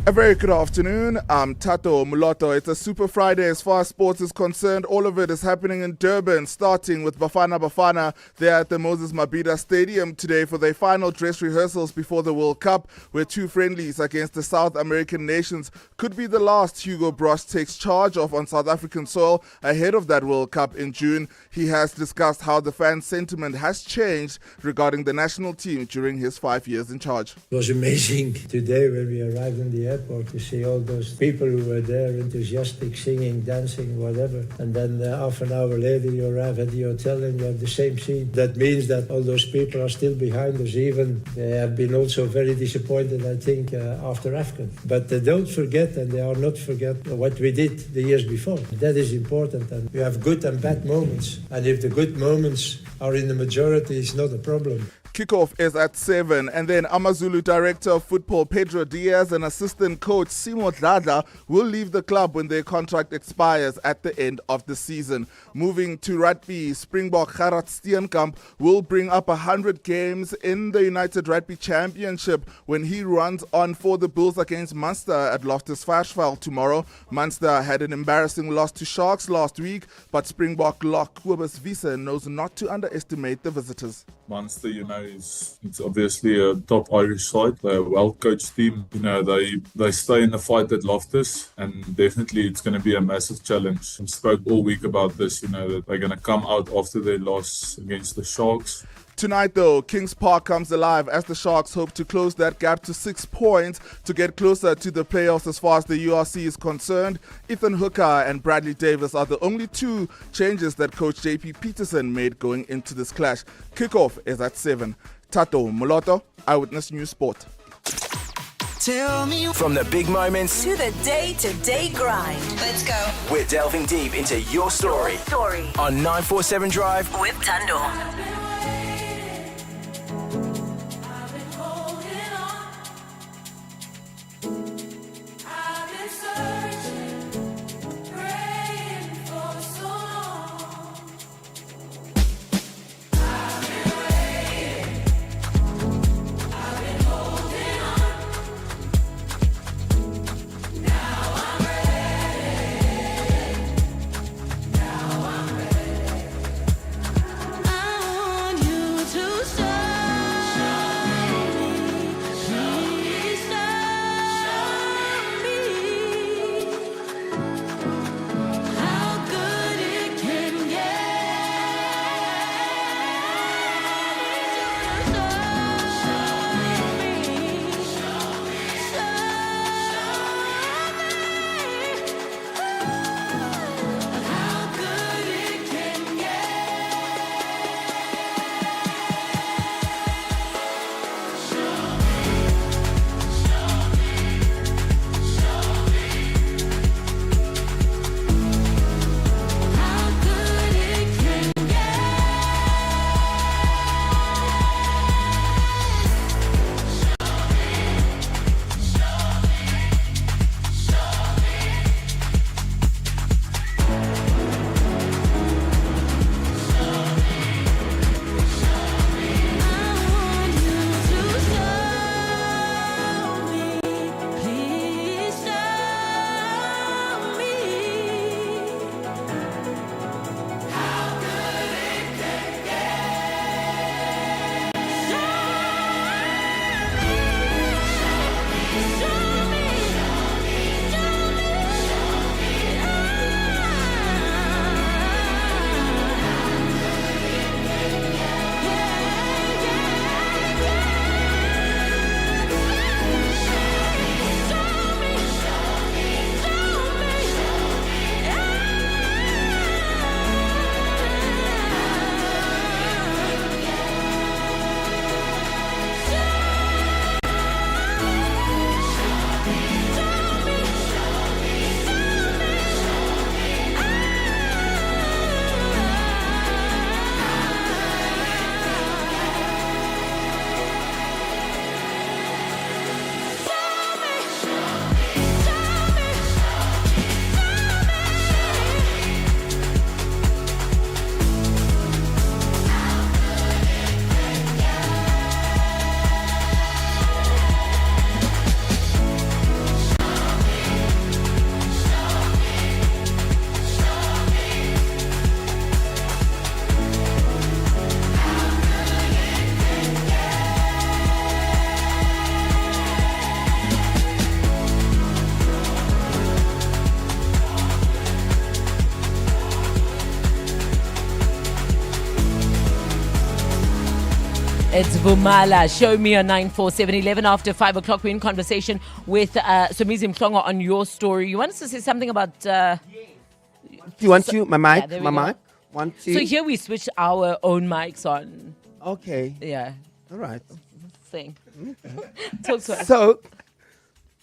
A very good afternoon. I'm Tato Muloto. It's a Super Friday as far as sports is concerned. All of it is happening in Durban, starting with Bafana Bafana. They're at the Moses Mabhida Stadium today for their final dress rehearsals before the World Cup, where two friendlies against the South American nations could be the last Hugo Bross takes charge of on South African soil ahead of that World Cup in June. He has discussed how the fan sentiment has changed regarding the national team during his 5 years in charge. It was amazing today when we arrived in the airport to see all those people who were there, enthusiastic, singing, dancing, whatever. And then half an hour later you arrive at the hotel and you have the same scene. That means that all those people are still behind us. Even they have been also very disappointed, I think, after AFCON. But they don't forget, and they are not forget what we did the years before. That is important. And we have good and bad moments. And if the good moments are in the majority, it's not a problem. Kickoff is at 7, and then Amazulu Director of Football Pedro Diaz and assistant coach Simo Dladla will leave the club when their contract expires at the end of the season. Moving to rugby, Springbok Gerard Steenkamp will bring up 100 games in the United Rugby Championship when he runs on for the Bulls against Munster at Loftus Versfeld tomorrow. Munster had an embarrassing loss to Sharks last week, but Springbok lock Kobus Wiese knows not to underestimate the visitors. Munster, it's obviously a top Irish side. They're a well-coached team. They stay in the fight at Loftus, and definitely it's going to be a massive challenge. We spoke all week about this, that they're going to come out after their loss against the Sharks. Tonight, though, Kings Park comes alive as the Sharks hope to close that gap to 6 points to get closer to the playoffs as far as the URC is concerned. Ethan Hooker and Bradley Davis are the only two changes that coach JP Peterson made going into this clash. Kickoff is at 7. Tato Muloto, Eyewitness News Sport. Tell me. From the big moments to the day-to-day grind. Let's go. We're delving deep into your story. On 947 Drive with Thando. It's Vumala. Show me on 94711 after 5 o'clock. We're in conversation with Somizi Mhlongo on your story. You want us to say something about... Do you want to? My mic? Yeah, my mic? Want to? So here we switch our own mics on. Okay. Yeah. All right. Thing. Talk to us. So,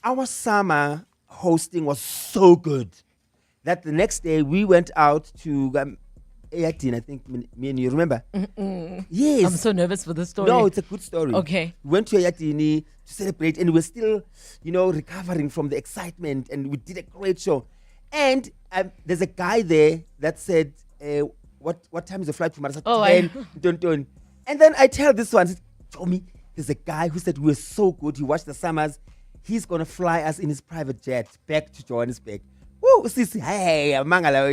our summer hosting was so good that the next day we went out to... I think me and you remember. Yes. I'm so nervous for the story. No, it's a good story. Okay. We went to Ayatini to celebrate, and we're still, recovering from the excitement, and we did a great show. And there's a guy there that said, "What time is the flight tomorrow?" Oh, 10. Don't. And then I tell this one, told me there's a guy who said we were so good. He watched the summers. He's gonna fly us in his private jet back to Johannesburg. Woo, sisi, hey, mangala,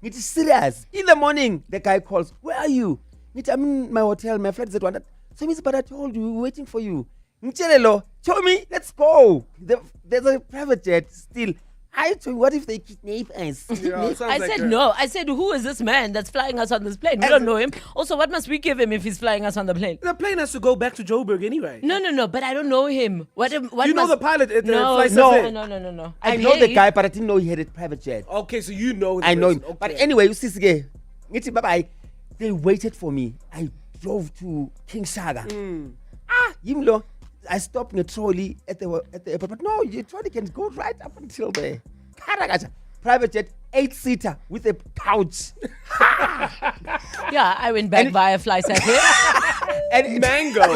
it's serious. In the morning, the guy calls, "Where are you?" I'm in my hotel, my flight is at 1. So Miss, but I told you, we're waiting for you. Show me, let's go. There's a private jet still. I told you, what if they kidnap us? I said no. I said, who is this man that's flying us on this plane? We don't know him. Also, what must we give him if he's flying us on the plane? The plane has to go back to Joburg anyway. No, but I don't know him. What you know the pilot at the flight No. I know the guy, but I didn't know he had a private jet. Okay, so you know I know him. Okay. But anyway, you see, bye-bye. They waited for me. I drove to King Shaga. I stopped in a trolley at the airport. But no, your trolley can go right up until there. Private jet, 8-seater with a couch. Yeah, I went back via Fly Saturday. And Mango.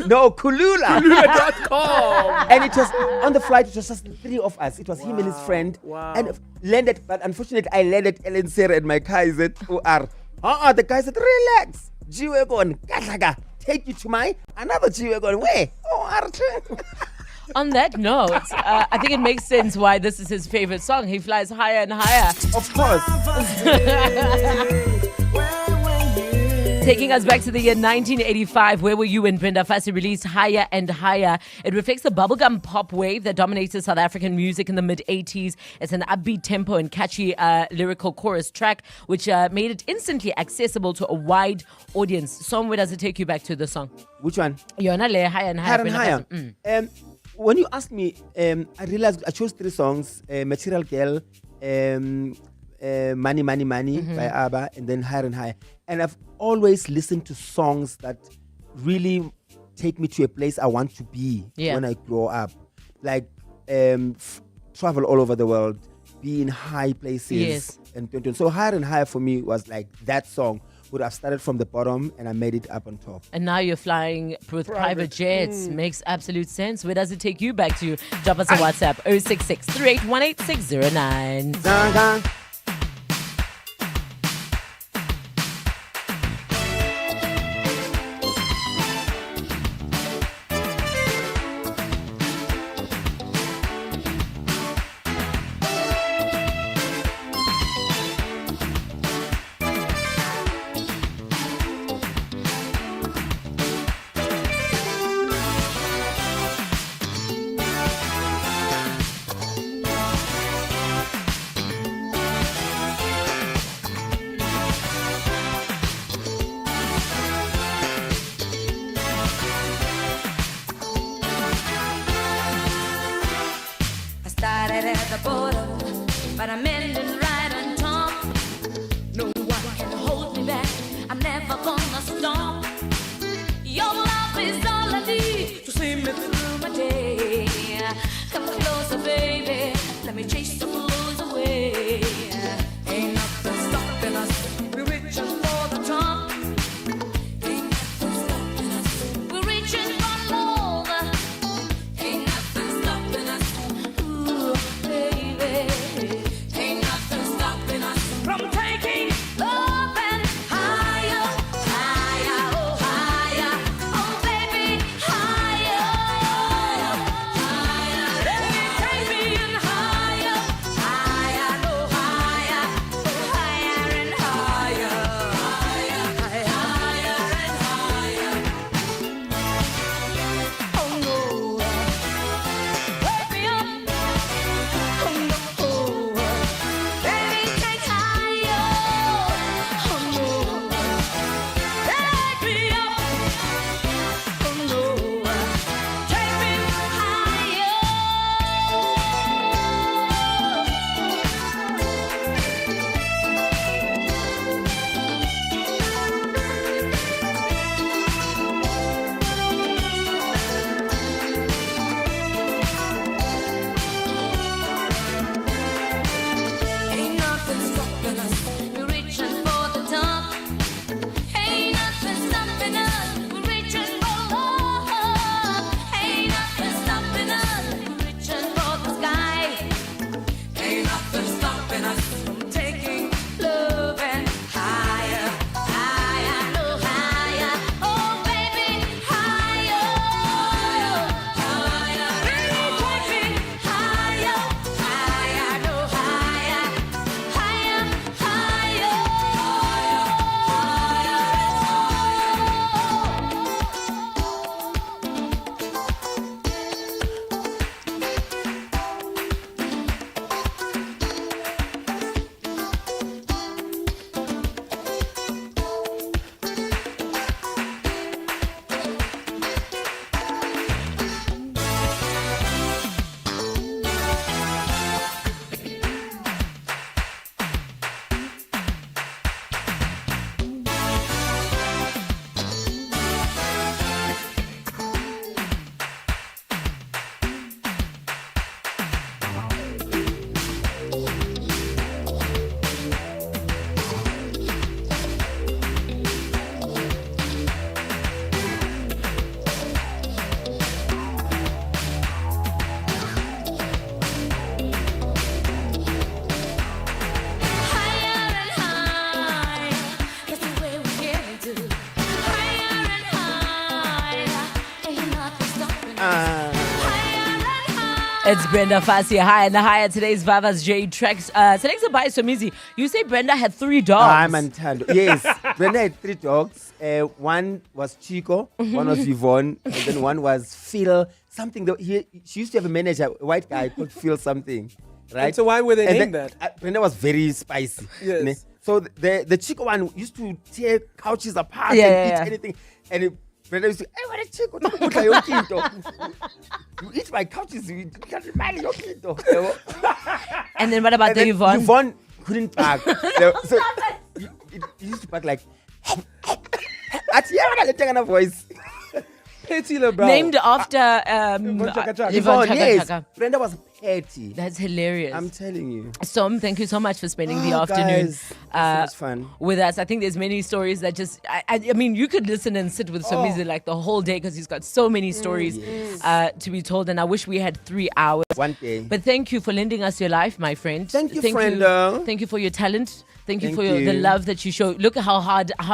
No, Kulula. Kulula.com. And it was on the flight, it was just 3 of us. It was him and his friend. Wow. And landed, but unfortunately, I landed Ellen Sarah and my car is at OR. The guy said, relax. G-Wagon, take you to my another G-Wagon. Where? OR. On that note, I think it makes sense why this is his favorite song. He flies higher and higher. Of course. Taking us back to the year 1985, where were you when Brenda Fassie released Higher and Higher? It reflects the bubblegum pop wave that dominated South African music in the mid-80s. It's an upbeat tempo and catchy lyrical chorus track, which made it instantly accessible to a wide audience. So where does it take you back to the song? Which one? Higher and Higher. Higher and Higher. When you asked me, I realized I chose 3 songs: Material Girl, Money by ABBA, and then Higher and Higher. And I've always listened to songs that really take me to a place I want to be when I grow up. Like travel all over the world, be in high places. Yes. And so Higher and Higher for me was like that song. Would have started from the bottom and I made it up on top. And now you're flying with private jets. Makes absolute sense. Where does it take you back to? Drop us a WhatsApp 066 3818 609. Started at the bottom, but I'm ending right on top. No one can hold me back. I'm never gonna stop. Your love is all I need to see me through my day. Come closer, baby. Let me chase the blues away. Ain't nothing stopping us. We're reaching for the top. Ain't nothing stopping us. We're reaching for love. Ain't nothing stopping us. Ooh, baby. Ain't nothing It's Brenda Fassie. Hi, and higher today's Vava's J Tracks. Selected by Somizi. You say Brenda had 3 dogs. I'm Thando. Yes, Brenda had 3 dogs. One was Chico, one was Yvonne, and then one was Phil. Something that she used to have a manager, a white guy called Phil something, right? And so why were they And named then, that? Brenda was very spicy. Yes. Ne? So the Chico one used to tear couches apart Yeah, and yeah, eat yeah. anything. And Brenda used to, hey, what a Chico, don't put your kito. You eat my couches, you can't marry your kito. And then what about And the then Yvonne? Yvonne couldn't bark. So it used to bark like, at the voice. Petty LeBron. Named after Yvonne Chaka Chaka. Yvonne Chaka Yes, Chaka. Brenda was petty. That's hilarious. I'm telling you. Som, thank you so much for spending the Oh, afternoon guys, so much fun. with us. I think there's many stories that just, I mean, you could listen and sit with Somizi like the whole day because he's got so many stories to be told. And I wish we had 3 hours. One day. But thank you for lending us your life, my friend. Thank you, friendo. Thank you for your talent. Thank you Thank for the you. love that you show. Look at how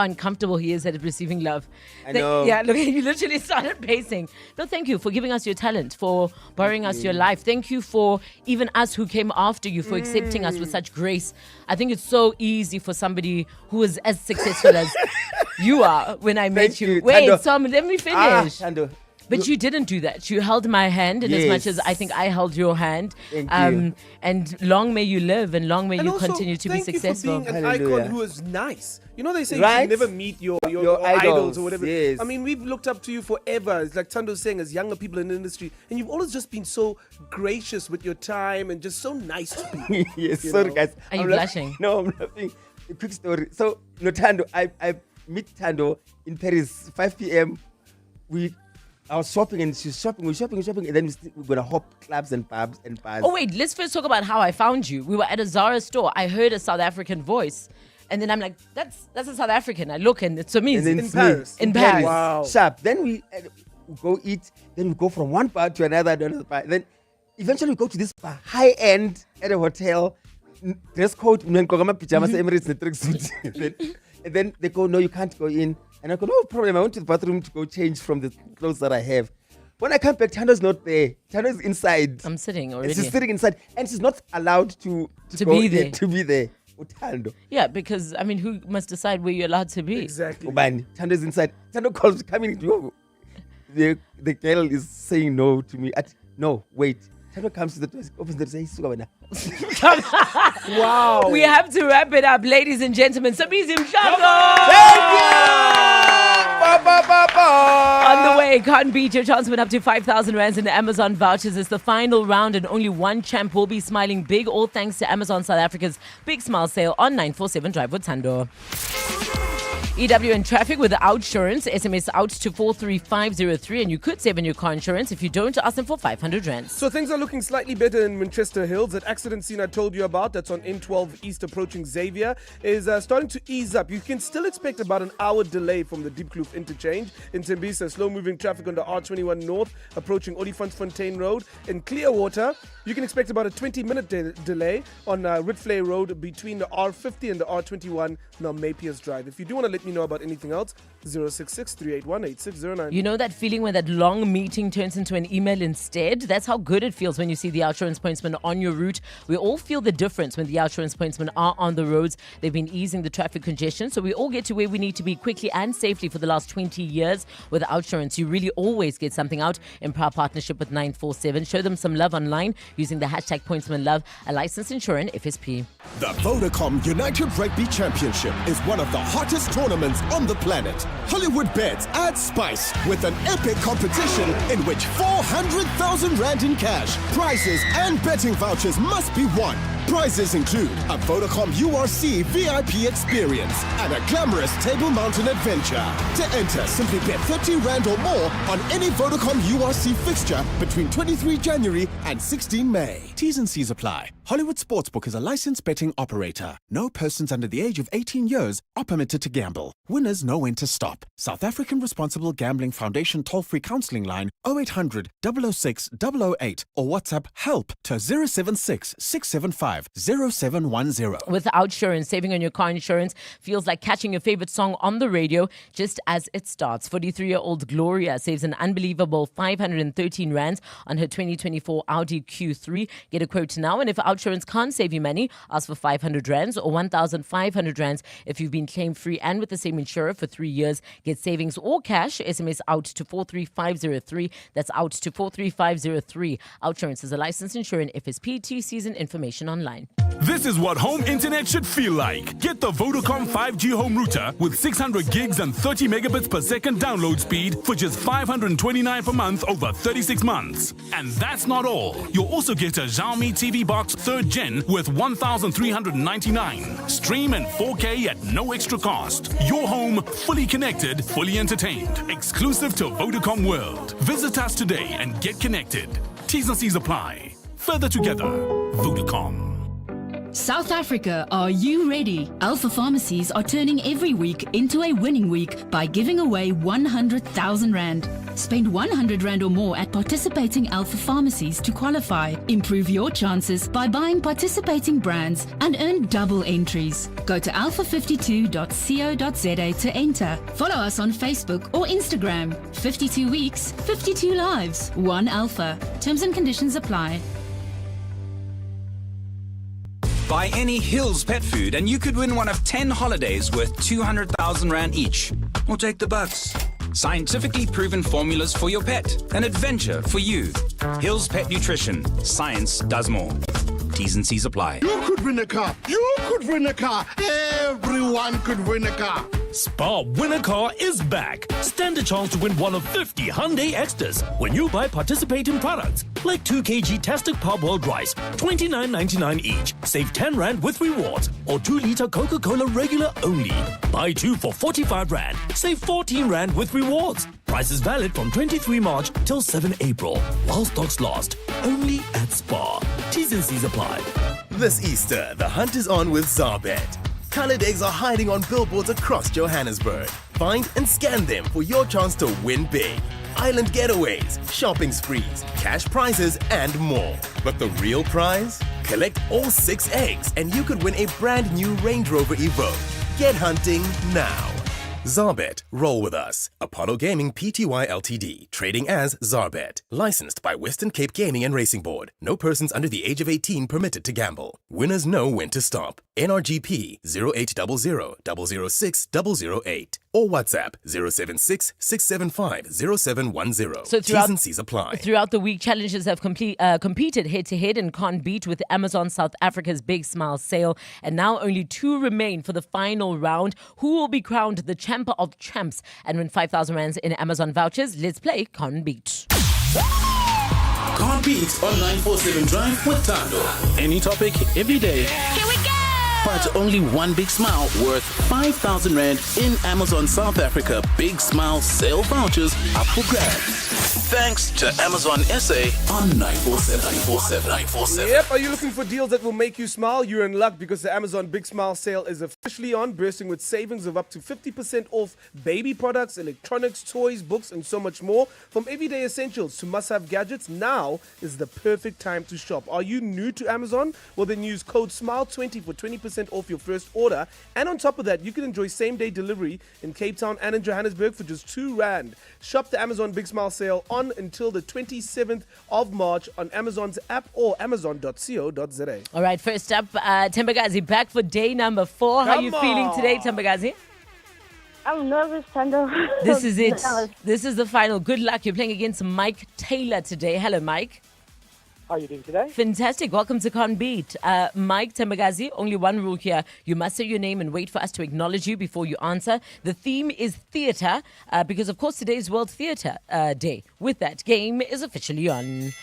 uncomfortable he is at receiving love. I know. Yeah, look, you literally started pacing. No, thank you for giving us your talent, for borrowing us your life. Thank you for even us who came after you, for accepting us with such grace. I think it's so easy for somebody who is as successful as you are when I met Thank you. you, Wait, Thando. Sam, let me finish. Thando. But you didn't do that. You held my hand, and as much as Yes. I think I held your hand. Thank you. And long may you live, and long may And you also, continue to be thank you successful. for being an Hallelujah. icon who is nice. You know, they say you Right? should never meet your Your idols idols, or whatever. yes. I mean, we've looked up to you forever. It's like Thando's saying, as younger people in the industry. And you've always just been so gracious with your time and just so nice to people. Yes, you sorry know? guys. Are you I'm blushing? No, I'm laughing. A quick story. So, no, Thando, I meet Thando in Paris, 5 p.m. I was shopping and she's shopping, we're shopping, and then we're gonna hop clubs and pubs and bars. Oh wait, let's first talk about how I found you. We were at a Zara store. I heard a South African voice, and then I'm like, "That's a South African." I look and it's Somizi. And then in it's me. Paris. In Paris. Wow. Sharp. Then we go eat. Then we go from one bar to another bar. Then eventually we go to this bar, high end at a hotel. Dress code, pajamas, Emirates, and tracksuit. And then they go, no, you can't go in. And I go, no problem. I went to the bathroom to go change from the clothes that I have. When I come back, Thando's not there. Thando's inside. I'm sitting already. She's sitting inside, and she's not allowed to To go be in, there. To be there. Thando. Yeah, because I mean, who must decide where you're allowed to be? Exactly. Ubani. Thando's inside. Thando calls coming to the girl is saying no to me. No, wait. Thando comes to the door, opens the door, says, "Suka wena." Wow. We have to wrap it up, ladies and gentlemen. Somizi Mshango! Thank you! Ba, ba, ba, ba. On the way, can't beat your chance to win up to 5,000 rands in the Amazon vouchers. It's the final round and only one champ will be smiling big, all thanks to Amazon South Africa's Big Smile Sale on 947 Drive with Thando. EW in traffic with the outsurance. SMS out to 43503 and you could save on your car insurance. If you don't, ask them for 500 rands. So things are looking slightly better in Manchester Hills. That accident scene I told you about, that's on N12 East approaching Xavier, is starting to ease up. You can still expect about an hour delay from the Diepkloof interchange. In Tembisa, slow-moving traffic on the R21 North approaching Olifantsfontein Road. In Clearwater, you can expect about a 20-minute delay on Ritflay Road between the R50 and the R21 now Mapiers Drive. If you do want to let me know about anything else, 066-381-8609. You know that feeling when that long meeting turns into an email instead? That's how good it feels when you see the outsurance pointsmen on your route. We all feel the difference when the outsurance pointsmen are on the roads. They've been easing the traffic congestion, so we all get to where we need to be quickly and safely for the last 20 years. With outsurance, you really always get something out in proud partnership with 947. Show them some love online using the hashtag pointsmanlove, a licensed insurance FSP. The Vodacom United Rugby Championship is one of the hottest tournaments on the planet. Hollywood Bets adds spice with an epic competition in which 400,000 rand in cash, prizes and betting vouchers must be won. Prizes include a Vodacom URC VIP experience and a glamorous Table Mountain adventure. To enter, simply bet 30 rand or more on any Vodacom URC fixture between 23 January and 16 May. T's and C's apply. Hollywood Sportsbook is a licensed betting operator. No persons under the age of 18 years are permitted to gamble. Winners know when to stop. South African Responsible Gambling Foundation toll-free counseling line 0800 006 008 or WhatsApp HELP to 076 675 0710. With Outsurance, saving on your car insurance feels like catching your favorite song on the radio just as it starts. 43-year-old Gloria saves an unbelievable 513 rands on her 2024 Audi Q3. Get a quote now, and if Outsurance can't save you money, ask for 500 rands or 1,500 rands if you've been claim-free and with the same insurer for 3 years. Get savings or cash. SMS out to 43503. That's out to 43503. Outsurance is a licensed insurer in FSP. TCs and information online. This is what home internet should feel like. Get the Vodacom 5G home router with 600 gigs and 30 megabits per second download speed for just $529 per month over 36 months. And that's not all. You'll also get a Xiaomi TV box 3rd gen with $1,399. Stream in 4K at no extra cost. Your home fully connected, fully entertained. Exclusive to Vodacom World. Visit us today and get connected. T's and C's apply. Further together, Vodacom. South Africa, are you ready? Alpha Pharmacies are turning every week into a winning week by giving away 100,000 Rand. Spend 100 Rand or more at participating Alpha Pharmacies to qualify. Improve your chances by buying participating brands and earn double entries. Go to alpha52.co.za to enter. Follow us on Facebook or Instagram. 52 weeks, 52 lives, 1 Alpha. Terms and conditions apply. Buy any Hills pet food and you could win one of 10 holidays worth 200,000 Rand each. Or take the bucks. Scientifically proven formulas for your pet. An adventure for you. Hills Pet Nutrition. Science does more. T's and C's apply. You could win a car. You could win a car. Everyone could win a car. Spar Win a Car is back. Stand a chance to win one of 50 Hyundai Extras when you buy participating products like 2 kg Tastic Parboiled Rice, $29.99 each. Save 10 Rand with rewards, or 2-liter Coca-Cola regular only. Buy 2 for 45 Rand. Save 14 Rand with rewards. Price is valid from 23 March till 7 April. While stocks last. Only at Spar. T's and C's apply. This Easter, the hunt is on with Zarbet. Colored eggs are hiding on billboards across Johannesburg. Find and scan them for your chance to win big. Island getaways, shopping sprees, cash prizes, and more. But the real prize? Collect all 6 eggs and you could win a brand new Range Rover Evoque. Get hunting now. Zarbet, roll with us. Apollo Gaming Pty Ltd. Trading as Zarbet. Licensed by Western Cape Gaming and Racing Board. No persons under the age of 18 permitted to gamble. Winners know when to stop. NRGP 0800 006 008 or WhatsApp 076 675 0710. So T's and C's apply. Throughout the week, challengers have competed head-to-head and can't beat with Amazon South Africa's Big Smile Sale. And now only 2 remain for the final round. Who will be crowned the champ of champs and win 5,000 rands in Amazon vouchers? Let's play Can't Beat. Can't Beat on 947 Drive with Thando. Any topic, every day. Here we go! But only one big smile worth 5,000 Rand in Amazon South Africa Big Smile Sale vouchers up for grabs. Thanks to Amazon SA on 947. Yep, are you looking for deals that will make you smile? You're in luck because the Amazon Big Smile Sale is officially on, bursting with savings of up to 50% off baby products, electronics, toys, books, and so much more. From everyday essentials to must-have gadgets, now is the perfect time to shop. Are you new to Amazon? Well, then use code SMILE20 for 20% off your first order. And on top of that, you can enjoy same-day delivery in Cape Town and in Johannesburg for just 2 Rand. Shop the Amazon Big Smile Sale on until the 27th of March on Amazon's app or amazon.co.za. All right, first up, Thembagazi back for day number 4. How are you feeling today, Thembagazi? I'm nervous, Thando. This is it. This is the final. Good luck. You're playing against Mike Taylor today. Hello, Mike. How are you doing today? Fantastic. Welcome to Can't Beat. Mike Thembagazi, only one rule here. You must say your name and wait for us to acknowledge you before you answer. The theme is theatre because, of course, today is World Theatre Day. With that, game is officially on.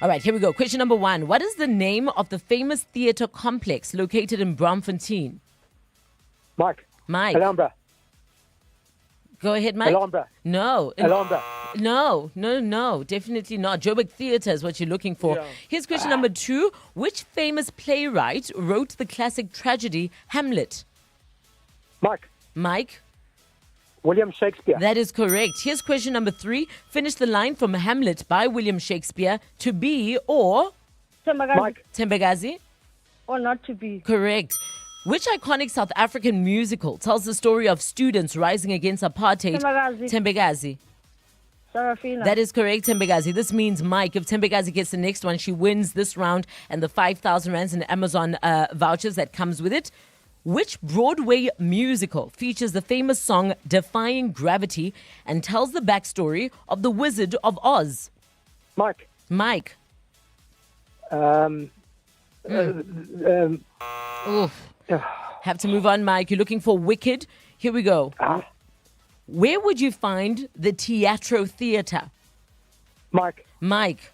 All right, here we go. Question number 1. What is the name of the famous theatre complex located in Braamfontein? Mike. Alhambra. Go ahead, Mike. Alhambra. No. Alhambra. No, definitely not. Joburg Theatre is what you're looking for. Yeah. Here's question number 2. Which famous playwright wrote the classic tragedy Hamlet? Mike? William Shakespeare. That is correct. Here's question number 3. Finish the line from Hamlet by William Shakespeare. To be or... Mike. Thembagazi? or not to be. Correct. Which iconic South African musical tells the story of students rising against apartheid? Tembekazi. Sarafina. That is correct, Tembekazi. This means, Mike, if Tembekazi gets the next one, she wins this round and the 5,000 rands in Amazon vouchers that comes with it. Which Broadway musical features the famous song Defying Gravity and tells the backstory of the Wizard of Oz? Mike. Oof. Have to move on, Mike. You're looking for Wicked. Here we go. Where would you find the Teatro Theatre? Mike.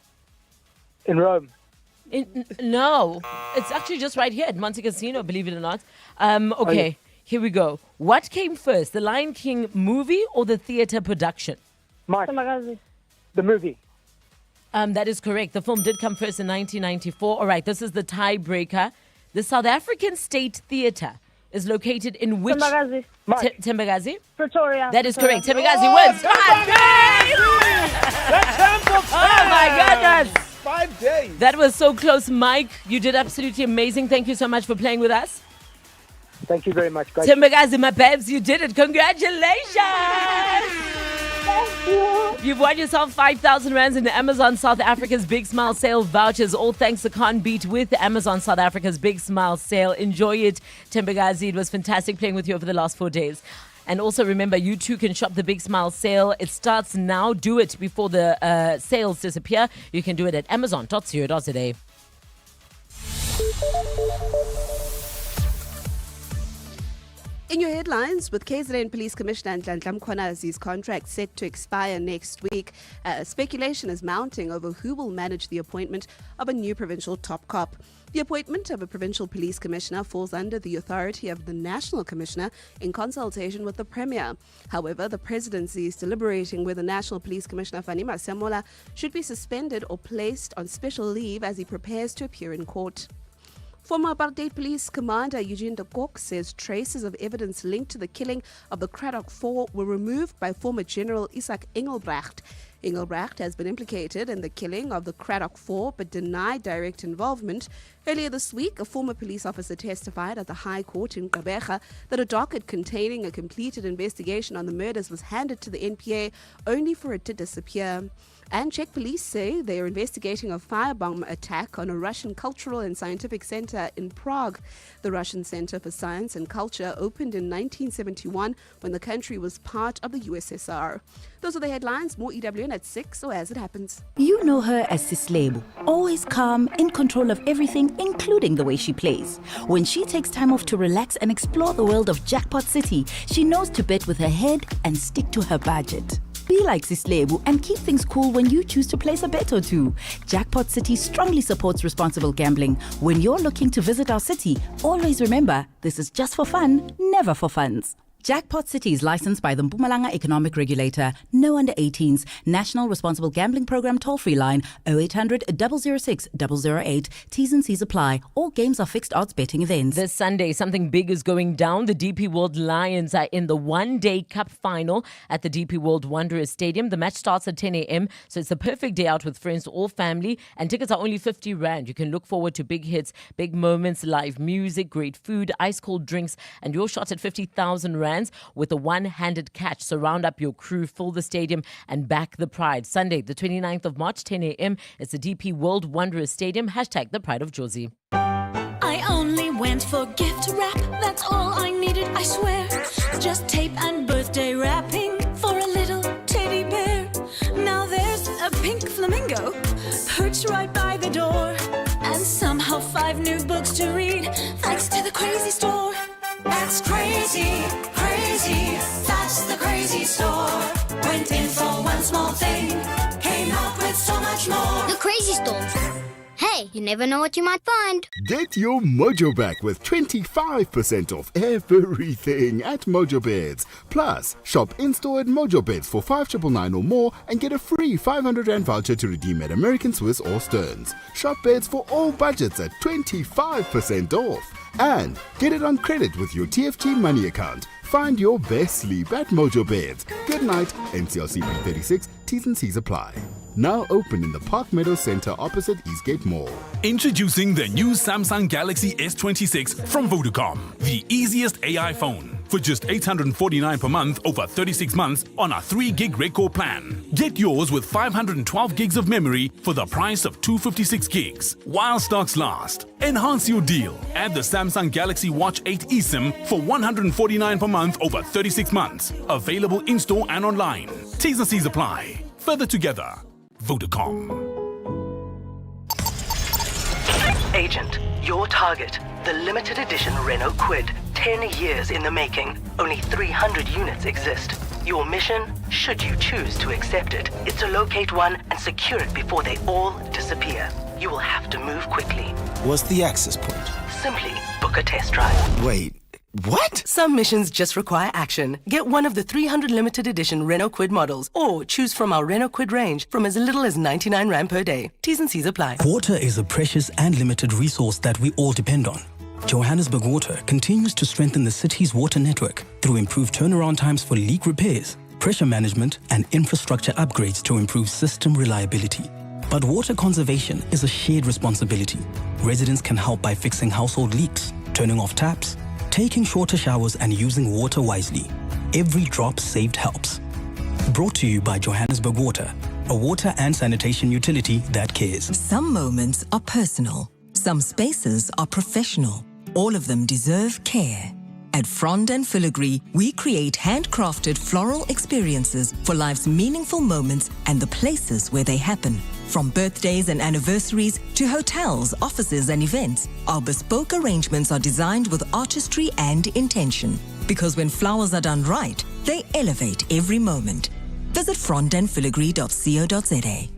In Rome. No, it's actually just right here at Monte Cassino, believe it or not. Okay, here we go. What came first, the Lion King movie or the theatre production? The movie. That is correct. The film did come first in 1994. All right, this is the tiebreaker. The South African State Theatre is located in which... Tembekazi? Pretoria. That is correct. Tembekazi wins. 5 days! Oh my goodness! 5 days. That was so close, Mike. You did absolutely amazing. Thank you so much for playing with us. Thank you very much, guys. Tembekazi, my babes, you did it. Congratulations! Thank you. You've won yourself 5,000 rands in the Amazon South Africa's Big Smile Sale vouchers. All thanks to Can't Beat with the Amazon South Africa's Big Smile Sale. Enjoy it, Tembekazi. It was fantastic playing with you over the last 4 days. And also remember, you too can shop the Big Smile Sale. It starts now. Do it before the sales disappear. You can do it at amazon.co.za. In your headlines, with KZN Police Commissioner Nhlanhla Mkhwanazi's contract set to expire next week, speculation is mounting over who will manage the appointment of a new provincial top cop. The appointment of a provincial police commissioner falls under the authority of the national commissioner in consultation with the premier. However, the presidency is deliberating whether National Police Commissioner Fani Masemola should be suspended or placed on special leave as he prepares to appear in court. Former Apartheid Police Commander Eugene de Kock says traces of evidence linked to the killing of the Cradock 4 were removed by former General Isaac Engelbrecht. Engelbrecht has been implicated in the killing of the Cradock 4 but denied direct involvement. Earlier this week, a former police officer testified at the High Court in Gqeberha that a docket containing a completed investigation on the murders was handed to the NPA only for it to disappear. And Czech police say they are investigating a firebomb attack on a Russian cultural and scientific center in Prague. The Russian Center for Science and Culture opened in 1971 when the country was part of the USSR. Those are the headlines. More EWN at 6 or as it happens. You know her as Sislebu, always calm, in control of everything, including the way she plays. When she takes time off to relax and explore the world of Jackpot City, she knows to bet with her head and stick to her budget. Be like Sislebu and keep things cool when you choose to place a bet or two. Jackpot City strongly supports responsible gambling. When you're looking to visit our city, always remember, this is just for fun, never for funds. Jackpot City is licensed by the Mpumalanga Economic Regulator. No under 18s. National Responsible Gambling Program toll-free line 0800 006 008. T's and C's apply. All games are fixed odds betting events. This Sunday, something big is going down. The DP World Lions are in the one-day cup final at the DP World Wanderers Stadium. The match starts at 10 a.m., so it's the perfect day out with friends or family. And tickets are only 50 rand. You can look forward to big hits, big moments, live music, great food, ice-cold drinks, and your shot at 50,000 rand. With a one-handed catch. Surround up your crew, fill the stadium and back the pride. Sunday, the 29th of March, 10 a.m. It's the DP World Wanderers Stadium. Hashtag the pride of Josie. I only went for gift wrap. That's all I needed, I swear. Just tape and birthday wrapping for a little teddy bear. Now there's a pink flamingo perched right by the door. And somehow 5 new books to read thanks to the crazy store. That's crazy, crazy, that's the crazy store. Went in for one small thing, came out with so much more. The crazy store. Hey, you never know what you might find. Get your mojo back with 25% off everything at Mojo Beds. Plus, shop in-store at Mojo Beds for 5,999 or more and get a free 500 Rand voucher to redeem at American Swiss or Stearns. Shop beds for all budgets at 25% off. And get it on credit with your TFT money account. Find your best sleep at Mojo Beds. Good night, NCLC 36, T's and C's apply. Now open in the Park Meadow Center opposite Eastgate Mall. Introducing the new Samsung Galaxy S26 from Vodacom, the easiest AI phone. For just $849 per month over 36 months on our 3 gig record plan. Get yours with 512 gigs of memory for the price of 256 gigs while stocks last. Enhance your deal. Add the Samsung Galaxy Watch 8 eSIM for $149 per month over 36 months. Available in-store and online. T's and C's apply. Further together. Vodacom. Agent, your target, the limited edition Renault Kwid. 10 years in the making. Only 300 units exist. Your mission, should you choose to accept it, is to locate one and secure it before they all disappear. You will have to move quickly. What's the access point? Simply book a test drive. Wait, what? Some missions just require action. Get one of the 300 limited edition Renault Kwid models or choose from our Renault Kwid range from as little as 99 Rand per day. T's and C's apply. Water is a precious and limited resource that we all depend on. Johannesburg Water continues to strengthen the city's water network through improved turnaround times for leak repairs, pressure management, and infrastructure upgrades to improve system reliability. But water conservation is a shared responsibility. Residents can help by fixing household leaks, turning off taps, taking shorter showers, and using water wisely. Every drop saved helps. Brought to you by Johannesburg Water, a water and sanitation utility that cares. Some moments are personal. Some spaces are professional. All of them deserve care. At Frond and Filigree, we create handcrafted floral experiences for life's meaningful moments and the places where they happen. From birthdays and anniversaries to hotels, offices, and events, our bespoke arrangements are designed with artistry and intention. Because when flowers are done right, they elevate every moment. Visit frondandfiligree.co.za.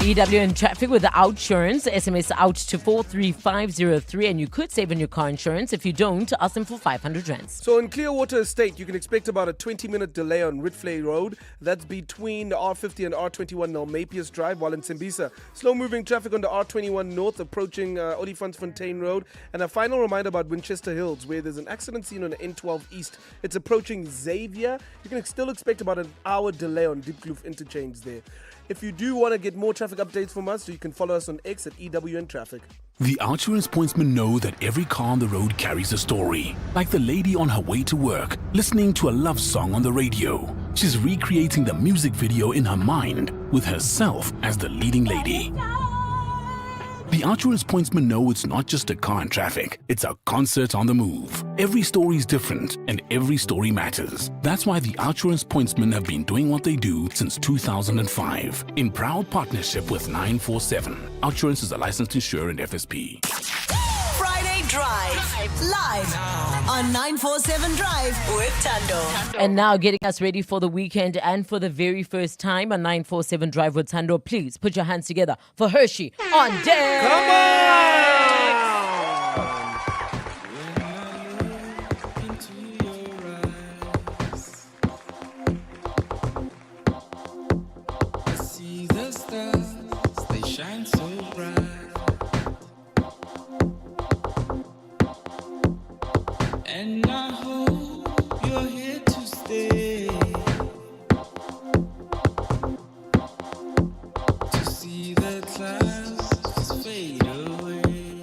EW in traffic with the OutSurance. SMS out to 43503 and you could save on your car insurance. If you don't, ask them for 500 rands. So in Clearwater Estate, you can expect about a 20-minute delay on Ritflay Road. That's between R50 and R21 Nalmapius Drive, while in Simbisa. Slow-moving traffic on the R21 North approaching Olifantsfontein Road. And a final reminder about Winchester Hills, where there's an accident scene on the N12 East. It's approaching Xavier. You can still expect about an hour delay on Diepkloof interchange there. If you do want to get more traffic updates from us, you can follow us on X at EWN Traffic. The OutSurance pointsmen know that every car on the road carries a story. Like the lady on her way to work, listening to a love song on the radio. She's recreating the music video in her mind with herself as the leading lady. The OutSurance pointsmen know it's not just a car in traffic, it's a concert on the move. Every story is different and every story matters. That's why the OutSurance pointsmen have been doing what they do since 2005 in proud partnership with 947. OutSurance is a licensed insurer and FSP. Friday Drive, live on 947 Drive with Thando. And now getting us ready for the weekend and for the very first time on 947 Drive with Thando. Please put your hands together for Hershey on deck. Come on! See the stars, they shine so bright. And I hope you're here to stay. To see the clouds just fade away.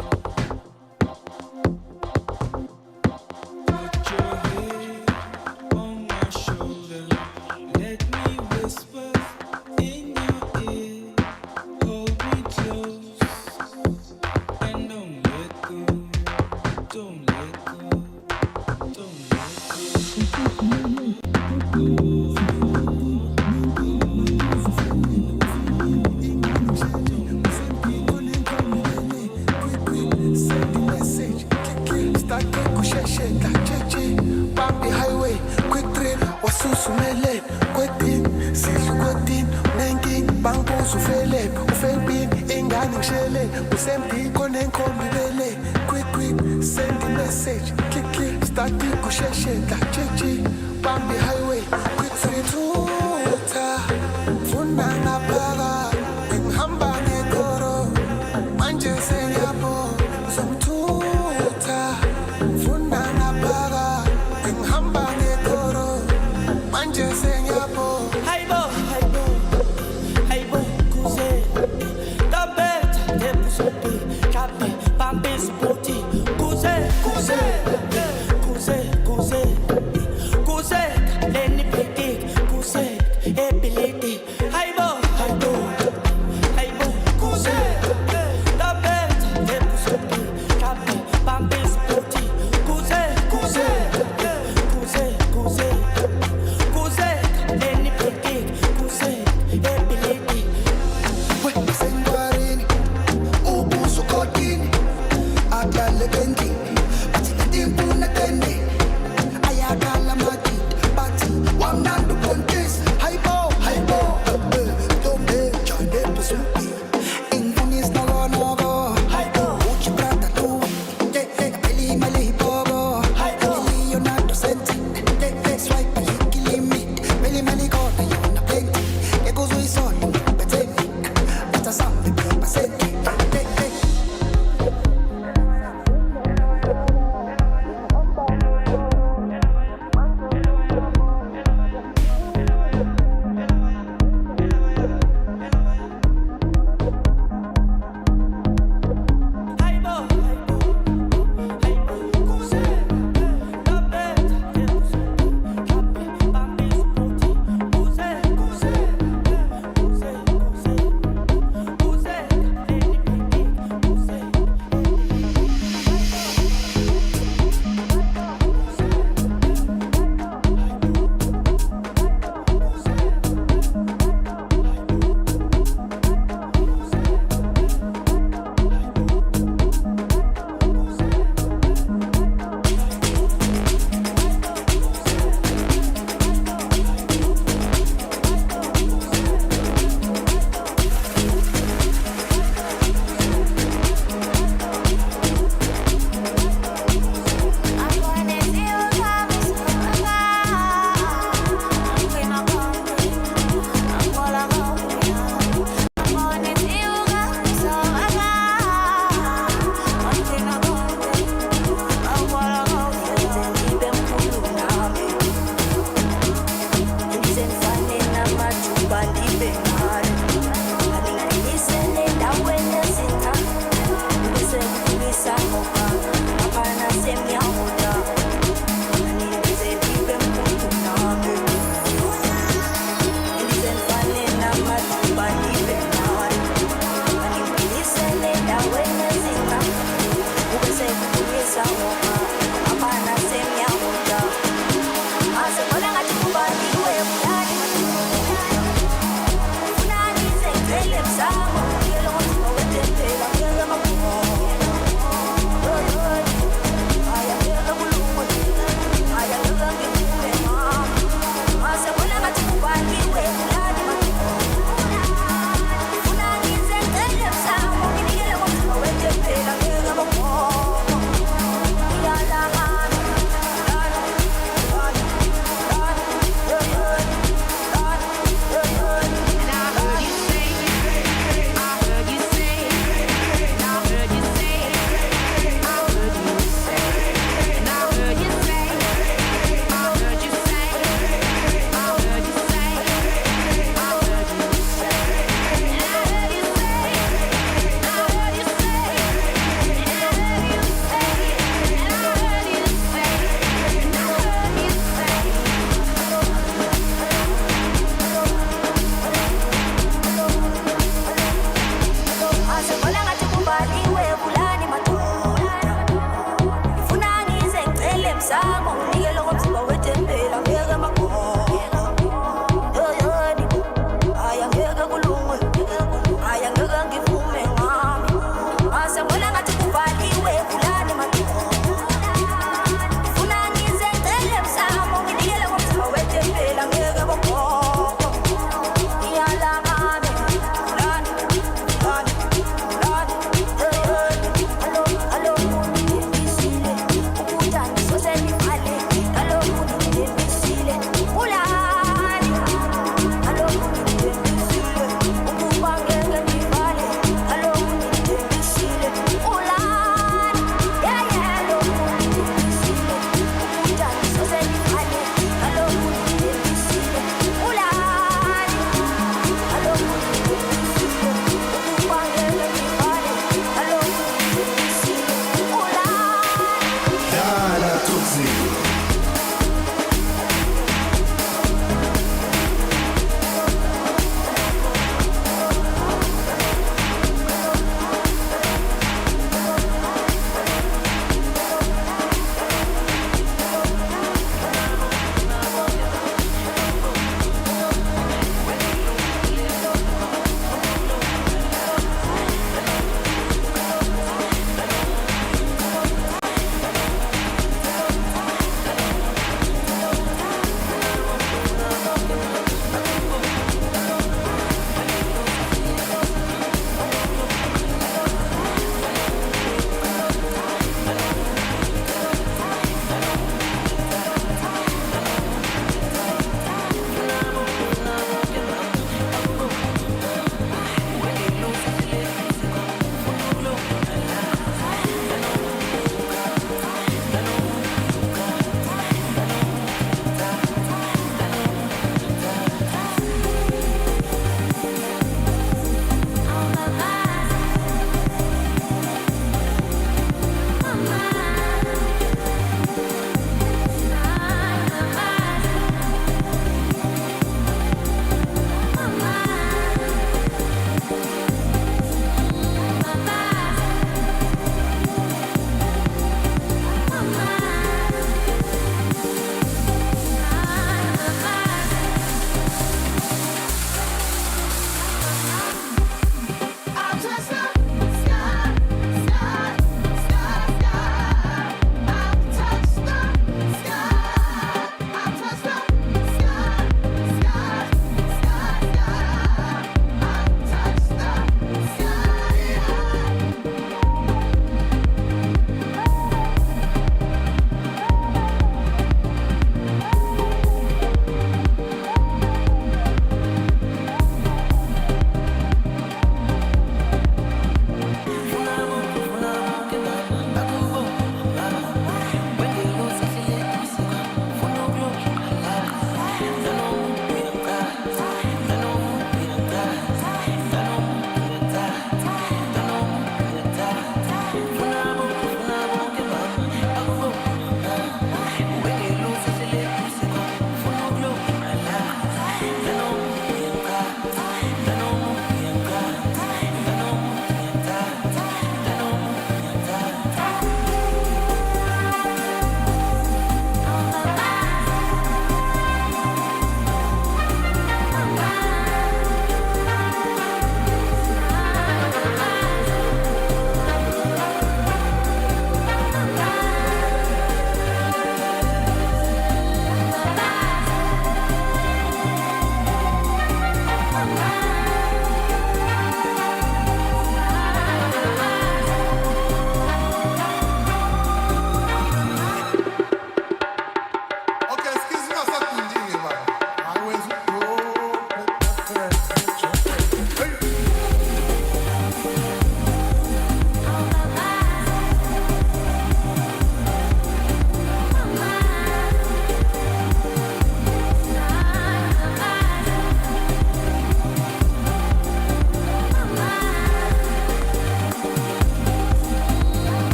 Put your head on my shoulder. Let me whisper in your ear. Hold me close and don't let go. Don't let go. Bambi highway, quick tuta, funda ngaphaka, ngihamba ngekoro, manje sengiyabo, sokuthutha, funda ngaphaka, ngihamba ngekoro, manje sengiyabo. Hayibo, Ubuso kodini, adale kendini, athi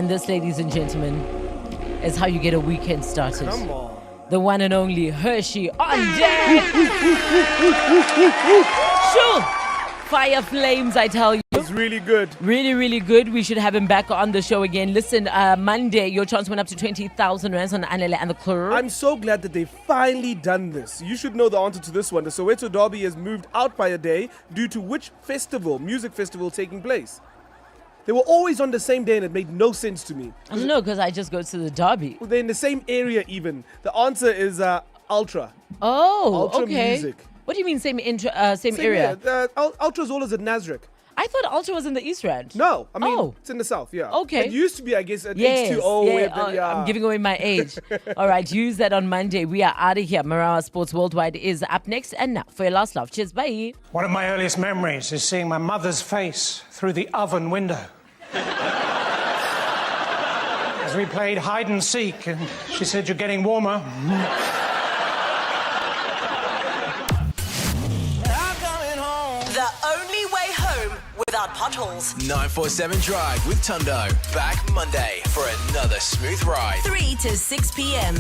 And this, ladies and gentlemen, is how you get a weekend started. Come on. The one and only Hershey on deck. Sure. Fire flames, I tell you. It's really good. Really, really good. We should have him back on the show again. Listen, Monday, your chance went up to 20,000 rands on Anele and the crew. I'm so glad that they've finally done this. You should know the answer to this one. The Soweto Derby has moved out by a day due to which festival, music festival, taking place? They were always on the same day and it made no sense to me. I don't know, because I just go to the Derby. They're in the same area even. The answer is Ultra. Oh, Ultra okay. Music. What do you mean same area? Ultra's all as at Nasrec. I thought Ultra was in the East Rand. No, I mean, it's in the South, yeah. Okay. It used to be, I guess, at Yes, H2O. yeah. I'm giving away my age. All right, use that on Monday. We are out of here. Marawa Sports Worldwide is up next. And now, for your last love. Cheers, bye. One of my earliest memories is seeing my mother's face through the oven window. As we played hide and seek, and she said, "You're getting warmer." The only way home without potholes. 947 Drive with Thando. Back Monday for another smooth ride. 3 to 6 p.m.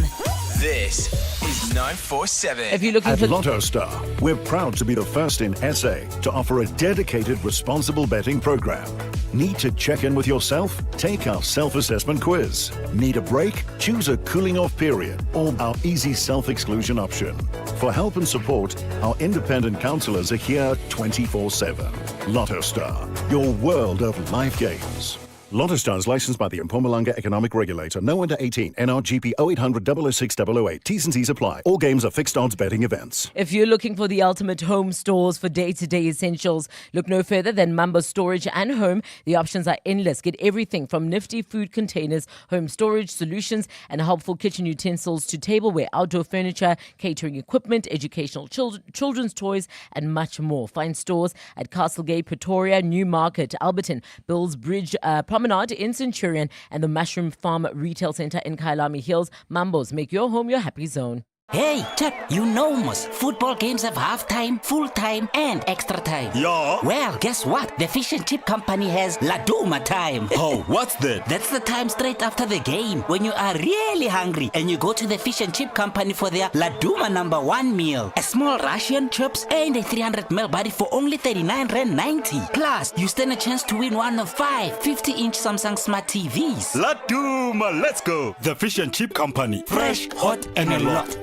This is 947. If you're looking At for Lotto Star, we're proud to be the first in SA to offer a dedicated responsible betting program. Need to check in with yourself? Take our self-assessment quiz. Need a break? Choose a cooling off period or our easy self-exclusion option. For help and support, our independent counselors are here 24/7. Lotto Star, your world of life games. Lotto Star is licensed by the Mpumalanga Economic Regulator. No under 18. NRGP 0800 006 008. T's and C's apply. All games are fixed odds betting events. If you're looking for the ultimate home stores for day-to-day essentials, look no further than Mambo Storage and Home. The options are endless. Get everything from nifty food containers, home storage solutions, and helpful kitchen utensils to tableware, outdoor furniture, catering equipment, educational children's toys, and much more. Find stores at Castlegate, Pretoria, Newmarket, Alberton, Bills Bridge, Promenade in Centurion, and the Mushroom Farm Retail Centre in Kailami Hills. Mambos, make your home your happy zone. Hey, Jack, you know mos. Football games have half-time, full-time, and extra time. Yeah. Well, guess what? The fish and chip company has Laduma time. Oh, what's that? That's the time straight after the game when you are really hungry and you go to the fish and chip company for their Laduma #1 meal. A small Russian chips and a 300ml buddy for only 39 Rand 90. Plus, you stand a chance to win one of 5 50-inch Samsung Smart TVs. Laduma, let's go. The fish and chip company. Fresh, hot, and a lot.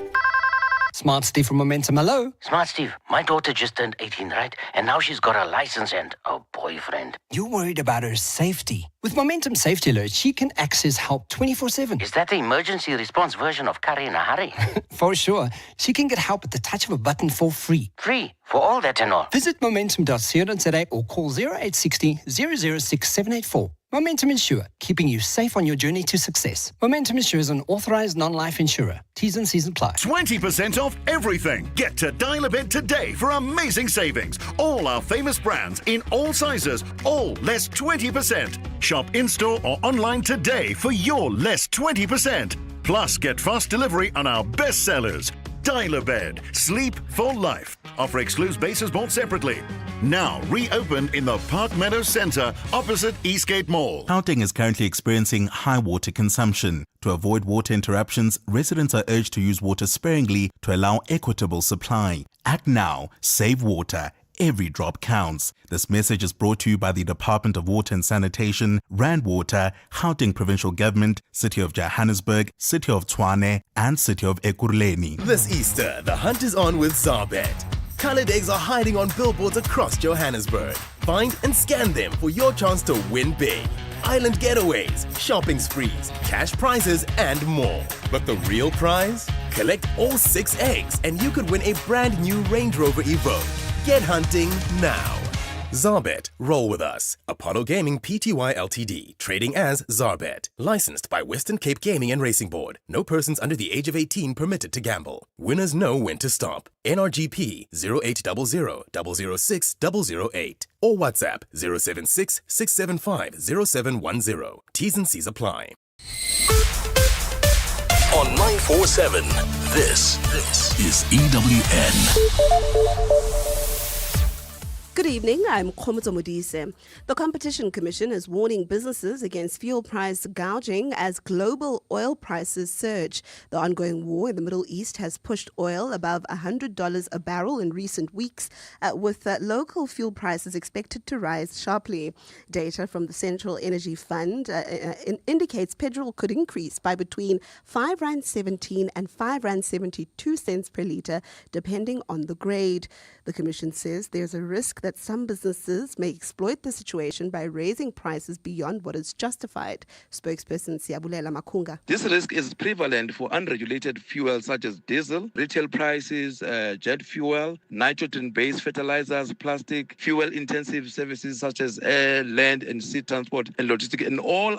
Smart Steve from Momentum, hello. Smart Steve, my daughter just turned 18, right? And now she's got a license and a boyfriend. You're worried about her safety. With Momentum Safety Alert, she can access help 24/7. Is that the emergency response version of Curry in a Hurry? For sure. She can get help at the touch of a button for free. Free? For all that and all? Visit momentum.co.za or call 0860 006 784. Momentum Insure, keeping you safe on your journey to success. Momentum Insure is an authorized non-life insurer. T's and C's apply. 20% off everything. Get to Dial-A-Bed today for amazing savings. All our famous brands in all sizes, all less 20%. Shop in-store or online today for your less 20%. Plus, get fast delivery on our best sellers. Dial-A-Bed, sleep for life. Offer excludes bases bought separately. Now reopened in the Park Meadows Centre opposite Eastgate Mall. Gauteng is currently experiencing high water consumption. To avoid water interruptions, residents are urged to use water sparingly to allow equitable supply. Act now, save water. Every drop counts. This message is brought to you by the Department of Water and Sanitation, Rand Water, Gauteng Provincial Government, City of Johannesburg, City of Tshwane, and City of Ekurhuleni. This Easter, the hunt is on with Zarbet. Colored eggs are hiding on billboards across Johannesburg. Find and scan them for your chance to win big. Island getaways, shopping sprees, cash prizes, and more. But the real prize? Collect all 6 eggs and you could win a brand new Range Rover Evoque. Get hunting now. Zarbet, roll with us. Apollo Gaming Pty Ltd. Trading as Zarbet. Licensed by Western Cape Gaming and Racing Board. No persons under the age of 18 permitted to gamble. Winners know when to stop. NRGP 0800 006 008 or WhatsApp 076 675 0710. T's and C's apply. On 947, this is EWN. Good evening, I'm Khomuto Modise. The Competition Commission is warning businesses against fuel price gouging as global oil prices surge. The ongoing war in the Middle East has pushed oil above $100 a barrel in recent weeks, with local fuel prices expected to rise sharply. Data from the Central Energy Fund indicates petrol could increase by between R5.17 and R5.72 per litre, depending on the grade. The Commission says there's a risk that some businesses may exploit the situation by raising prices beyond what is justified. Spokesperson Siyabulela Makunga. This risk is prevalent for unregulated fuels such as diesel, retail prices, jet fuel, nitrogen-based fertilizers, plastic, fuel-intensive services such as air, land and sea transport and logistics, and all